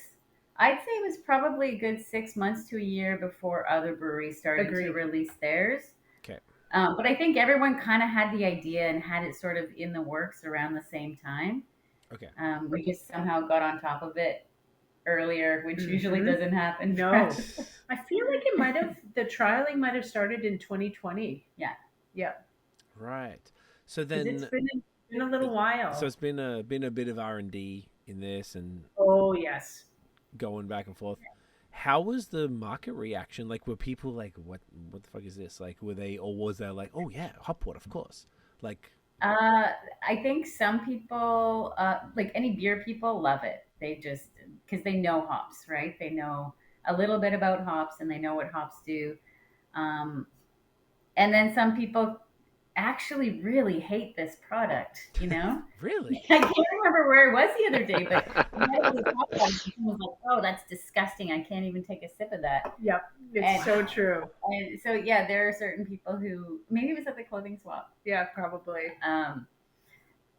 I'd say it was probably a good 6 months to a year before other breweries started Agreed. to release theirs. Okay. But I think everyone kind of had the idea and had it sort of in the works around the same time. Okay. We just somehow got on top of it earlier, which usually Mhm. doesn't happen. No. I feel like the trialing might have started in 2020. Yeah. Yeah. Right. So 'Cause then, it's been a little while. so it's been a bit of R&D in this and Oh, yes. going back and forth. How was the market reaction? Like, were people like, what the fuck is this? Like, were they, or was there like, oh yeah, hop water, of course. Like, I think some people, like any beer people, love it. They just, because they know hops, right? They know a little bit about hops and they know what hops do. Um, and then some people actually really hate this product, you know? really? I can't remember where it was the other day, but we had it with a hot dog, and someone was like, "Oh, that's disgusting! I can't even take a sip of that." Yep. It's And- so true. And so, yeah, there are certain people who maybe it was at the clothing swap. Yeah, probably.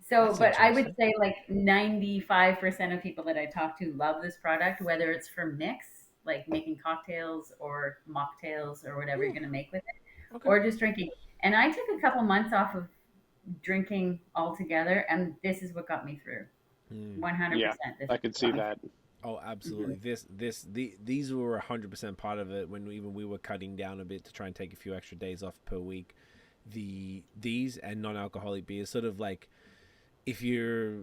So, That's but I would interesting. say like 95% of people that I talk to love this product, whether it's for mix, like making cocktails or mocktails or whatever you're going to make with it, Okay. or just drinking. And I took a couple months off of drinking altogether, and this is what got me through. 100%. Yeah, I could see that. Oh, absolutely. These were 100% part of it when even we were cutting down a bit to try and take a few extra days off per week. These and non-alcoholic beers sort of like, if you're,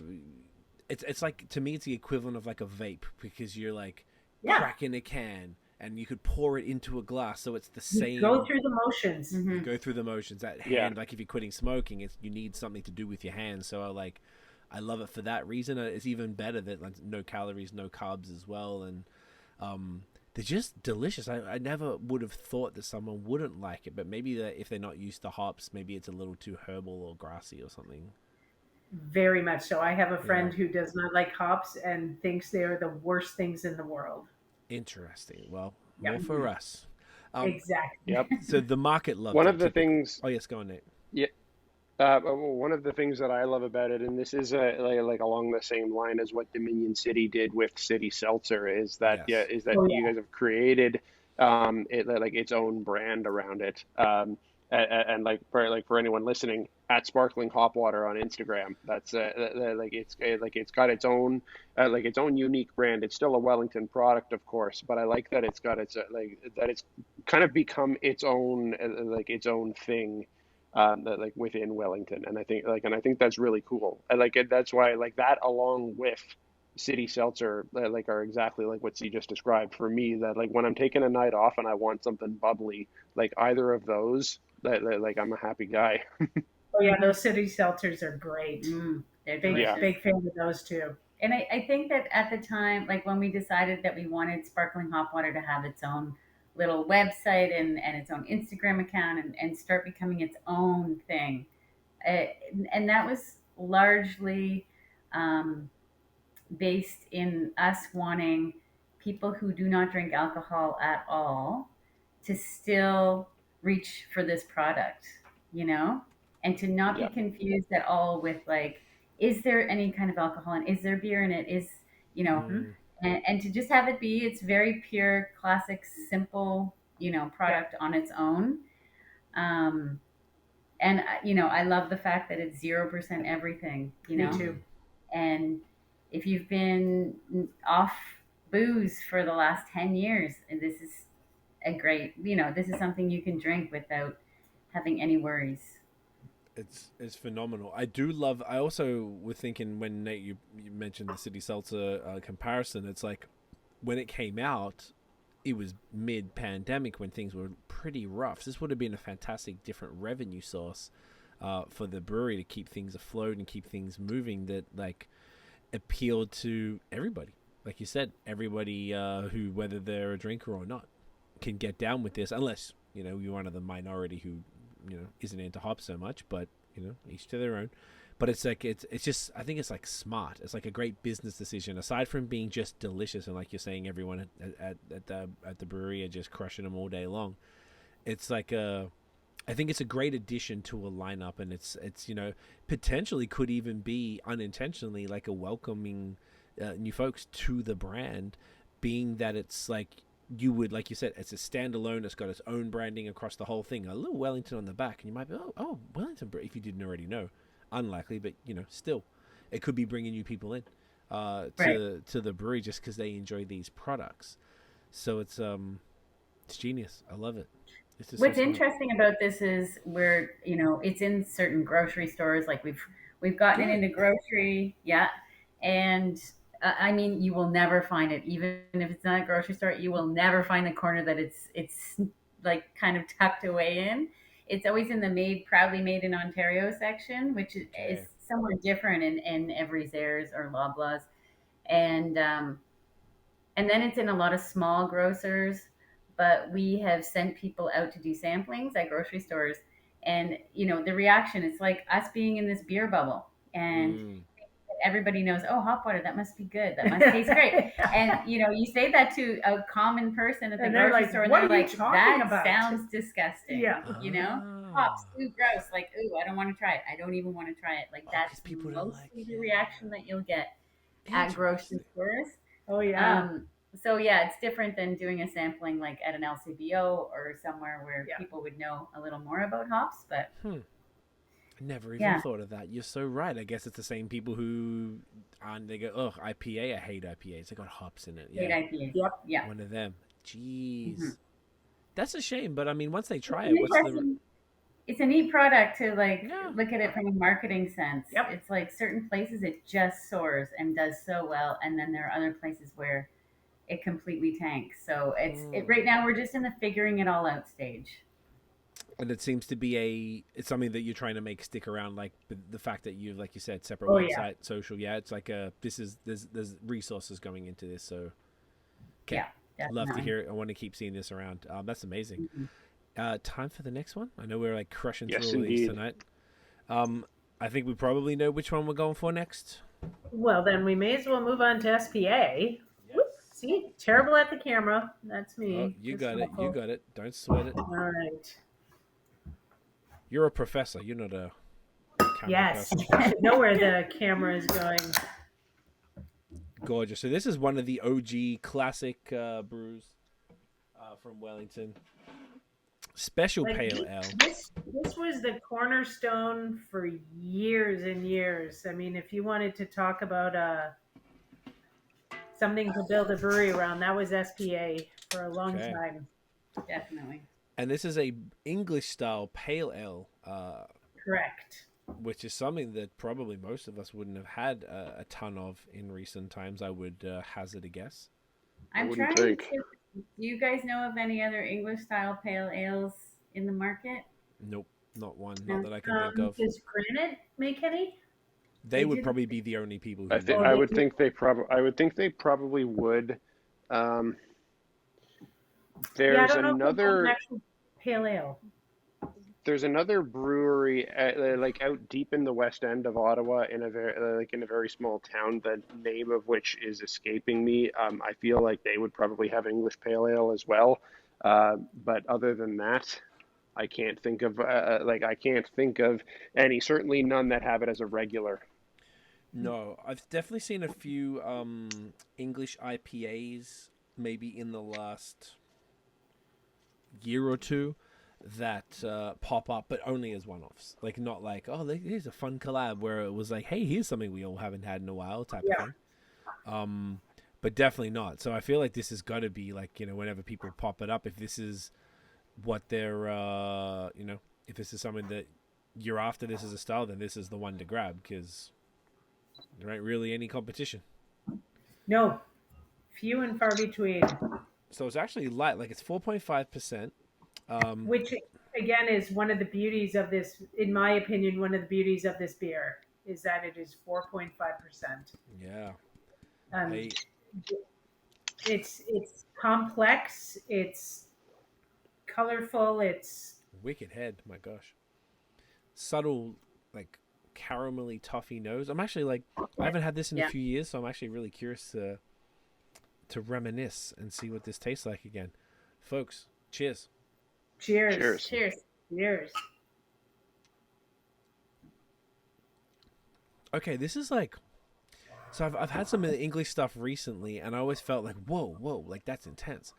it's like, to me it's the equivalent of like a vape, because you're like cracking a can and you could pour it into a glass, so it's the same. You go through the motions. You go through the motions. That hand, like if you're quitting smoking, you need something to do with your hands. So I love it for that reason. It's even better that like no calories, no carbs as well, and they're just delicious. I never would have thought that someone wouldn't like it, but maybe that if they're not used to hops, maybe it's a little too herbal or grassy or something. Very much so. I have a friend who does not like hops and thinks they are the worst things in the world. Interesting. Well, more for us. Exactly. Yep. So the market loves One it, of the typically. things. Oh yes, go on, Nate. Yeah. One of the things that I love about it, and this is like along the same line as what Dominion City did with City Seltzer, is that Yes. you guys have created it like its own brand around it. And for anyone listening, at Sparkling Hop Water on Instagram, that's it's got its own its own unique brand. It's still a Wellington product, of course, but I like that it's got its that it's kind of become its own its own thing. Within Wellington, and I think that's really cool. I like it. That's why that along with City Seltzer are exactly like what Cee just described for me. That when I'm taking a night off and I want something bubbly, either of those, I'm a happy guy. Oh yeah, those city seltzers are great. They're Big, delicious. big fan of those too. And I think that at the time, like when we decided that we wanted Sparkling Hop Water to have its own little website and its own Instagram account and start becoming its own thing. And that was largely based in us wanting people who do not drink alcohol at all to still reach for this product, you know, and to not be confused at all with is there any kind of alcohol and is there beer in it? And to just have it be its very pure, classic, simple, product on its own. And I love the fact that it's 0% everything. Me too. And if you've been off booze for the last 10 years, this is a great, this is something you can drink without having any worries. It's phenomenal. I also was thinking when Nate, you mentioned the City Seltzer comparison, it's like when it came out, it was mid-pandemic when things were pretty rough. This would have been a fantastic different revenue source for the brewery to keep things afloat and keep things moving that appealed to everybody. Like you said, everybody who, whether they're a drinker or not, can get down with this, unless you're one of the minority who isn't into hops so much, but each to their own. But it's just, I think it's smart. It's a great business decision, aside from being just delicious. And like you're saying, everyone at the brewery are just crushing them all day long. It's I think it's a great addition to a lineup, and it's potentially could even be unintentionally a welcoming new folks to the brand, being that it's like you would, like you said, it's a standalone. It's got its own branding across the whole thing. A little Wellington on the back, and you might be, oh, Wellington brew, if you didn't already know. Unlikely, but still, it could be bringing new people in to the brewery just because they enjoy these products. So it's genius. I love it. What's interesting about this is where it's in certain grocery stores. Like we've gotten it into grocery, and I mean you will never find it, even if it's not a grocery store. You will never find the corner that it's like kind of tucked away in. It's always in the proudly made in Ontario section, which is somewhere different in every Zehrs or Loblaws, and then it's in a lot of small grocers. But we have sent people out to do samplings at grocery stores, and the reaction is like us being in this beer bubble, and everybody knows, oh, hop water, that must be good, that must taste great. And you say that to a common person at the grocery store, and they're like, that sounds disgusting. Hops, ooh, gross. Like, ooh, I don't want to try it. I don't even want to try it. Like, that's mostly the reaction that you'll get at grocery stores. Oh yeah. So yeah, it's different than doing a sampling like at an LCBO or somewhere where people would know a little more about hops. But never even thought of that. You're so right. I guess it's the same people who they go, ugh, IPA. I hate IPAs. They got hops in it. Hate IPAs. Yep. Yeah. One of them. Jeez, that's a shame. But I mean, once they try it's a neat product to look at it from a marketing sense. Yep. It's like certain places it just soars and does so well, and then there are other places where it completely tanks. So right now we're just in the figuring it all out stage. And it seems to be it's something that you're trying to make stick around, like the fact that you've, like you said, separate website, social. Yeah, it's like there's resources going into this. So love to hear it. I want to keep seeing this around. That's amazing. Time for the next one. I know we're like crushing through all these tonight. I think we probably know which one we're going for next. Well, then we may as well move on to SPA. See, terrible at the camera. That's me. Oh, you got it. You got it. Don't sweat it. All right. You're a professor. You're not a camera person. I should know where the camera is going. Gorgeous. So this is one of the OG classic brews from Wellington. Special pale ale. This was the cornerstone for years and years. I mean, if you wanted to talk about something to build a brewery around, that was SPA for a long time. Definitely. And this is a English style pale ale. Correct. Which is something that probably most of us wouldn't have had a ton of in recent times, I would hazard a guess. I'm trying to think. Do you guys know of any other English style pale ales in the market? Nope, not one. Not that I can think of. Does Granite make any? They would probably be the only people who I would think they probably would. There's another pale ale. There's another brewery like out deep in the west end of Ottawa in a very small town, the name of which is escaping me. I feel like they would probably have English pale ale as well. But other than that, I can't think of any, certainly none that have it as a regular. No, I've definitely seen a few English IPAs maybe in the last year or two that pop up, but only as one-offs. Like, not like, oh, here's a fun collab, where it was like, hey, here's something we all haven't had in a while type of thing. But definitely not. So I feel like this has got to be like, whenever people pop it up, if this is what they're, if this is something that you're after, this is a style, then this is the one to grab, because there ain't really any competition. No. Few and far between. So it's actually light, like it's 4.5%. Which, again, is one of the beauties of this, in my opinion, one of the beauties of this beer, is that it is 4.5%. Yeah. It's complex, it's colorful, it's... Wicked head, my gosh. Subtle, like, caramelly, toffee nose. I'm actually, like, I haven't had this in a few years, so I'm actually really curious to reminisce and see what this tastes like again. Folks, cheers. Cheers. Cheers. Cheers. Cheers. Okay, this is like, So I've had some of the English stuff recently, and I always felt like, whoa, like that's intense.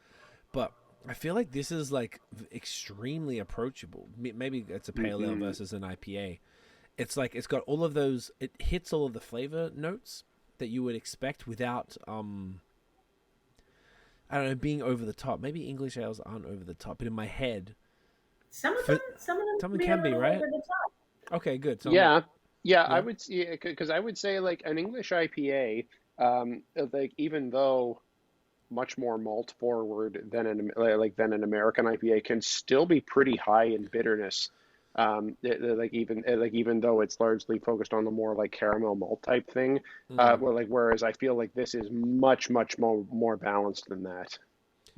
But I feel like this is like extremely approachable. Maybe it's a pale ale versus an IPA. It's like it's got all of those. It hits all of the flavor notes that you would expect without I don't know, being over the top. Maybe English ales aren't over the top, but in my head, Some of them can be, a little right? over the top. Okay, good. So I would say, because I would say like an English IPA, like even though much more malt forward than an American IPA, can still be pretty high in bitterness. Even though it's largely focused on the more like caramel malt type thing, whereas I feel like this is much more balanced than that.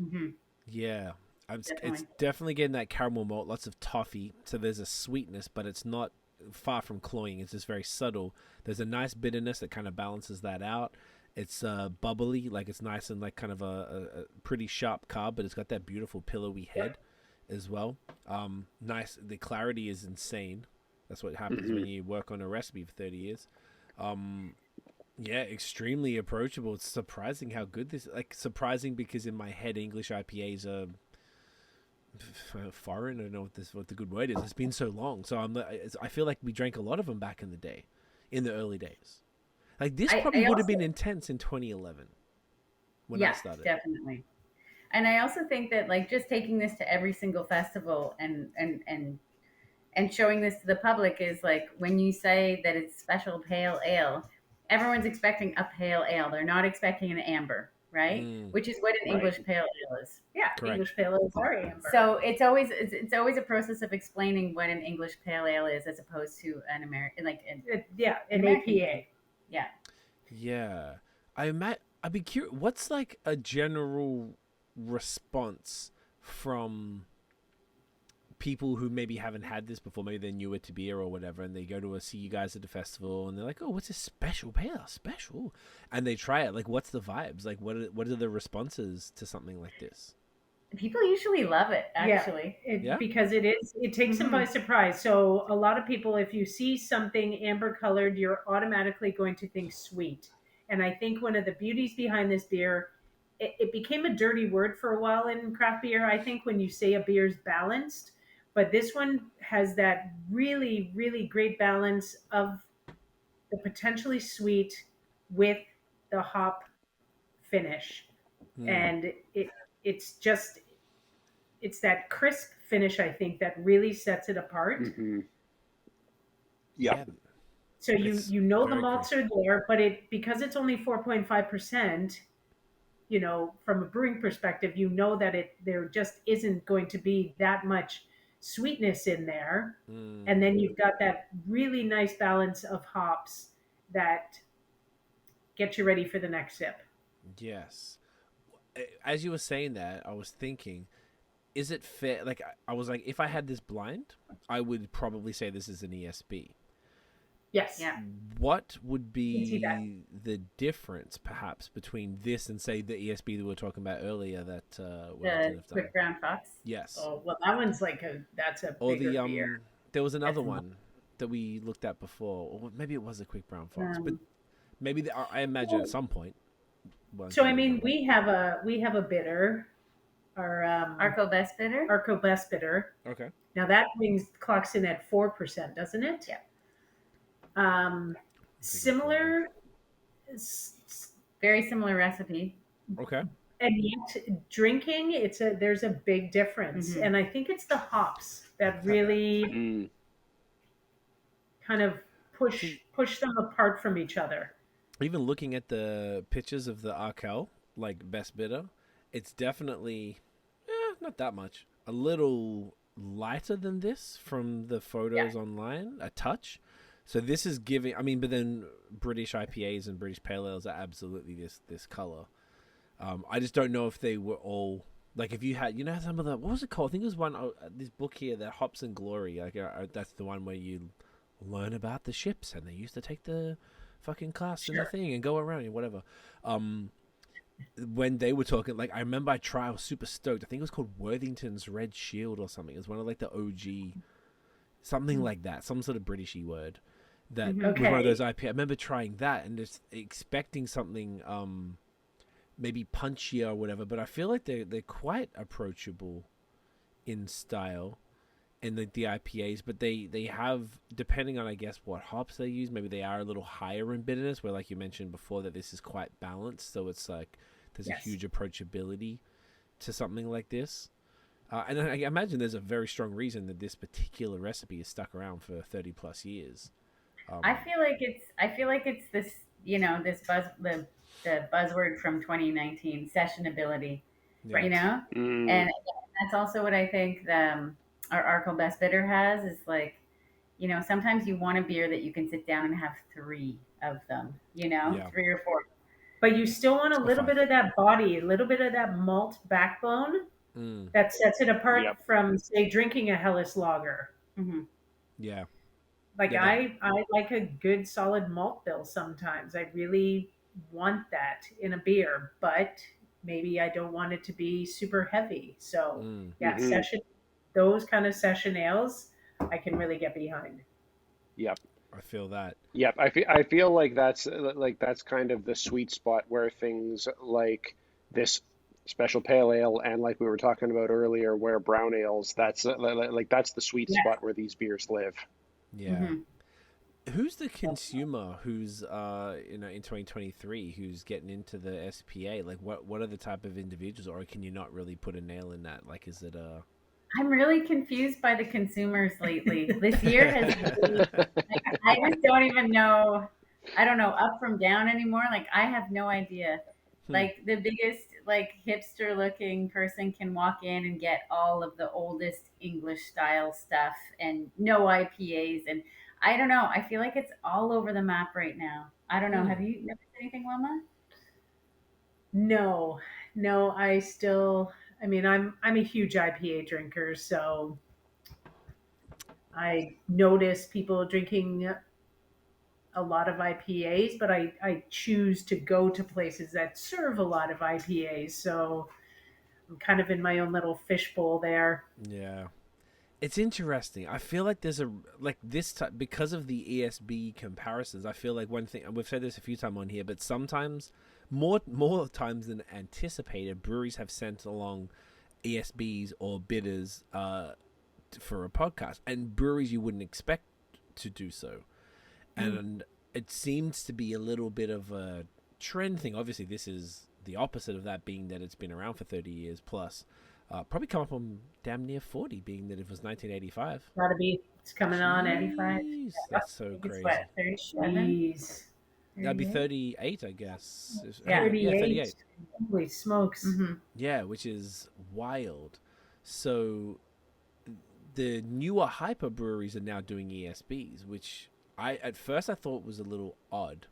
Mm-hmm. Yeah. It's definitely getting that caramel malt, lots of toffee, so there's a sweetness, but it's not far from cloying. It's just very subtle. There's a nice bitterness that kind of balances that out. It's bubbly, like it's nice and like kind of a pretty sharp carb, but it's got that beautiful pillowy head as well. Nice. The clarity is insane. That's what happens when you work on a recipe for 30 years. Yeah, extremely approachable. It's surprising how good this. Like surprising because in my head, English IPAs are foreign. I don't know what the good word is. It's been so long, so I feel like we drank a lot of them back in the day, in the early days. Like this probably would have been intense in 2011 when I started. Definitely. And I also think that like just taking this to every single festival and showing this to the public is like when you say that it's special pale ale, everyone's expecting a pale ale. They're not expecting an amber, right? Which is what an English pale ale is. Yeah, Correct. English pale ale is very amber. So it's always a process of explaining what an English pale ale is as opposed to an American an American. APA. Yeah. Yeah. I'd be curious, what's like a general response from people who maybe haven't had this before? Maybe they're newer to beer or whatever, and they go to see you guys at the festival, and they're like, "Oh, what's this special pale? Special?" And they try it. Like, what's the vibes? Like, what are the responses to something like this? People usually love it, actually. Because it takes them by surprise. So a lot of people, if you see something amber colored, you're automatically going to think sweet. And I think one of the beauties behind this beer, it became a dirty word for a while in craft beer. I think when you say a beer's balanced, but this one has that really, really great balance of the potentially sweet with the hop finish. And it's that crisp finish, I think, that really sets it apart. Yeah. So you know the malts are there, but because it's only 4.5%, you know, from a brewing perspective, you know that there just isn't going to be that much sweetness in there. And then you've got that really nice balance of hops that get you ready for the next sip. Yes. As you were saying that, I was thinking, is it fair? Like, I was like, if I had this blind, I would probably say this is an ESB. Yes. Yeah. What would be the difference, perhaps, between this and, say, the ESB that we were talking about earlier? That The Quick Brown Fox. Yes. Oh well, that one's like that's a bigger beer. There was another one that we looked at before, or maybe it was a Quick Brown Fox, but maybe I imagine at some point. So I mean, we have a bitter, our Arco Best Bitter. Arco Best Bitter. Okay. Now that clocks in at 4%, doesn't it? Yeah. Similar, very similar recipe. Okay. And yet drinking, there's a big difference, and I think it's the hops that really kind of push them apart from each other. Even looking at the pictures of the Arkel, like Best Bitter, it's definitely not that much. A little lighter than this from the photos online, a touch. So this is giving, I mean, but then British IPAs and British Pale Ales are absolutely this color. I just don't know if they were all, like if you had, you know, some of the, what was it called? I think it was one, this book here, that Hops and Glory. Like that's the one where you learn about the ships and they used to take the fucking class and the thing and go around and whatever. When they were talking, like I remember I was super stoked. I think it was called Worthington's Red Shield or something. It was one of like the OG, something like that, some sort of Britishy word. that Mhm. was one of Okay. those IPA. I remember trying that and just expecting something maybe punchier or whatever, but I feel like they're quite approachable in style in the IPAs, but they have, depending on I guess what hops they use, maybe they are a little higher in bitterness, where like you mentioned before that this is quite balanced, so it's like there's a Yes. huge approachability to something like this. And I imagine there's a very strong reason that this particular recipe is stuck around for 30 plus years. I feel like it's this, this the buzzword from 2019, sessionability, Yeah. and that's also what I think our Arco Best Bitter has is like, sometimes you want a beer that you can sit down and have three of them, Yeah. 3 or 4. But you still want a Or little five. bit of that body, a little bit of that malt backbone Mm, that sets it apart Yep. from, say, drinking a Helles lager. Hmm. yeah. Like Yeah. That, I like a good solid malt bill sometimes. I really want that in a beer, but maybe I don't want it to be super heavy. So mm, yeah, Hmm. those kind of session ales I can really get behind. Yep. I feel that. Yep. I feel like that's kind of the sweet spot where things like this special pale ale and like we were talking about earlier, where brown ales, like that's the sweet Yeah. spot where these beers live. Yeah. Hmm. Who's the consumer who's in 2023 who's getting into the SPA? Like what are the type of individuals, or can you not really put a nail in that? Like is it I'm really confused by the consumers lately. This year has really, I just don't even know. I don't know up from down anymore. Like I have no idea. Hmm. Like the biggest like hipster looking person can walk in and get all of the oldest English style stuff and no IPAs, and I don't know. I feel like it's all over the map right now. I don't know. Hmm. Have you noticed anything, Wilma? No, no, I mean, I'm a huge IPA drinker, so I notice people drinking a lot of IPAs, but I choose to go to places that serve a lot of IPAs. So I'm kind of in my own little fishbowl there. Yeah. It's interesting. I feel like there's a like this type because of the ESB comparisons. I feel like one thing, and we've said this a few times on here, but sometimes more times than anticipated, breweries have sent along ESBs or bitters for a podcast, and breweries you wouldn't expect to do so. And it seems to be a little bit of a trend thing. Obviously, this is the opposite of that, being that it's been around for 30 years plus. Probably come up on damn near 40, being that it was 1985. Gotta be. It's coming on 85. Jeez, that's so I think it's crazy. what, 37? Jeez. That'd be 38, I guess. Yeah. Yeah, 38. 38. Holy smokes. Hmm. Yeah, which is wild. So the newer hyper breweries are now doing ESBs, which at first I thought was a little odd,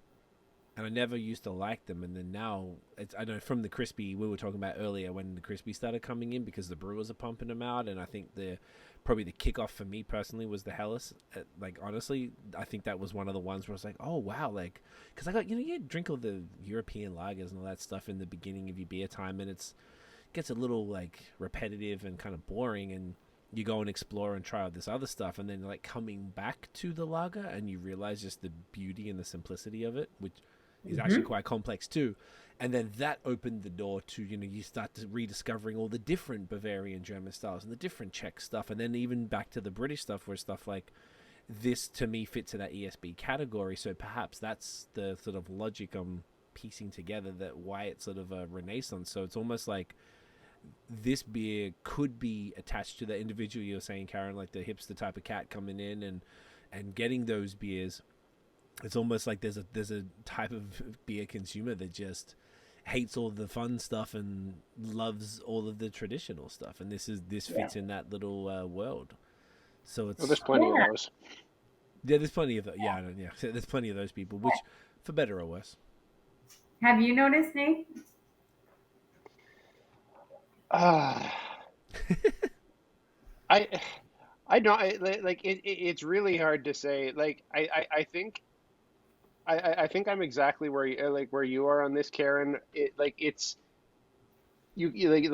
and I never used to like them. And then now I know from the crispy we were talking about earlier, when the crispy started coming in because the brewers are pumping them out, and I think probably the kickoff for me personally was the Helles. Like honestly, I think that was one of the ones where I was like, oh wow, like because I got you drink all the European lagers and all that stuff in the beginning of your beer time, and gets a little like repetitive and kind of boring, and you go and explore and try out this other stuff, and then like coming back to the lager and you realize just the beauty and the simplicity of it, which is actually quite complex too. And then that opened the door to, you start to rediscovering all the different Bavarian German styles and the different Czech stuff, and then even back to the British stuff, where stuff like this to me fits in that ESB category. So perhaps that's the sort of logic I'm piecing together, that why it's sort of a renaissance. So it's almost like this beer could be attached to the individual you're saying, Karyn, like the hipster type of cat coming in and getting those beers. It's almost like there's a type of beer consumer that just hates all the fun stuff and loves all of the traditional stuff, and this fits in that little world. So it's Well, there's plenty of those. yeah, there's plenty of there's plenty of those people, which for better or worse. Have you noticed, Nate? Uh, I I know it's really hard to say. Like I think I think I'm exactly where you are on this, Karyn. It's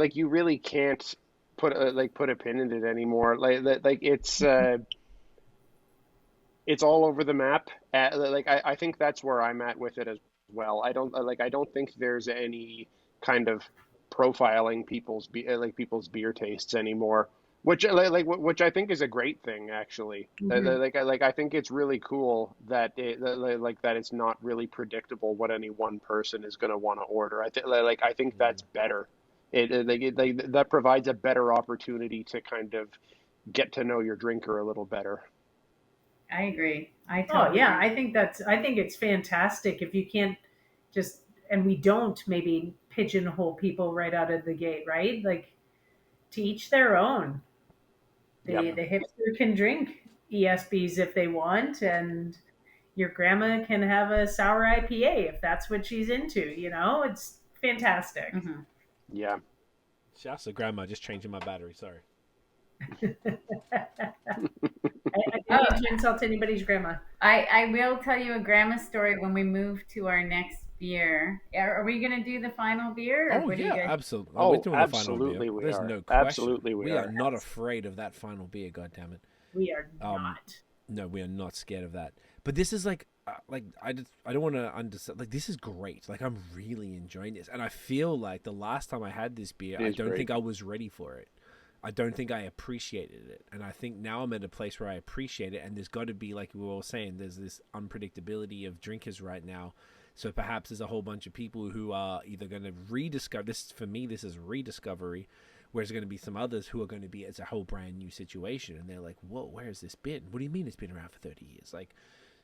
like you really can't put a pin in it anymore. Like it's it's all over the map. I think that's where I'm at with it as well. I don't think there's any kind of profiling people's beer tastes anymore, which I think is a great thing actually. Mhm. I think it's really cool that that it's not really predictable what any one person is going to want to order. I think that's better. That provides a better opportunity to kind of get to know your drinker a little better. I agree. I Oh totally yeah, agree. I think it's fantastic if you can't just, and we don't maybe pigeonhole people right out of the gate, right? Like, to each their own. Yep. The hipster can drink ESBs if they want, and your grandma can have a sour IPA if that's what she's into. It's fantastic. Hmm. Yeah. Shouts to grandma, just changing my battery. Sorry. I didn't Oh, mean to insult anybody's grandma. I will tell you a grandma story when we move to our next beer. Are we gonna do the final beer, or Oh what do you yeah, guys? absolutely. Oh, we're Oh, doing the final beer. absolutely we There's are. no question. Absolutely we We are are. not afraid of that final beer. God damn it. We are Um, not. no, we are not scared of that. But this is like I don't want to understand. Like this is great. Like I'm really enjoying this, and I feel like the last time I had this beer, It I is don't think great. I was ready for it. I don't think I appreciated it, and I think now I'm at a place where I appreciate it. And there's got to be, like we were all saying, there's this unpredictability of drinkers right now. So perhaps there's a whole bunch of people who are either going to rediscover this. For me, this is rediscovery. Whereas there's going to be some others who are going to be, it's a whole brand new situation, and they're like, "Whoa, where has this been? What do you mean it's been around for 30 years?" Like,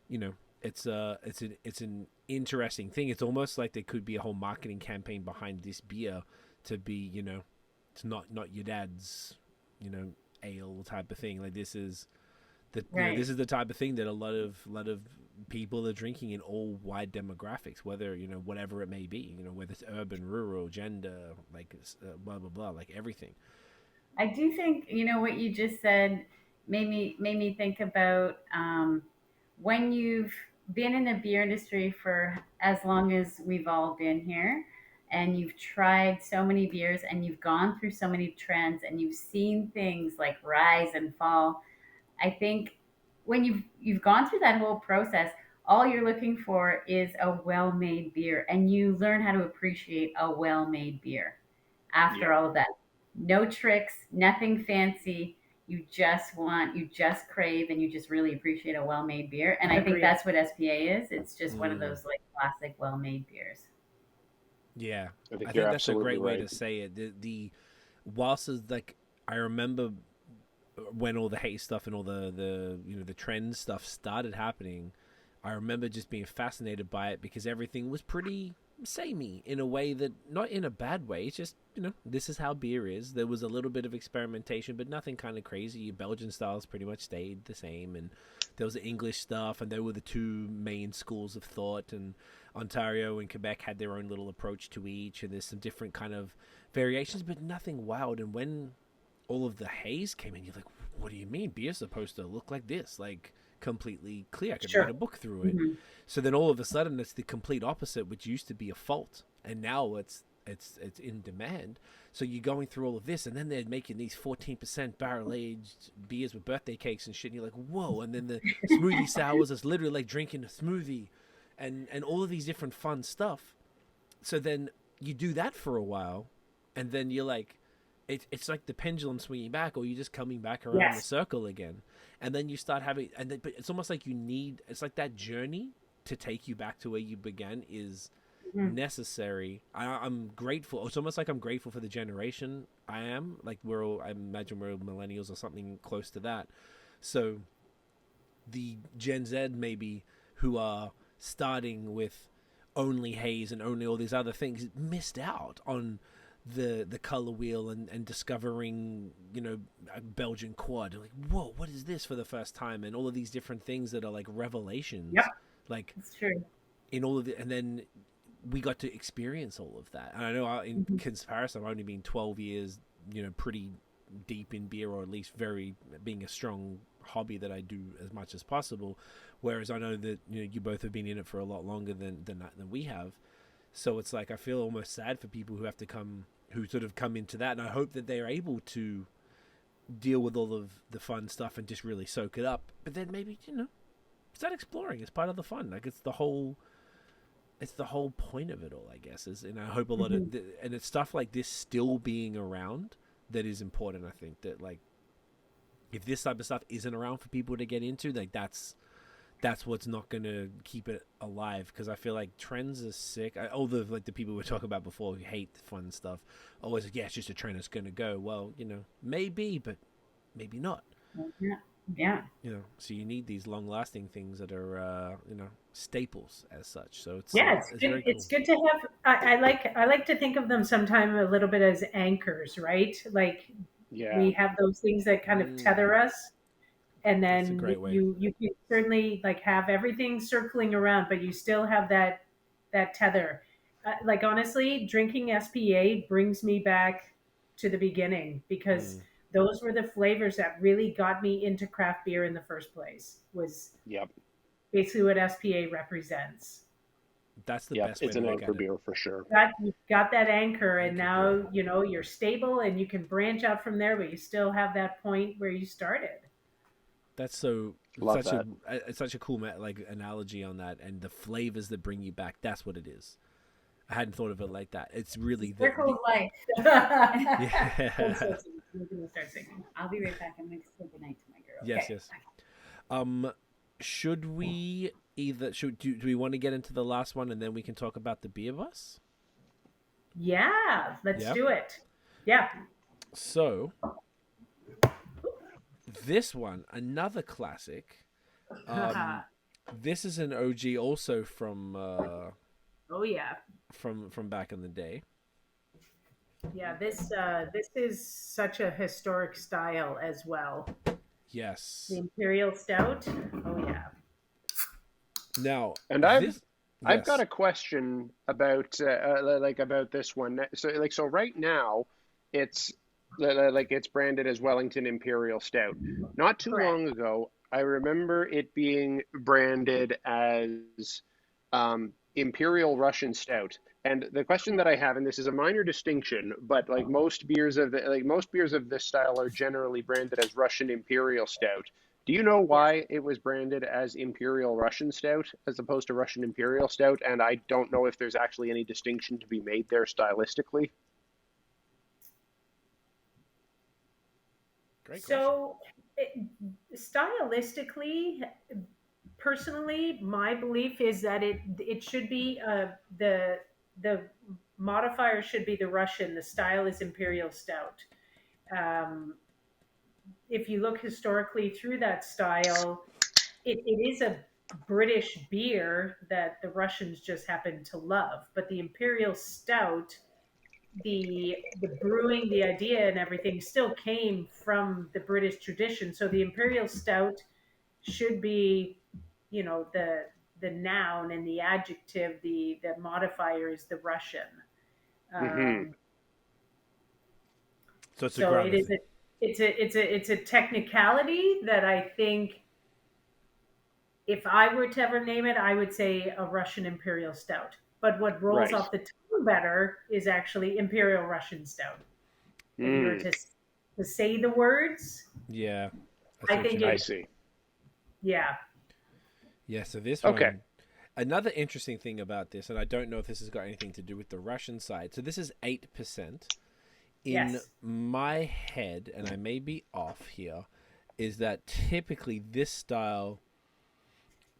you know, it's an interesting thing. It's almost like there could be a whole marketing campaign behind this beer to be, it's not your dad's, you know, ale type of thing. Like this is Right. this is the type of thing that a lot of people are drinking in all wide demographics, whether whatever it may be, whether it's urban, rural, gender, like blah blah blah, like everything. I do think what you just said made me think about when you've been in the beer industry for as long as we've all been here, and you've tried so many beers and you've gone through so many trends and you've seen things like rise and fall. I think when you've gone through that whole process, all you're looking for is a well-made beer, and you learn how to appreciate a well-made beer after Yep. all of that. No tricks, nothing fancy. You just crave, and you just really appreciate a well-made beer. And I think Agreed. that's what SPA is. It's just one of Mm, those like classic well-made beers. yeah, I I think you're think that's a absolutely great way right. to say it. The whilst it's like I remember when all the hate stuff and all the trend stuff started happening, I remember just being fascinated by it because everything was pretty samey in a way that not in a bad way. It's just this is how beer is. There was a little bit of experimentation, but nothing kind of crazy. Belgian styles pretty much stayed the same, and there was the English stuff, and they were the two main schools of thought. And Ontario and Quebec had their own little approach to each, and there's some different kind of variations, but nothing wild. And when all of the haze came in, you're like, what do you mean? Beer's supposed to look like this, like completely clear. I could Sure. read a book through it. Hmm. So then all of a sudden, it's the complete opposite, which used to be a fault, and now it's in demand. So you're going through all of this, and then they're making these 14% barrel aged beers with birthday cakes and shit. And you're like, whoa! And then the smoothie sours is literally like drinking a smoothie, and all of these different fun stuff. So then you do that for a while, and then you're like, it's like the pendulum swinging back, or you're just coming back around the Yes. circle again, and then you start having, but it's almost like it's like that journey to take you back to where you began is Mhm. necessary. I'm grateful. It's almost like I'm grateful for the generation I am. Like I imagine we're millennials or something close to that. So the Gen Z maybe who are starting with only haze and only all these other things missed out on the color wheel and discovering a Belgian quad. Like, whoa, what is this for the first time? And all of these different things that are like revelations, Yep. like It's true. in all of it. And then we got to experience all of that. And I know in Mhm. comparison, I've only been 12 years, pretty deep in beer, or at least very being a strong hobby that I do as much as possible. Whereas I know that you both have been in it for a lot longer than we have. So it's like I feel almost sad for people who sort of come into that, and I hope that they're able to deal with all of the fun stuff and just really soak it up. But then maybe start exploring. It's part of the fun. Like it's the whole point of it all, I guess. Is, and I hope a lot of and it's stuff like this still being around that is important. I think that like if this type of stuff isn't around for people to get into, like that's what's not going to keep it alive. Because I feel like trends are sick. All the like the people we were talking about before who hate fun stuff always like, yeah, it's just a trend, it's going to go. Well, maybe, but maybe not. Yeah. So you need these long-lasting things that are staples as such. So it's it's it's good. very cool. It's good to have. I like to think of them sometime a little bit as anchors, right? Like we have those things that kind of tether us, and That's a then great way. you can certainly like have everything circling around, but you still have that tether. Like honestly, drinking SPA brings me back to the beginning because those were the flavors that really got me into craft beer in the first place. Was basically what SPA represents. That's the best way it's to an look anchor at it. beer for sure. You've got that anchor, and now you're stable, and you can branch out from there, but you still have that point where you started. That's so Love such it's such a cool like analogy on that, and the flavors that bring you back. That's what it is. I hadn't thought of it like that. It's really Circle of life. yeah. I'll be right back. I'm going to say goodnight to my girl. Yes, Okay. yes. Should we do we want to get into the last one and then we can talk about the beer bus? Yeah, let's do it. Yeah. So this one, another classic. This is an OG also from from back in the day. Yeah, this is such a historic style as well. Yes. The Imperial Stout. Oh yeah. Now, and I've got a question about about this one. So right now, it's branded as Wellington Imperial Stout. Not too long ago, I remember it being branded as Imperial Russian Stout. And the question that I have, and this is a minor distinction, but like most beers of this style are generally branded as Russian Imperial Stout. Do you know why it was branded as Imperial Russian Stout as opposed to Russian Imperial Stout? And I don't know if there's actually any distinction to be made there stylistically. Great question. So, stylistically, personally, my belief is that it should be the modifier should be the Russian. The style is Imperial Stout. If you look historically through that style, it is a British beer that the Russians just happen to love. But the Imperial Stout, the brewing, the idea and everything still came from the British tradition. So the Imperial Stout should be, the noun, and the adjective, the modifier is the Russian. So it's so it is it's a technicality that I think if I were to ever name it, I would say a Russian Imperial Stout. But what rolls off the tongue better is actually Imperial Russian Stout. If you were to say the words, I think I see. Yeah. Yeah, so this one, another interesting thing about this, and I don't know if this has got anything to do with the Russian side. So this is 8%. In my head, and I may be off here, is that typically this style,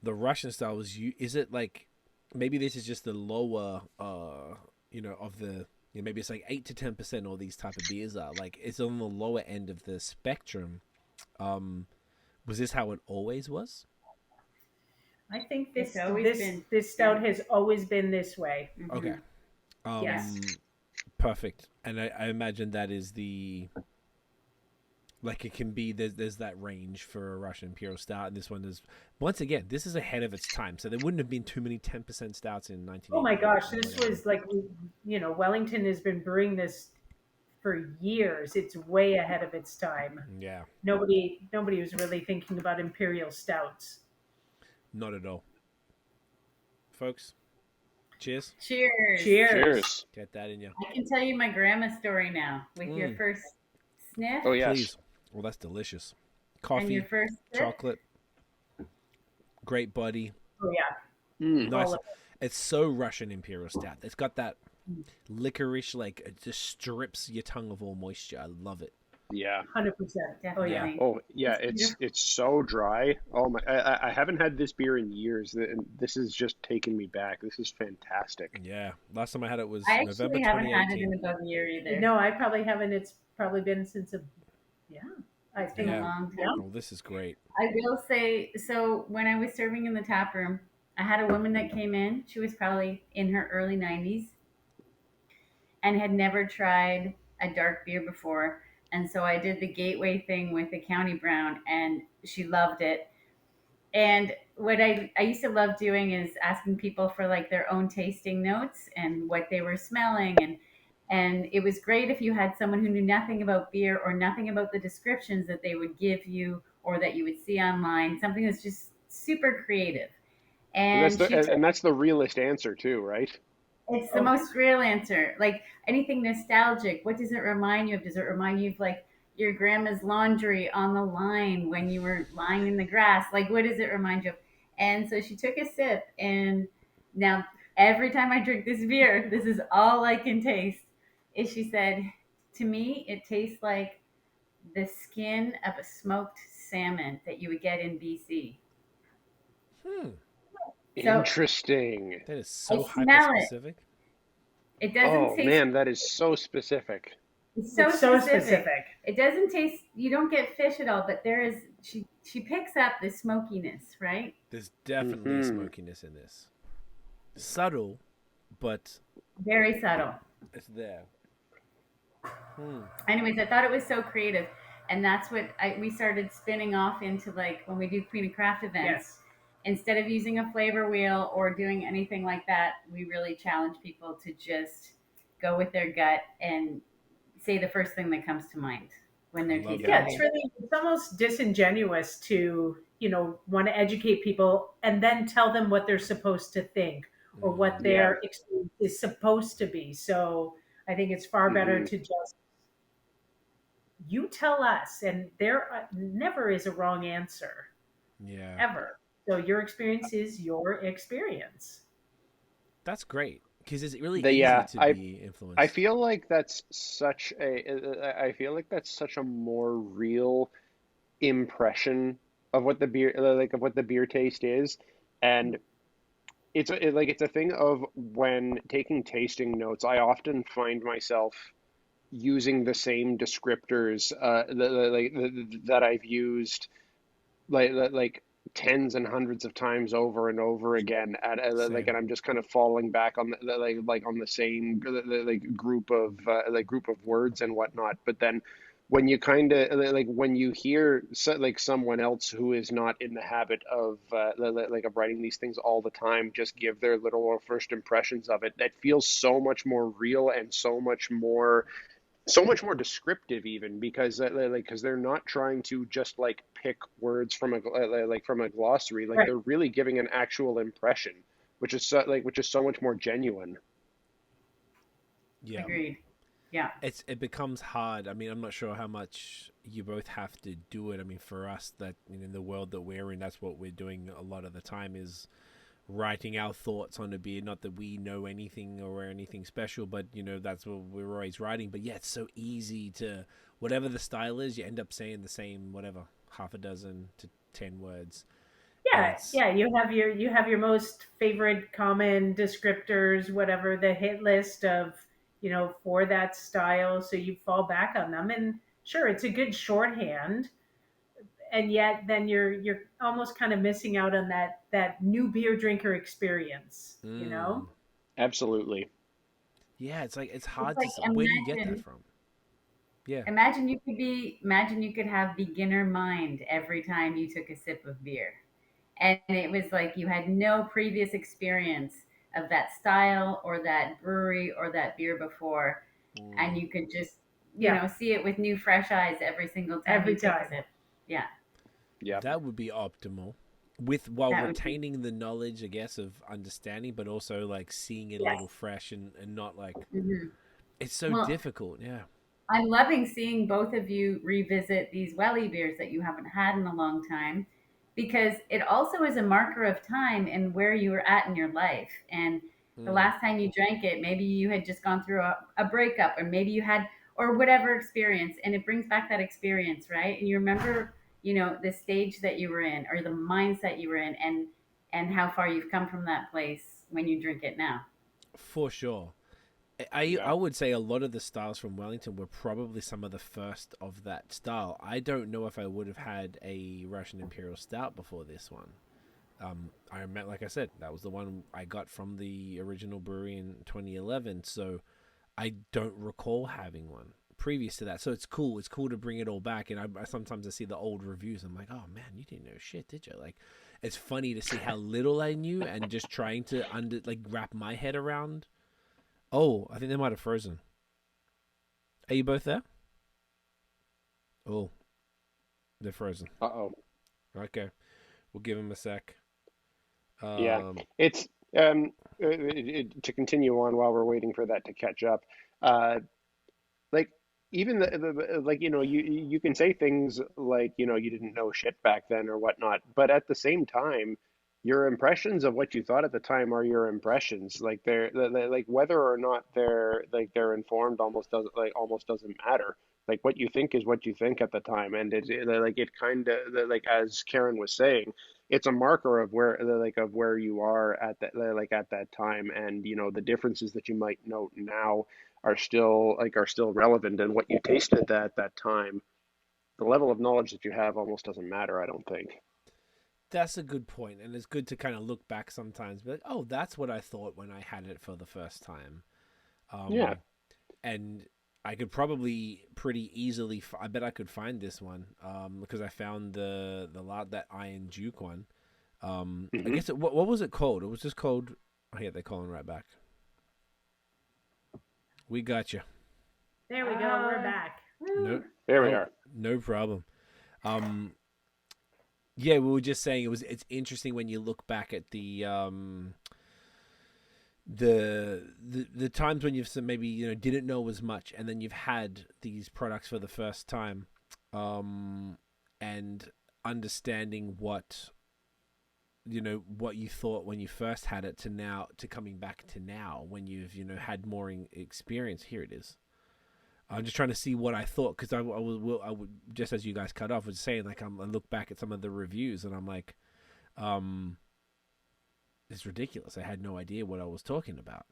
the Russian style is it like, maybe this is just the lower, of the, maybe it's like 8 to 10% all these type of beers are. Like, it's on the lower end of the spectrum. Was this how it always was? I think this stout has always been this way. Okay. Yes. Perfect. And I imagine that is like it can be, there's that range for a Russian Imperial Stout, and this one is, once again, this is ahead of its time. So there wouldn't have been too many 10% stouts in 1980. Oh my gosh, this was like, Wellington has been brewing this for years. It's way ahead of its time. Yeah. Nobody was really thinking about Imperial Stouts. Not at all. Folks, cheers. Cheers. Get that in you. I can tell you my grandma story now with your first sniff. Oh, yes. Please. Well, that's delicious. Coffee, and your first sip. chocolate. great body, Oh yeah, Mm. nice. all of It's so Russian Imperial Stout. It's got that licorice, like it just strips your tongue of all moisture. I love it. Yeah. 100%. Oh yeah. Definitely. Oh yeah, It's beautiful. it's so dry. Oh my, I haven't had this beer in years, and this is just taking me back. This is fantastic. Yeah, last time I had it was I November actually haven't had it 2018. in about a year either. No, I probably haven't. It's probably been since yeah. I It's been think a Yeah. long time. yeah. Oh, this is great. I will say, so when I was serving in the tap room, I had a woman that came in. She was probably in her early 90s and had never tried a dark beer before. And so I did the gateway thing with the County Brown, and she loved it. And what I used to love doing is asking people for like their own tasting notes and what they were smelling, and it was great if you had someone who knew nothing about beer or nothing about the descriptions that they would give you or that you would see online, something that's just super creative. And And she took, that's the realest answer too, right? it's the Oh, most real answer. Like anything nostalgic, what does it remind you of? Does it remind you of like your grandma's laundry on the line when you were lying in the grass? Like what does it remind you of? And so she took a sip, and now every time I drink this beer, this is all I can taste. Is she said, to me, it tastes like the skin of a smoked salmon that you would get in BC. Hmm. So Interesting. That is I so hyper smell it. specific. It doesn't Oh taste. man, that is so specific. It's so it's so specific. specific. It doesn't taste. You don't get fish at all, but there is. She picks up the smokiness, right? There's definitely a Hmm. smokiness in this. Subtle, but Very subtle. it's there. Hmm. Anyways, I thought it was so creative, and that's what we started spinning off into, like when we do Queen of Craft events. Yes. Instead of using a flavor wheel or doing anything like that, we really challenge people to just go with their gut and say the first thing that comes to mind when they're I love tasting Yeah, that. it's beer. really it's almost disingenuous to, want to educate people and then tell them what they're supposed to think or what Mm. Yeah. their experience is supposed to be. So I think it's far better Hmm. to just you tell us, and there never is a wrong answer Yeah, ever. So your experience is your experience. that's great because it's really The easy yeah, to be I influenced. feel like that's such I feel like that's such a more real impression of what the beer of what the beer taste is, and it's a thing of when taking tasting notes, I often find myself using the same descriptors that I've used like tens and hundreds of times over and over again at Same. and I'm just kind of falling back on like on the same group of words and whatnot. But then when you kind of when you hear like someone else who is not in the habit of of writing these things all the time just give their little first impressions of it, that feels so much more real and so much more descriptive, even because because they're not trying to just like pick words from a from a glossary. Like Right. they're really giving an actual impression, which is so much more genuine. Yeah, Agreed. Yeah. it becomes hard. I mean, I'm not sure how much you both have to do it. I mean, for us, that in the world that we're in, that's what we're doing a lot of the time is writing our thoughts on a beer. Not that we know anything or we're anything special, but that's what we're always writing. But yeah, it's so easy to whatever the style is, you end up saying the same whatever half a dozen to 10 words. And Yeah, yeah. You have your most favorite common descriptors, whatever the hit list of, for that style. So you fall back on them, and sure, it's a good shorthand. And yet, then you're almost kind of missing out on that new beer drinker experience. Absolutely. Yeah, it's like it's It's hard to like where do you get that from? Yeah. imagine you could have beginner mind every time you took a sip of beer. And it was like you had no previous experience of that style or that brewery or that beer before, and Mm. you could just Yeah, see it with new fresh eyes every single time every you took a time. sip. Yeah, Yeah. That would be optimal with while that would be. retaining the knowledge, I guess, of understanding, but also like seeing it a Yes. little fresh and not like Mhm. it's so Well, difficult. Yeah. I'm loving seeing both of you revisit these Welly beers that you haven't had in a long time. because it also is a marker of time and where you were at in your life. And the Mm. last time you drank it, maybe you had just gone through a breakup, or maybe you had, or whatever experience, and it brings back that experience, right? And you remember, the stage that you were in, or the mindset you were in, and how far you've come from that place when you drink it now. For sure. I Yeah. would say a lot of the styles from Wellington were probably some of the first of that style. I don't know if I would have had a Russian Imperial Stout before this one. I remember, like I said, that was the one I got from the original brewery in 2011. So I don't recall having one previous to that. So it's cool. It's cool to bring it all back. And I sometimes I see the old reviews. I'm like, oh man, you didn't know shit, did you? Like, it's funny to see how little I knew and just trying to wrap my head around. Oh, I think they might have frozen. Are you both there? Oh, they're frozen. Uh-oh. Okay, we'll give them a sec. Yeah. Um, It's to continue on while we're waiting for that to catch up. Uh, like even like you can say things like you didn't know shit back then or whatnot, but at the same time your impressions of what you thought at the time are your impressions. Like like whether or not they're informed almost doesn't matter. Like what you think is what you think at the time, and it kind of like, as Karen was saying, it's a marker of where you are at that time, and the differences that you might note now are still relevant, and what you tasted at that time, the level of knowledge that you have almost doesn't matter, I don't think. that's a good point, and it's good to kind of look back sometimes, be like, oh, that's what I thought when I had it for the first time. Yeah. And I could probably pretty easily. I bet I could find this one because I found the lot that Iron Duke one. I Hmm. guess what was it called? It was just called. Oh, yeah, they're calling right back. We got you. There we go. We're back. No, Woo. There we oh, are. no problem. Um, yeah, we were just saying it's interesting when you look back at the times when you've maybe didn't know as much, and then you've had these products for the first time, and understanding what you thought when you first had it to now, to coming back to now when you've had more experience. Here it is. I'm just trying to see what I thought, because I would, just as you guys cut off, was saying, like, I look back at some of the reviews and I'm like, um, it's ridiculous. I had no idea what I was talking about,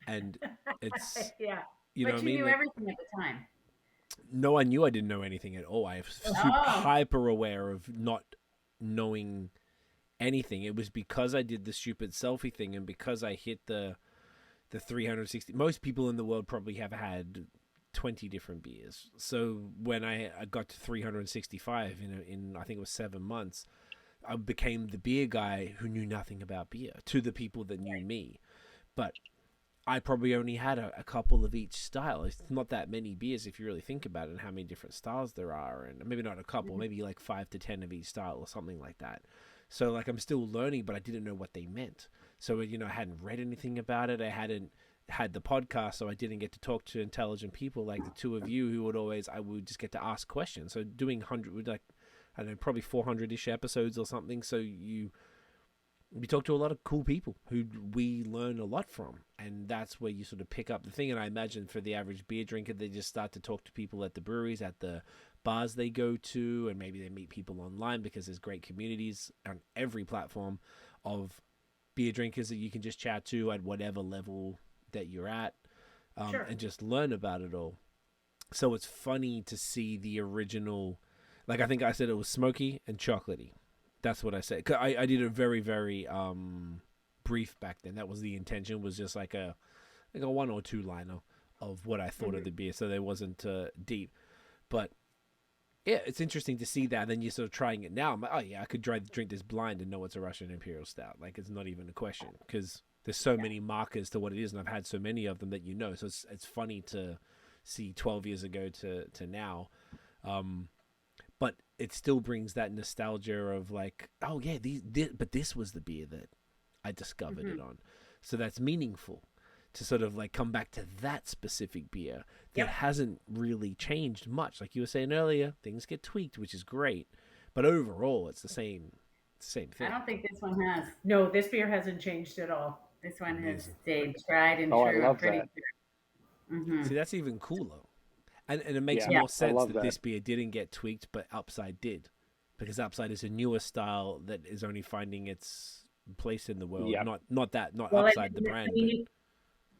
and it's Yeah. what I But you mean. knew Like, everything at the time. no, I knew I didn't know anything at all. I was super Oh. hyper aware of not knowing anything. It was because I did the stupid selfie thing, and because I hit the 360. Most people in the world probably have had 20 different beers. So when I got to 365 in I think it was 7 months, I became the beer guy who knew nothing about beer to the people that knew me. But I probably only had a couple of each style. It's not that many beers if you really think about it, and how many different styles there are, and maybe not a couple, maybe like 5 to 10 of each style or something like that. So like I'm still learning, but I didn't know what they meant. So I hadn't read anything about it. I hadn't had the podcast, so I didn't get to talk to intelligent people like the two of you who I would just get to ask questions. So doing 100, like, I don't know, probably 400-ish episodes or something. So you talk to a lot of cool people who we learn a lot from, and that's where you sort of pick up the thing. And I imagine for the average beer drinker, they just start to talk to people at the breweries, at the bars they go to, and maybe they meet people online, because there's great communities on every platform of beer drinkers that you can just chat to at whatever level that you're at, Sure. and just learn about it all. So it's funny to see the original, like I think I said it was smoky and chocolatey. That's what I said. 'Cause I did a very, very brief back then. That was the intention, was just like a 1 or 2 liner of what I thought of the beer. So there wasn't deep. But yeah, it's interesting to see that. And then you're sort of trying it now. I'm like, oh yeah, I could drink this blind and know it's a Russian Imperial Stout. Like, it's not even a question, because there's so many markers to what it is, and I've had so many of them that So it's funny to see 12 years ago to now. But it still brings that nostalgia of like, oh yeah, but this was the beer that I discovered it on. So that's meaningful to sort of like come back to that specific beer that hasn't really changed much. Like you were saying earlier, things get tweaked, which is great, but overall it's the same Same I thing. don't think this one has. No, this beer hasn't changed at all. This one has Amazing. stayed tried and Oh, I true. I'm love pretty that. sure. Mm-hmm. See, that's even cooler. And it makes Yeah, more I sense love that that. this beer didn't get tweaked, but Upside did. Because Upside is a newer style that is only finding its place in the world. Yep. Not Well, Upside the I brand, mean, but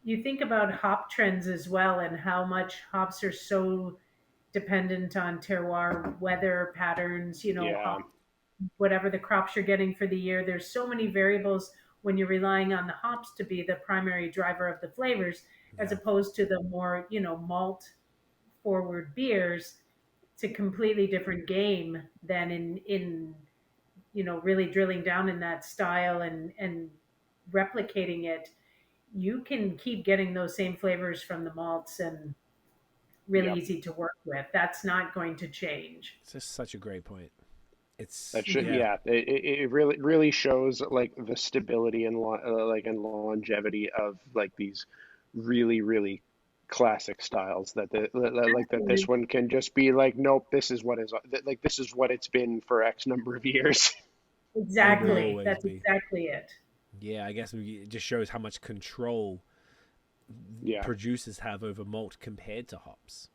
you think about hop trends as well, and how much hops are so dependent on terroir, weather patterns, Yeah. whatever the crops you're getting for the year. There's so many variables when you're relying on the hops to be the primary driver of the flavors, as yeah. opposed to the more, malt forward beers. It's a completely different game than in really drilling down in that style and replicating it. You can keep getting those same flavors from the malts and really Yep. easy to work with. That's not going to change. It's just such a great point. It's That should, yeah. yeah, it really shows like the stability and and longevity of like these really classic styles that this one can just be like, nope, this is what is like this is what it's been for X number of years. And will Exactly. always That's be. exactly it. Yeah, I guess it just shows how much control Yeah. producers have over malt compared to hops.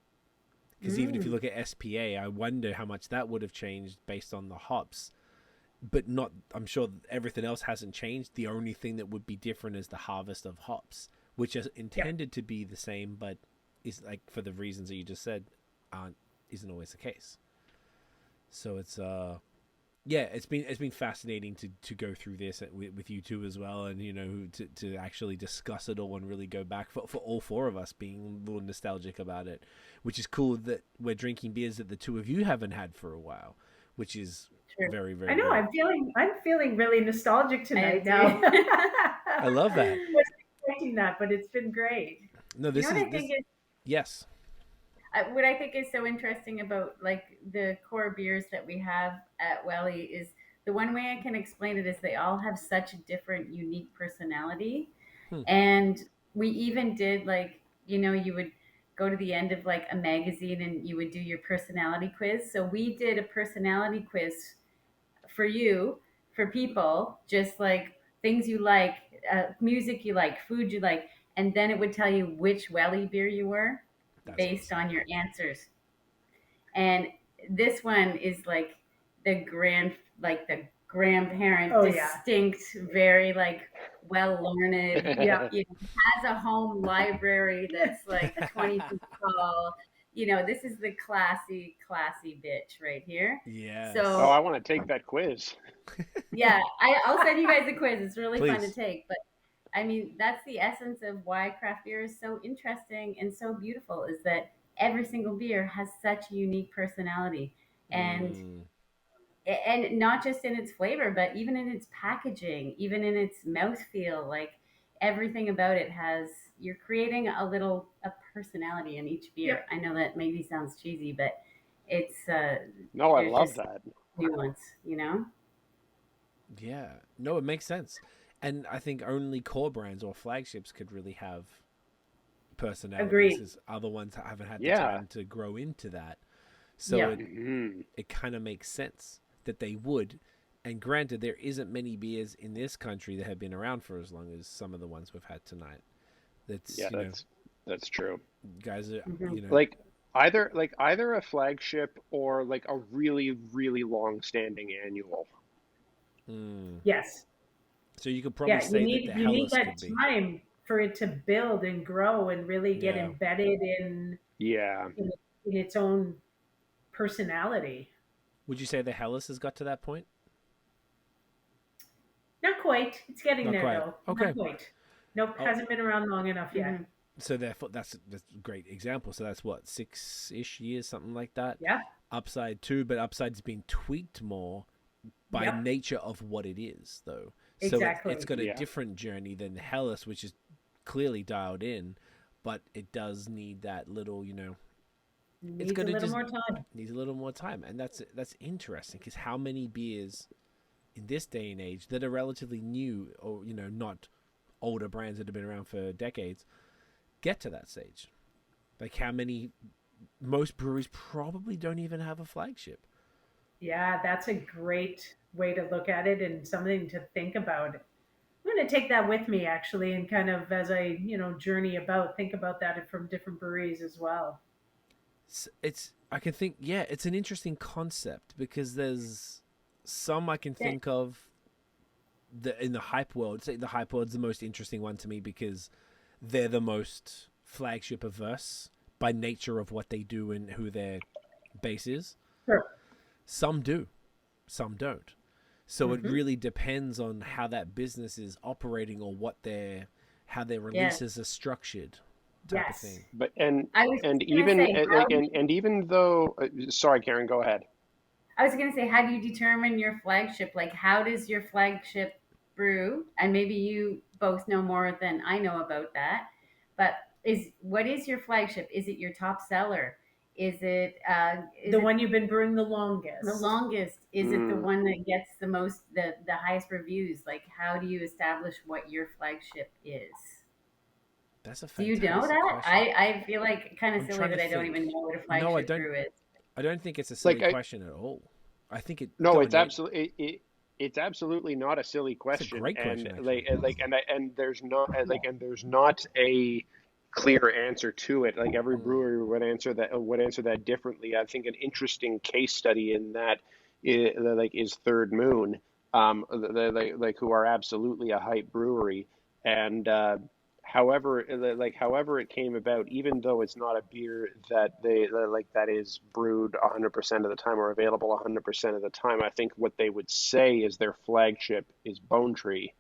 Because even if you look at SPA, I wonder how much that would have changed based on the hops. But not, I'm sure everything else hasn't changed. The only thing that would be different is the harvest of hops, which is intended to be the same, but is like for the reasons that you just said, isn't always the case. So it's yeah, it's been fascinating to go through this with you two as well, and to actually discuss it all and really go back for all four of us being a little nostalgic about it, which is cool that we're drinking beers that the two of you haven't had for a while, which is True. very I know. great. I'm feeling really nostalgic tonight do. now. I love that. Wasn't expecting that, but it's been great. No, You this know what is I think this. is Yes. what I think is so interesting about like the core beers that we have at Welly is the one way I can explain it is they all have such a different, unique personality. Hmm. And we even did like, you would go to the end of like a magazine and you would do your personality quiz. So we did a personality quiz for you, for people, just like things you like, music you like, food you like. And then it would tell you which Welly beer you were That's based awesome. on your answers. And this one is like the grandparent, Oh, yeah. distinct, very like well learned. Yeah. Has a home library that's like 20 feet tall. This is the classy bitch right here. Yes. Oh, So I want to take that quiz. yeah, I'll send you guys a quiz. It's really fun to Please. take. But I mean, that's the essence of why craft beer is so interesting and so beautiful is that every single beer has such a unique personality. And Mm, and not just in its flavor, but even in its packaging, even in its mouthfeel, like everything about it has you're creating a personality in each beer. Yep. I know that maybe sounds cheesy, but it's No, I there's love just that. nuance. yeah. No, it makes sense. And I think only core brands or flagships could really have personalities, Agreed. as other ones haven't had the Yeah. time to grow into that. So Yeah. it kind of makes sense that they would. And granted, there isn't many beers in this country that have been around for as long as some of the ones we've had tonight. That's Yeah, that's true. guys are Like either a flagship or like a really long-standing annual. Yes. So you could probably Yeah. say You that the need Hellas that could be. time for it to build and grow and really get Yeah. embedded in Yeah. in its own personality. Would you say the Hellas has got to that point? Not quite. It's getting Not there quite. though. Okay. Not quite. Nope. Oh. Hasn't been around long enough yet. Mhm. So therefore, that's a great example. So that's what 6-ish years, something like that. Yeah. Upside too, but Upside's been tweaked more by Yep. nature of what it is, though. Exactly. So it's got a Yeah. different journey than Hellas, which is clearly dialed in, but it does need that little, Needs a gonna little just- more time. needs a little more time, and that's interesting because how many beers in this day and age that are relatively new or not older brands that have been around for decades get to that stage? Like how many? Most breweries probably don't even have a flagship. Yeah, that's a great way to look at it and something to think about. I'm going to take that with me actually, and kind of as I, journey about, think about that from different breweries as well. It's I can think, yeah, it's an interesting concept because there's some I can Yeah. think of the in the hype world. Say the hype world's the most interesting one to me because they're the most flagship averse by nature of what they do and who their base is. Sure. Some do, some don't. So it Mm-hmm. really depends on how that business is operating or how their Yeah. releases are structured, type of Yes. thing. But I was and gonna even say, how and even though, sorry, Karen, go ahead. I was going to say, how do you determine your flagship? Like, how does your flagship brew? And maybe you both know more than I know about that. But what is your flagship? Is it your top seller? Is The it one you've been brewing the the longest. longest? Is it the Mm. one that gets the highest reviews? Like, how do you establish what your flagship is? That's a Do you know fantastic that? question. I feel like kind of I'm silly trying to that I don't think. even know what a No, I flagship don't. brew is. I don't think it's a silly Like question at all. I think it. no, Go on, it's Nate. it's absolutely not a silly It's a question, great and question, actually. and there's not a clear answer to it. Like every Mm. brewery would answer that differently. I think an interesting case study in that is Third Moon, who are absolutely a hype brewery, and however it came about, even though it's not a beer that that is brewed 100% of the time or available 100% of the time, I think what they would say is their flagship is Bone Tree.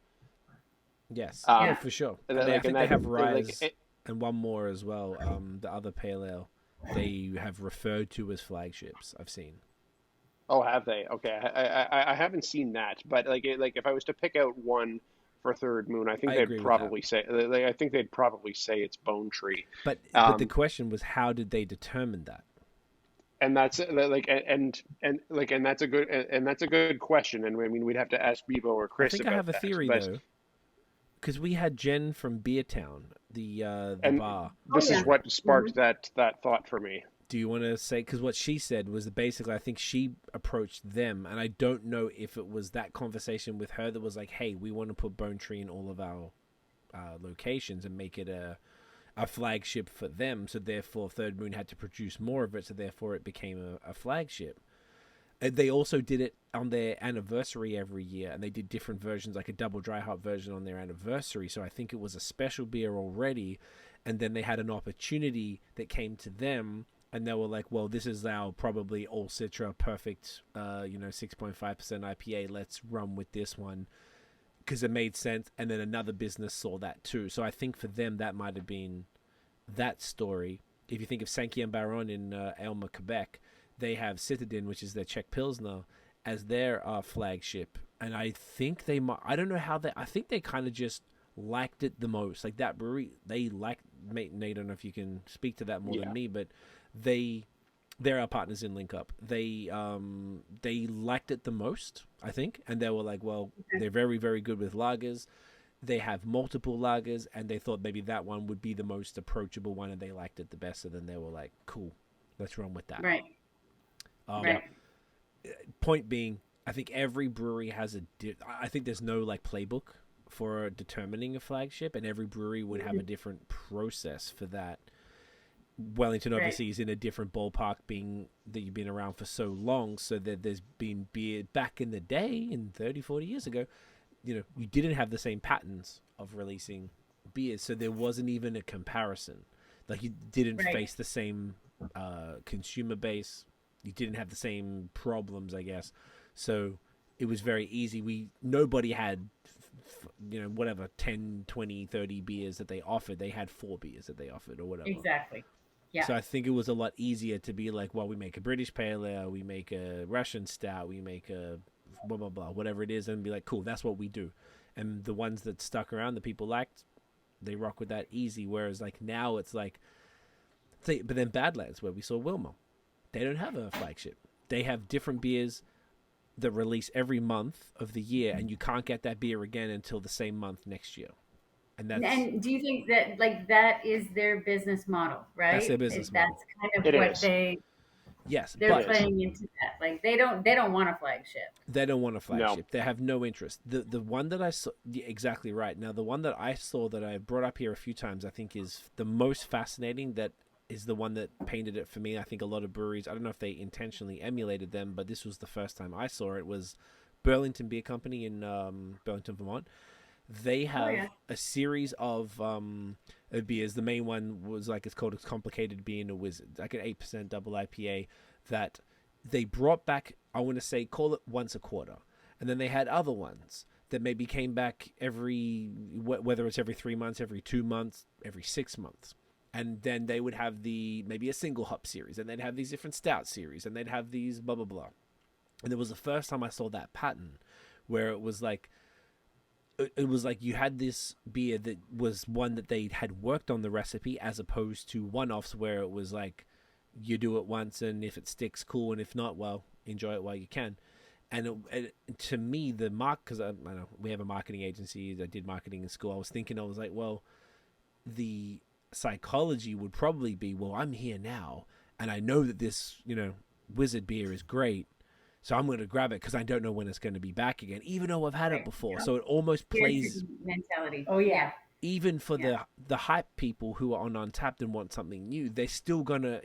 Yes. Oh, Yeah. for sure. And And that, I like and think they that have like Rise and one more as well. The other pale ale they have referred to as flagships. I've seen. Oh, have they? Okay, I haven't seen that, but like if I was to pick out one for Third Moon, I think I they'd agree with that. probably say I think they'd probably say it's Bone Tree. But the Um, question was, how did they determine that? and that's and that's a good question. And I mean, we'd have to ask Bebo or I Chris think I about have a that. theory But though, because we had Jen from Beer Town, the and bar. Oh this yeah. is what Mhm. sparked that thought for me. Do you want to say, because what she said was that basically I think she approached them, and I don't know if it was that conversation with her that was like, hey, we want to put Bone Tree in all of our locations and make it a flagship for them, so therefore Third Moon had to produce more of it, so therefore it became a flagship. And they also did it on their anniversary every year, and they did different versions, like a double dry hop version on their anniversary, so I think it was a special beer already, and then they had an opportunity that came to them, and they were like, well, this is our probably all Citra perfect 6.5% IPA, let's run with this one because it made sense. And then another business saw that too, so I think for them that might have been that story. If you think of Sankey and Baron in Elma, Quebec, they have Citadin, which is their Czech Pilsner, as their flagship, and I think they might, I don't know how they, I think they kind of just liked it the most, like that brewery, they liked, Nate, I don't know if you can speak to that more than Yeah. me, but they're our partners in Link Up. They liked it the most, I think, and they were like, well, they're very, very good with lagers. They have multiple lagers, and they thought maybe that one would be the most approachable one, and they liked it the best. So then they were like, cool, let's run with that. Right. Um, Right. Point being, I think every brewery has I think there's no like playbook for determining a flagship, and every brewery would have a different process for that. Wellington Right. obviously is in a different ballpark, being that you've been around for so long, so that there's been beer back in the day, in 30, 40 years ago, you didn't have the same patterns of releasing beers, so there wasn't even a comparison. Like, you didn't Right. face the same consumer base, you didn't have the same problems, I guess, so it was very easy. Nobody had whatever 10, 20, 30 beers that they offered. They had 4 beers that they offered or whatever. Exactly. Yeah. So I think it was a lot easier to be like, well, we make a British pale ale, we make a Russian stout, we make a blah blah blah, whatever it is, and be like, cool, that's what we do. And the ones that stuck around, the people liked, they rock with that easy. Whereas like now it's like, but then Badlands, where we saw Wilma, they don't have a flagship. They have different beers that release every month of the year, and you can't get that beer again until the same month next year. And And do you think that like that is their business model, that's right? their business That's model. kind of It what is. they Yes, They're but playing into that. Like they don't want a flagship. they don't want a flagship. No. They have no interest. The one that I saw, yeah, exactly right. Now the one that I saw that I brought up here a few times, I think is the most fascinating. That is the one that painted it for me. I think a lot of breweries, I don't know if they intentionally emulated them, but this was the first time I saw it. Was Burlington Beer Company in Burlington, Vermont. They have yeah. a series of beers. The main one was like, it's called a Complicated Being a Wizard, like an 8% double IPA that they brought back. I want to say, call it once a quarter, and then they had other ones that maybe came back every, whether it's every 3 months, every 2 months, every 6 months. And then they would have maybe a single hop series, and they'd have these different stout series, and they'd have these blah blah blah. And it was the first time I saw that pattern, where it was like you had this beer that was one that they had worked on the recipe, as opposed to one-offs where it was like you do it once, and if it sticks, cool, and if not, well, enjoy it while you can. And to me, the because I know we have a marketing agency, I did marketing in school. I was like, well, the psychology would probably be, well, I'm here now, and I know that this, wizard beer is great, so I'm going to grab it because I don't know when it's going to be back again, even though I've had it before. Yeah. So it almost plays mentality. Oh yeah. Even for the hype people who are on Untapped and want something new, they're still gonna,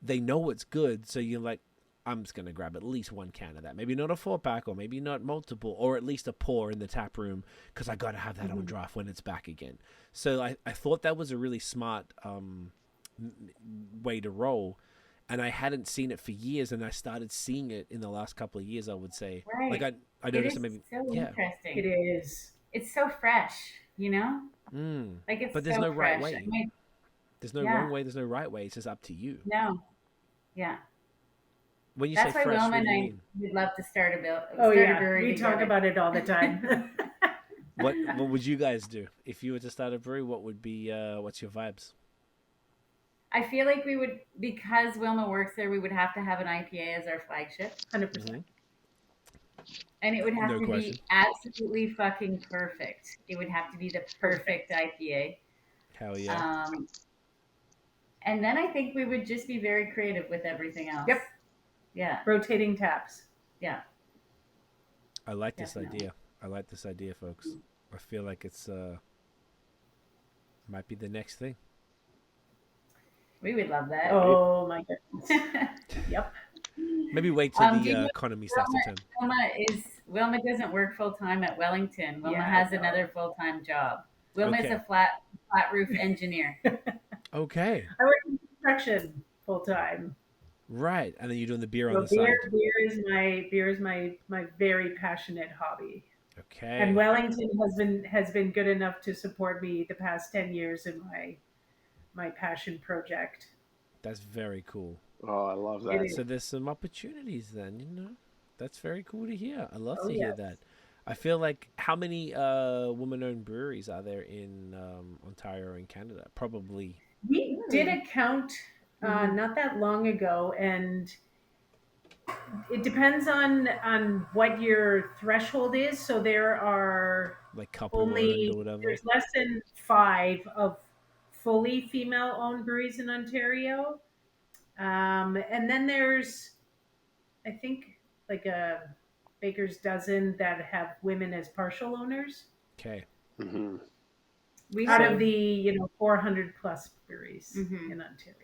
they know it's good. So you're like, I'm just gonna grab at least one can of that. Maybe not a 4-pack, or maybe not multiple, or at least a pour in the tap room, because I gotta have that on draft when it's back again. So I thought that was a really smart way to roll. And I hadn't seen it for years, and I started seeing it in the last couple of years, I would say. Right. Like I noticed it maybe. So interesting. It is. It's so fresh, Like it's but there's so no fresh. right way. There's no wrong way. There's no right way. It's just up to you. No. Yeah. When you That's say why fresh, Wilma what do you and mean? we'd love to start a brewery. We talk about it all the time. What would you guys do if you were to start a brewery? What would be what's your vibes? I feel like we would, because Wilma works there, we would have to have an IPA as our flagship. 100%. And it would have to be absolutely fucking perfect. It would have to be the perfect IPA. Hell yeah. And then I think we would just be very creative with everything else. Yep. Yeah. Rotating taps. Yeah. I like this idea. I like this idea, folks. I feel like it's might be the next thing. We would love that. Oh my goodness. Yep. Maybe wait till the economy starts to turn. Wilma doesn't work full time at Wellington. Wilma has another full time job. Wilma is a flat roof engineer. Okay. I work in construction full time. Right, and then you're doing the beer on the side. Beer is my very passionate hobby. Okay. And Wellington has been good enough to support me the past 10 years in my passion project. That's very cool. Oh, I love that. So there's some opportunities then, That's very cool to hear. I love to hear that. I feel like, how many woman-owned breweries are there in Ontario and Canada? Probably. We did a count not that long ago, and it depends on what your threshold is. So there are like couple-owned or whatever. There's less than 5 of fully female-owned breweries in Ontario. And then there's, I think, like a baker's dozen that have women as partial owners. Okay. Mm-hmm. Out of the 400 plus breweries in Ontario.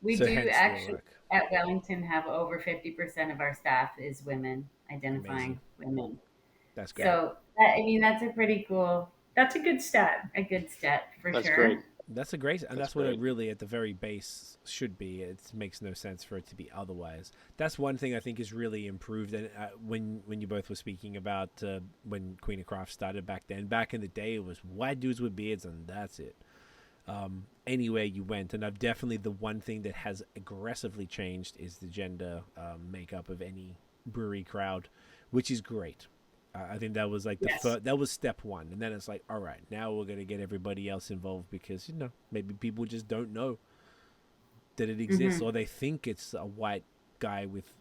We do actually at Wellington have over 50% of our staff is women, identifying women. That's great. So that's a pretty cool. That's a good stat. A good stat for sure. That's great. That's a great, and that's what it really at the very base should be. It makes no sense for it to be otherwise. That's one thing I think is really improved. And when you both were speaking about when Queen of Craft started back then, back in the day, it was white dudes with beards and that's it. Anywhere you went, and I've definitely, the one thing that has aggressively changed is the gender makeup of any brewery crowd, which is great. I think that was like that was step one, and then it's like, all right, now we're gonna get everybody else involved, because maybe people just don't know that it exists, or they think it's a white guy with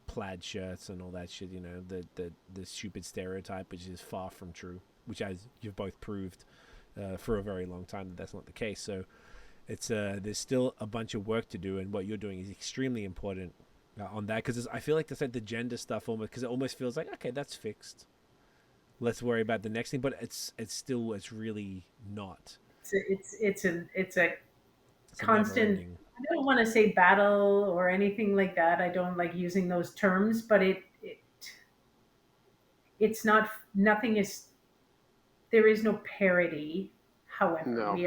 plaid shirts and all that shit. The stupid stereotype, which is far from true, which, as you've both proved for a very long time, that's not the case. So it's there's still a bunch of work to do, and what you're doing is extremely important on that, because I feel like that's like the gender stuff almost, because it almost feels like, okay, that's fixed. Let's worry about the next thing, but it's really not. It's a It's a constant. never-ending. I don't want to say battle or anything like that. I don't like using those terms, but it's not, nothing is, there is no parity. However, No. we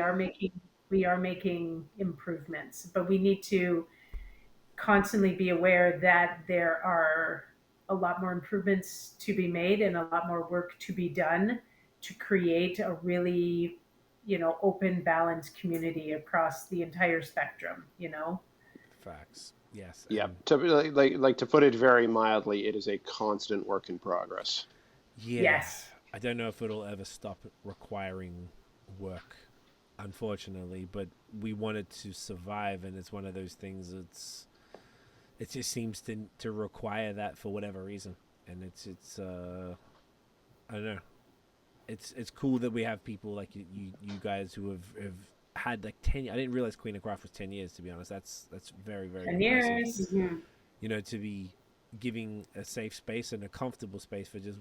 are making improvements, but we need to constantly be aware that there are a lot more improvements to be made and a lot more work to be done to create a really, open, balanced community across the entire spectrum. Facts. Yes. Yeah. And To put it very mildly, it is a constant work in progress. yeah, Yes. I don't know if it'll ever stop requiring work, unfortunately, but we want it to survive, and it's one of those things. It just seems to require that for whatever reason, and it's I don't know. It's cool that we have people like you guys who have had like 10. I didn't realize Queen of Craft was 10 years. To be honest, that's very, very 10 impressive. years. To be giving a safe space and a comfortable space for just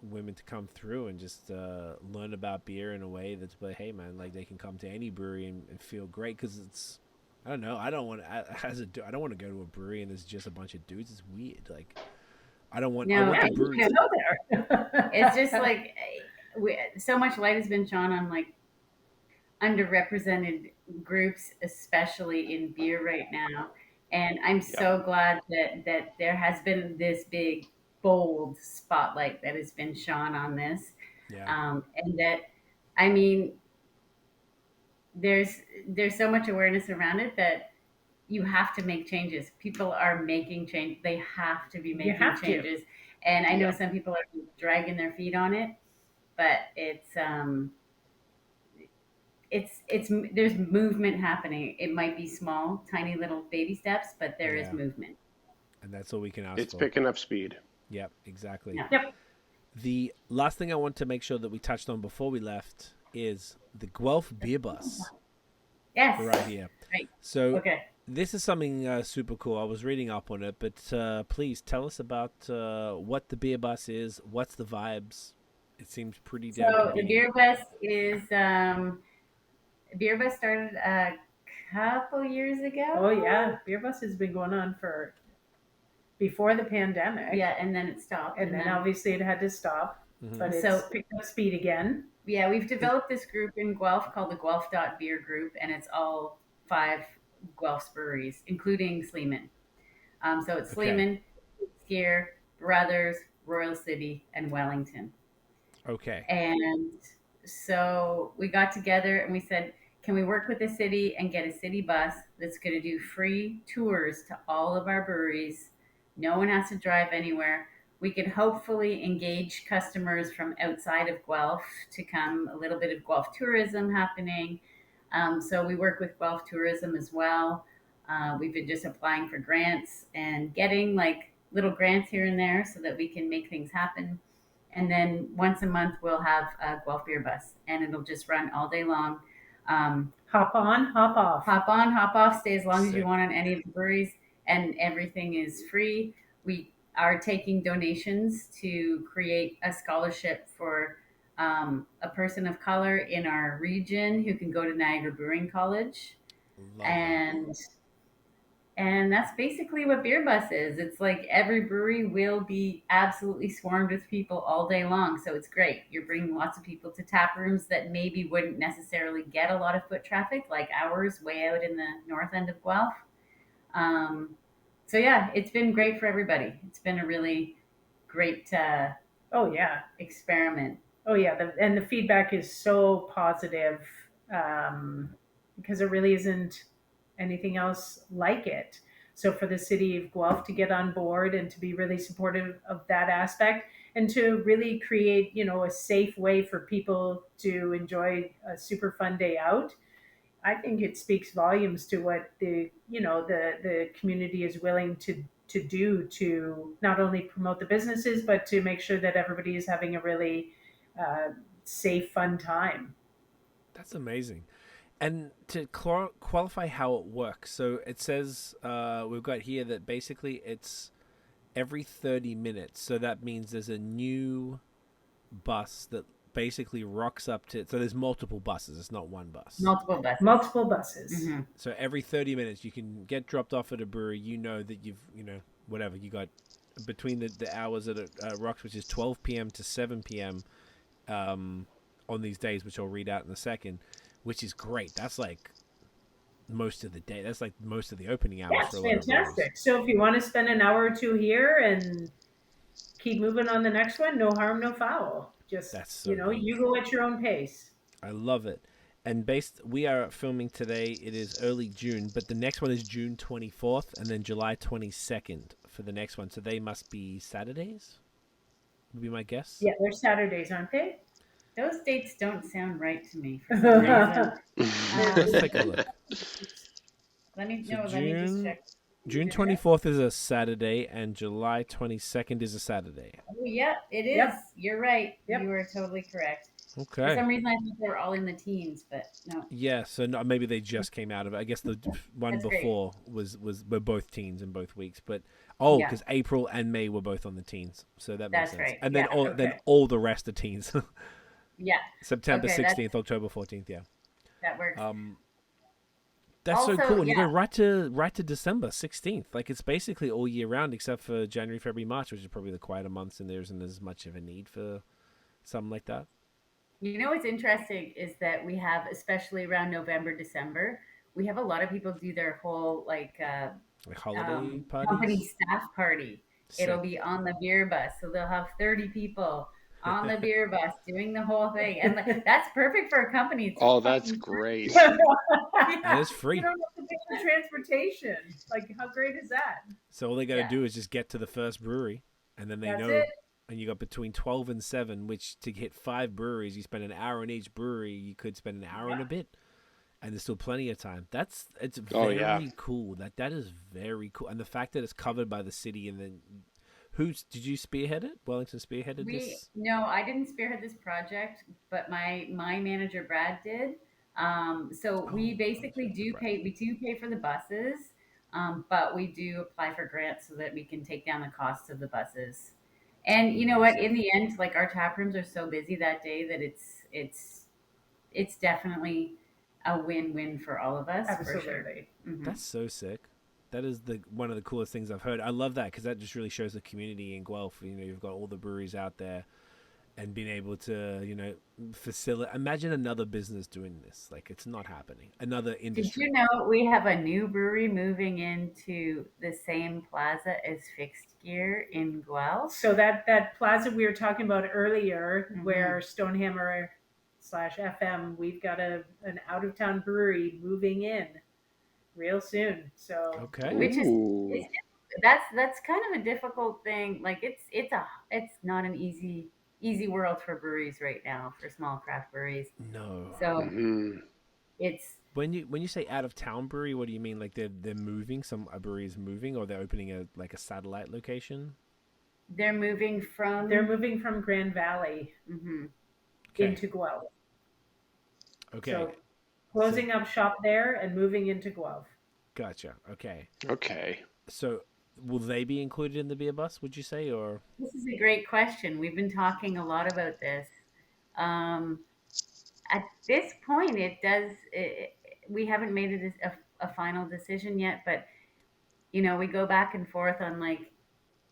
women to come through and just learn about beer in a way that's like, hey man, like they can come to any brewery and feel great, because it's, I don't know, I don't want to go to a brewery and there's just a bunch of dudes. It's weird. Like I want the brewery. You can go there. It's just like so much light has been shone on like underrepresented groups, especially in beer right now. And I'm so glad that there has been this big, bold spotlight that has been shone on this. Yeah. And that, I mean, there's so much awareness around it that you have to make changes. People are making change. They have to be You making have to. changes. And I know Yeah. some people are dragging their feet on it, but it's there's movement happening. It might be small, tiny little baby steps, but there is Yeah. movement. And that's all we can ask It's for. picking up speed. Yep, exactly. Yeah. Yep. The last thing I want to make sure that we touched on before we left is the Guelph beer bus Yes. right here. Right. So Okay. this is something super cool. I was reading up on it, but please tell us about what the beer bus is. What's the vibes? It seems pretty damn So the convenient. beer bus is beer bus started a couple years ago. Oh yeah, Beer Bus has been going on for before the pandemic. Yeah, and then it stopped. And then obviously it had to stop, Mhm. but it's So- picked up speed again. Yeah, we've developed this group in Guelph called the Guelph.beer group, and it's all 5 Guelph's breweries, including Sleeman. So it's Okay. Sleeman, Skier, Brothers, Royal City, and Wellington. Okay. And so we got together and we said, can we work with the city and get a city bus that's going to do free tours to all of our breweries? No one has to drive anywhere. We can hopefully engage customers from outside of Guelph to come, a little bit of Guelph tourism happening. So we work with Guelph Tourism as well. We've been just applying for grants and getting like little grants here and there so that we can make things happen. And then once a month, we'll have a Guelph beer bus, and it'll just run all day long. Hop on, hop off. Hop on, hop off, stay as long as Sick. you want on any of the breweries, and everything is free. We are taking donations to create a scholarship for a person of color in our region who can go to Niagara Brewing College. Lovely. And that's basically what Beer Bus is. It's like every brewery will be absolutely swarmed with people all day long. So it's great. You're bringing lots of people to tap rooms that maybe wouldn't necessarily get a lot of foot traffic, like ours way out in the north end of Guelph. So yeah, it's been great for everybody. It's been a really great Oh yeah, experiment. oh yeah. And the feedback is so positive, because there really isn't anything else like it. So for the city of Guelph to get on board and to be really supportive of that aspect, and to really create, a safe way for people to enjoy a super fun day out, I think it speaks volumes to what the community is willing to do to not only promote the businesses, but to make sure that everybody is having a really safe, fun time. That's amazing. And to qualify how it works, so it says we've got here that basically it's every 30 minutes. So that means there's a new bus that basically rocks up to. So there's multiple buses. It's not one bus. Multiple buses. Mm-hmm. So every 30 minutes you can get dropped off at a brewery. You know that whatever you got between the hours that it rocks, which is 12 p.m. to 7 p.m. On these days, which I'll read out in a second. Which is great. That's like most of the day. That's like most of the opening hours. That's fantastic. So if you want to spend an hour or two here and keep moving on the next one, no harm, no foul. Just, you go at your own pace. I love it. And we are filming today. It is early June, but the next one is June 24th and then July 22nd for the next one. So they must be Saturdays, would be my guess. Yeah, they're Saturdays, aren't they? Those dates don't sound right to me. For some reason. Let's take a look. Let me just check. June 24th is a Saturday, and July 22nd is a Saturday. Oh, yeah, it is. Yep. You're right. Yep. You are totally correct. Okay. For some reason, I thought they were all in the teens, but no. Yeah, so maybe they just came out of it. I guess the one before were both teens in both weeks, but because April and May were both on the teens, so that makes sense. Right. And then all the rest are teens. Yeah. September 16th, October 14th, yeah. That works. That's also, so cool. And you go right to December 16th. Like it's basically all year round except for January, February, March, which is probably the quieter months, and there isn't as much of a need for something like that. You know what's interesting is that we have, especially around November, December, we have a lot of people do their whole like holiday parties? Company staff party. Sick. It'll be on the beer bus, so they'll have 30 people on the beer bus doing the whole thing, and that's perfect for a company. That's great. And it's free. You don't have to pay for transportation. Like, how great is that? So all they got to do is just get to the first brewery, and then that's know. It. And you got between 12 and 7, which to hit 5 breweries, you spend an hour in each brewery. You could spend an hour and a bit, and there's still plenty of time. It's very cool. That is very cool, and the fact that it's covered by the city, and then. Did you spearhead it? Wellington spearheaded this? No, I didn't spearhead this project, but my manager Brad did. So we basically we do pay for the buses, but we do apply for grants so that we can take down the costs of the buses. And you know what? In the end, like our tap rooms are so busy that day that it's definitely a win-win for all of us. Absolutely. For sure. Mm-hmm. That's so sick. That is one of the coolest things I've heard. I love that because that just really shows the community in Guelph. You've got all the breweries out there, and being able to, facilitate. Imagine another business doing this. Like it's not happening. Another industry. Did you know we have a new brewery moving into the same plaza as Fixed Gear in Guelph? So that plaza we were talking about earlier, where Stonehammer /FM, we've got an out of town brewery moving in. Real soon, so which is that's kind of a difficult thing. Like it's not an easy world for breweries right now, for small craft breweries. No. So it's when you say out of town brewery, what do you mean? Like they're moving? A brewery is moving, or they're opening a satellite location? They're moving from Grand Valley into Guelph. Okay. So, closing up shop there and moving into Guelph. Gotcha. Okay. So will they be included in the beer bus, would you say? Or this is a great question. We've been talking a lot about this. At this point, we haven't made a final decision yet, but we go back and forth on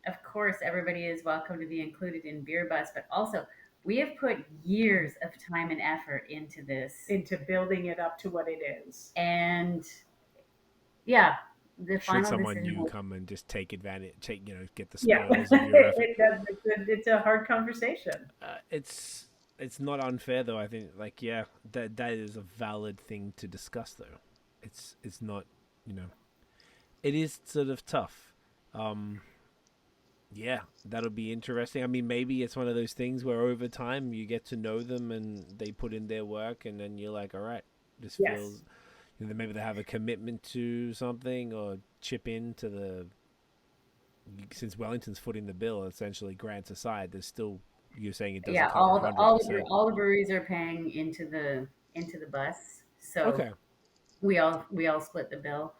of course, everybody is welcome to be included in beer bus, but also we have put years of time and effort into this. Into building it up to what it is. And the final someone decision new come and just take advantage, get the spoils of your effort. It's a hard conversation. It's not unfair though. I think that is a valid thing to discuss though. It's not, it is sort of tough. Yeah, that'll be interesting. I mean, maybe it's one of those things where over time you get to know them and they put in their work, and then you're like, all right, this feels. Maybe they have a commitment to something or chip into the. Since Wellington's footing the bill, essentially grants aside, there's still you're saying it doesn't. Yeah, all the breweries are paying into the bus, So Okay. we all split the bill.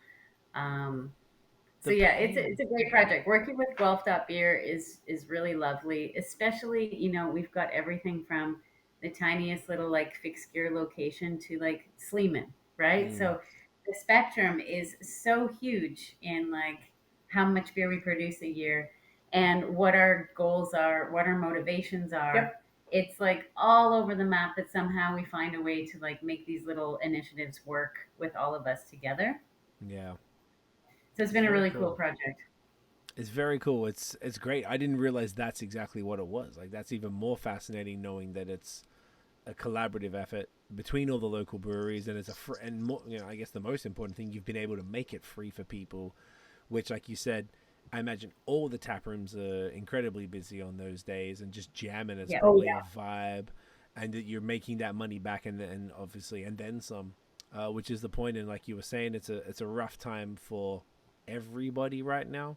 So The yeah, pain. it's a great project. Working with Guelph.beer is really lovely. Especially, we've got everything from the tiniest little like fixed gear location to like Sleeman, right? Mm, So the spectrum is so huge in like how much beer we produce a year and what our goals are, what our motivations are. Yep. It's like all over the map, but somehow we find a way to like make these little initiatives work with all of us together. yeah. So it's It's been a very really cool cool. project. It's very cool. It's great. I didn't realize that's exactly what it was. Like that's even more fascinating knowing that it's a collaborative effort between all the local breweries, and it's and more, I guess the most important thing, you've been able to make it free for people, which, like you said, I imagine all the tap rooms are incredibly busy on those days, and just jamming is Yeah. probably a vibe, and that you're making that money back, and obviously, and then some, which is the point. And like you were saying, it's a rough time for everybody right now.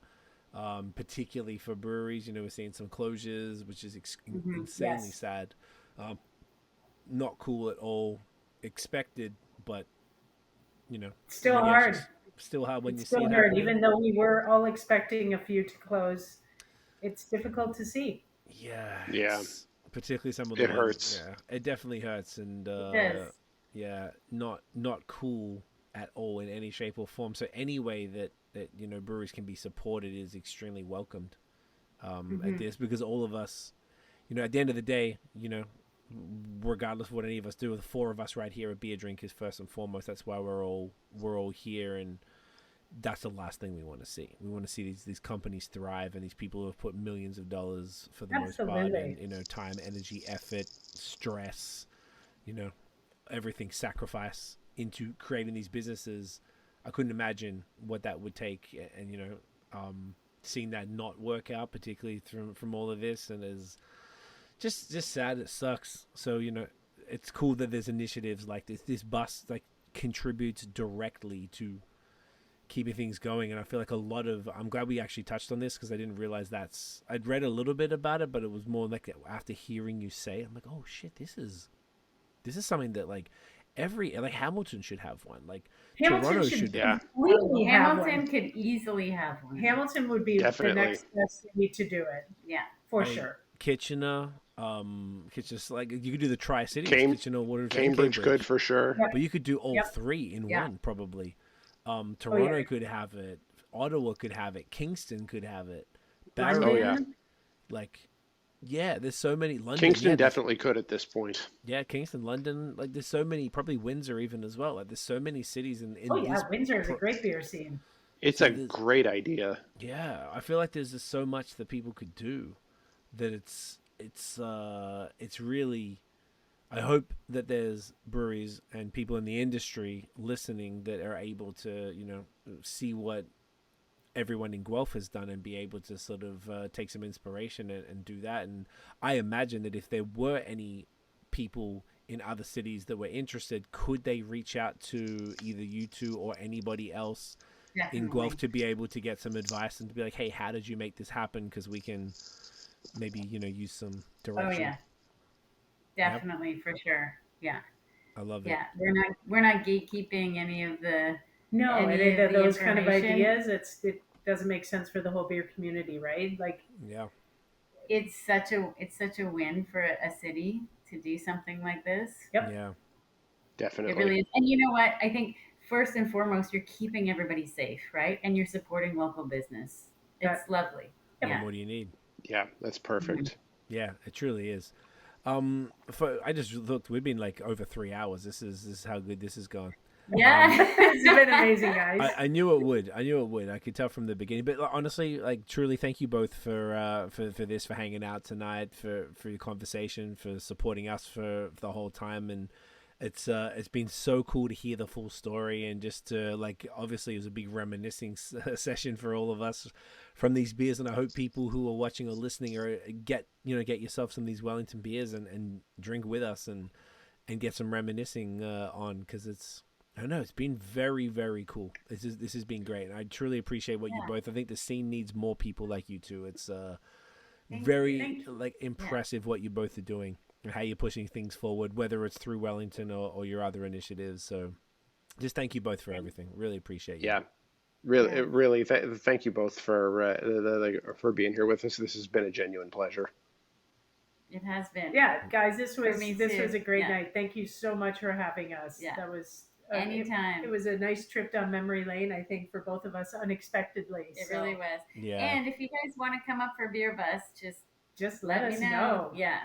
Particularly for breweries, we're seeing some closures, which is insanely Yes. sad. Um, not cool at all. Expected, but Still when you actually hard. still hard when It's you see still it hard, happening. even though we were all expecting a few to close. It's difficult to see. Yeah, Yeah, it's particularly some of the it ones. hurts. Yeah, it definitely hurts, and It does. yeah, not cool at all in any shape or form. So any way that breweries can be supported is extremely welcomed at Hmm. this, because all of us, at the end of the day, regardless of what any of us do, the four of us right here at Beer Drink is first and foremost. That's why we're all here, and that's the last thing we want to see. We want to see these companies thrive, and these people who have put millions of dollars for the most part, and Absolutely. time, energy, effort, stress, you know, everything sacrifice into creating these businesses. I couldn't imagine what that would take, and seeing that not work out, particularly from all of this, and is just sad. It sucks. So it's cool that there's initiatives like this. This bus like contributes directly to keeping things going, and I feel like I'm glad we actually touched on this, because I didn't realize I'd read a little bit about it, but it was more like after hearing you say it, I'm like, oh shit, this is something that like Hamilton should have one, like Hamilton Toronto should should. Yeah, completely have Hamilton one. could easily have one. Hamilton would be the definitely. next best city to do it, Yeah. for I mean, sure. Kitchener, Kitchener's like you could do the Tri-Cities, Cam- Kitchener, Waterford, and Cambridge could Cambridge, for sure. Yep. but you could do all Yep. three in Yeah. one probably. Oh, Toronto yeah. could have it, Ottawa could have it, Kingston could have it, Oh Barrow, yeah, London. like yeah, there's so many. London, Kingston yeah, definitely could at this point. yeah, Kingston, London, like there's so many, probably Windsor even as well. Like there's so many cities Oh in yeah, this. Windsor is a great beer scene. It's So a there's, great idea. yeah, I feel like there's just so much that people could do, that it's really. I hope that there's breweries and people in the industry listening that are able to see what everyone in Guelph has done, and be able to sort of take some inspiration and do that. And I imagine that if there were any people in other cities that were interested, could they reach out to either you two or anybody else in Definitely. Guelph to be able to get some advice, and to be like, hey, how did you make this happen? Because we can maybe use some Oh direction. yeah. Definitely, for sure. Yeah. I love it. Yeah. We're not gatekeeping any of the No, any and of the those kind of information. ideas, it doesn't make sense for the whole beer community, right? Like, Yeah. It's such a win for a city to do something like this. yep, Yeah. It Definitely. really is. And you know what? I think first and foremost, you're keeping everybody safe, right? And you're supporting local business. It's That- lovely. What Yeah. more do you need? Yeah, that's perfect. Yeah, it truly is. I just looked. We've been like over 3 hours. This is how good this is going. Yeah. it's been amazing, guys. I knew it would. I could tell from the beginning. But honestly, like truly, thank you both for this, for hanging out tonight, for your conversation, for supporting us for the whole time. And it's been so cool to hear the full story, and just to like, obviously it was a big reminiscing session for all of us from these beers. And I hope people who are watching or listening are get yourself some of these Wellington beers and drink with us, and get some reminiscing on, because I don't know, it's been very, very cool. This has been great, and I truly appreciate what you both. I think the scene needs more people like you two. It's Thank very you. like impressive what you both are doing. and how you're pushing things forward, whether it's through Wellington or your other initiatives. So just thank you both for everything. Really appreciate you. Yeah, really, thank you both for being here with us. This has been a genuine pleasure. It has been. Yeah, guys, this was me this too. was a great Yeah. night. Thank you so much for having us. Yeah. That was Anytime. It was a nice trip down memory lane, I think, for both of us unexpectedly. It So really was. Yeah. And if you guys want to come up for Beer Bus, just let let me us know. Yeah.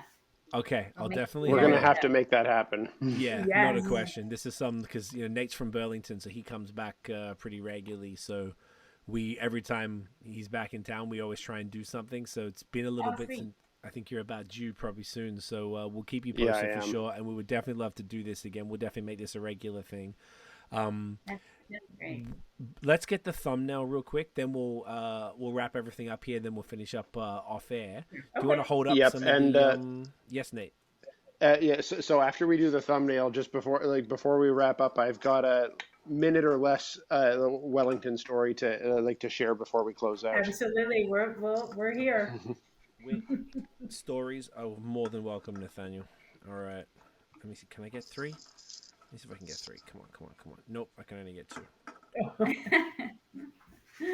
Okay, I'll make- definitely. We're gonna have to make that happen. Yeah, Yes. not a question. This is something because Nate's from Burlington, so he comes back pretty regularly. So every time he's back in town, we always try and do something. So it's been a little bit sweet. since. I think you're about due probably soon. So we'll keep you Yeah, posted I for am. sure, and we would definitely love to do this again. We'll definitely make this a regular thing. That's great. Let's get the thumbnail real quick, then we'll wrap everything up here. Then we'll finish up off air. Do you want to hold up Yep, some and, of the? Yes, Nate. Yeah. So after we do the thumbnail, just before we wrap up, I've got a minute or less Wellington story to share before we close out. absolutely, we're here. Stories are more than welcome, Nathaniel. All right. Let me see. Can I get 3? Let me see if I can get 3. Come on. Nope, I can only get 2.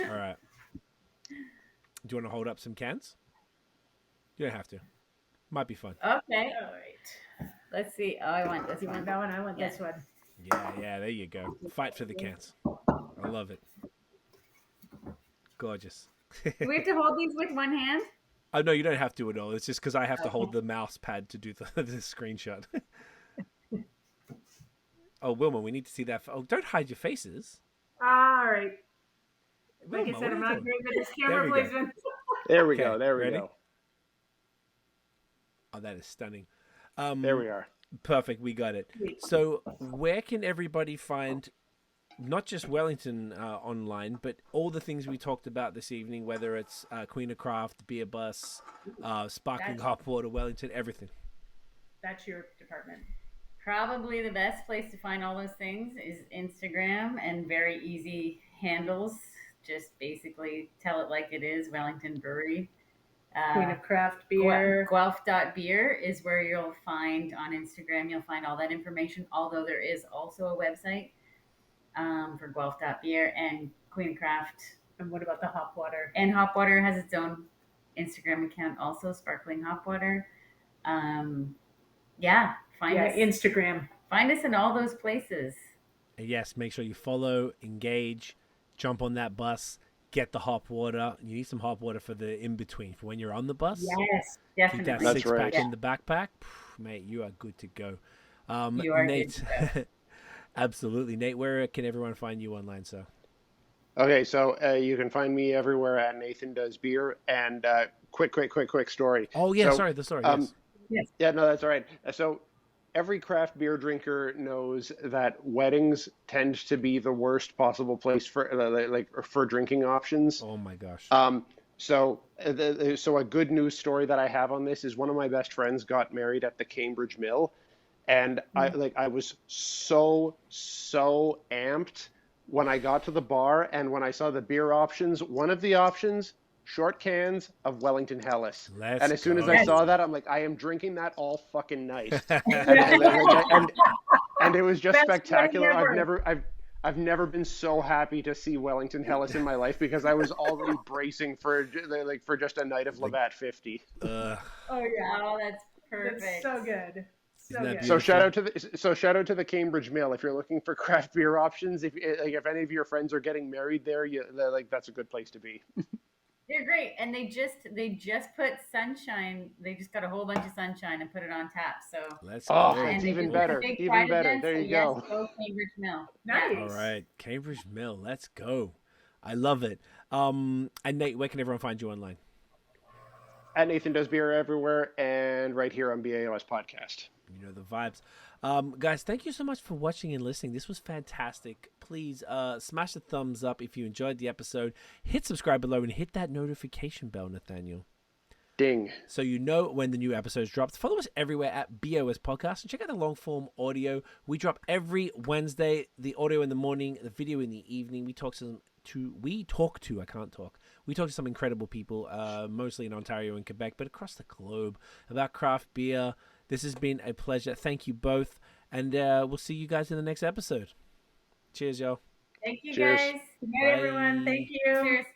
All right. Do you want to hold up some cans? You don't have to. Might be fun. Okay. All right. Let's see. Oh, I want this You want one. that one? I want this one. Yeah, there you go. Fight for the cans. I love it. Gorgeous. Do we have to hold these with one hand? Oh, no, you don't have to at all. It's just because I have to hold the mouse pad to do the screenshot. Oh, Wilma, we need to see that. Oh, don't hide your faces. All right. Like Wilma, I said, I'm what are not you doing? great with this There camera we go. placement. There we Okay, go. There we ready? go. Oh, that is stunning. There we are. Perfect. We got it. So where can everybody find not just Wellington online, but all the things we talked about this evening, whether it's Queen of Craft, Beer Bus, Sparkling Hop Water, Wellington, everything? That's your department. Probably the best place to find all those things is Instagram, and very easy handles. Just basically tell it like it is, Wellington Brewery. Queen of Craft Beer. Guelph.beer is where you'll find on Instagram. You'll find all that information, although there is also a website for Guelph.beer and Queen of Craft. And what about the hop water? And Hop Water has its own Instagram account also, Sparkling Hop Water. Find us. Instagram. Find us in all those places. And yes, make sure you follow, engage, jump on that bus, get the hop water. You need some hop water for the in-between, for when you're on the bus. Yes, Keep that definitely. That's six-pack right. in the backpack. Mate, you are good to go. You are Nate, good to absolutely. Nate, where can everyone find you online, sir? Okay, so you can find me everywhere at NathanDoesBeer. And quick story. Oh, yeah, So, sorry, the story, yes. Yeah, no, that's all right. So every craft beer drinker knows that weddings tend to be the worst possible place for drinking options. Oh, my gosh. So a good news story that I have on this is one of my best friends got married at the Cambridge Mill, and I was so amped when I got to the bar and when I saw the beer options. One of the options, short cans of Wellington Helles. Let's And as soon as go. I saw that, I'm like, I am drinking that all fucking night. and it was just Best spectacular. wedding ever. I've never been so happy to see Wellington Helles in my life because I was already bracing for just a night of Labatt 50. Ugh. Oh yeah, Oh, that's perfect. that's so good. So Isn't that good. beautiful? So shout out to the Cambridge Mill. If you're looking for craft beer options, if any of your friends are getting married there, that's a good place to be. They're great, and they just put sunshine. They just got a whole bunch of sunshine and put it on tap. So Let's Oh, go. it's they even just better, a big even pride better. event, There so you yes, go. Go Cambridge Mill. Nice. Yeah. All right, Cambridge Mill. Let's go. I love it. And Nate, where can everyone find you online? At Nathan Does Beer everywhere and right here on BAOS Podcast. You know the vibes. Guys, thank you so much for watching and listening. This was fantastic. Please smash the thumbs up if you enjoyed the episode. Hit subscribe below and hit that notification bell, Nathaniel, Ding. so you know when the new episodes drops. Follow us everywhere at BOS Podcast and check out the long form audio. We drop every Wednesday, the audio in the morning, the video in the evening. We talk to some incredible people, mostly in Ontario and Quebec, but across the globe, about craft beer, This has been a pleasure. Thank you both. And we'll see you guys in the next episode. Cheers, y'all. Thank you, Cheers. guys. Good night, everyone. Bye. Thank you. Cheers.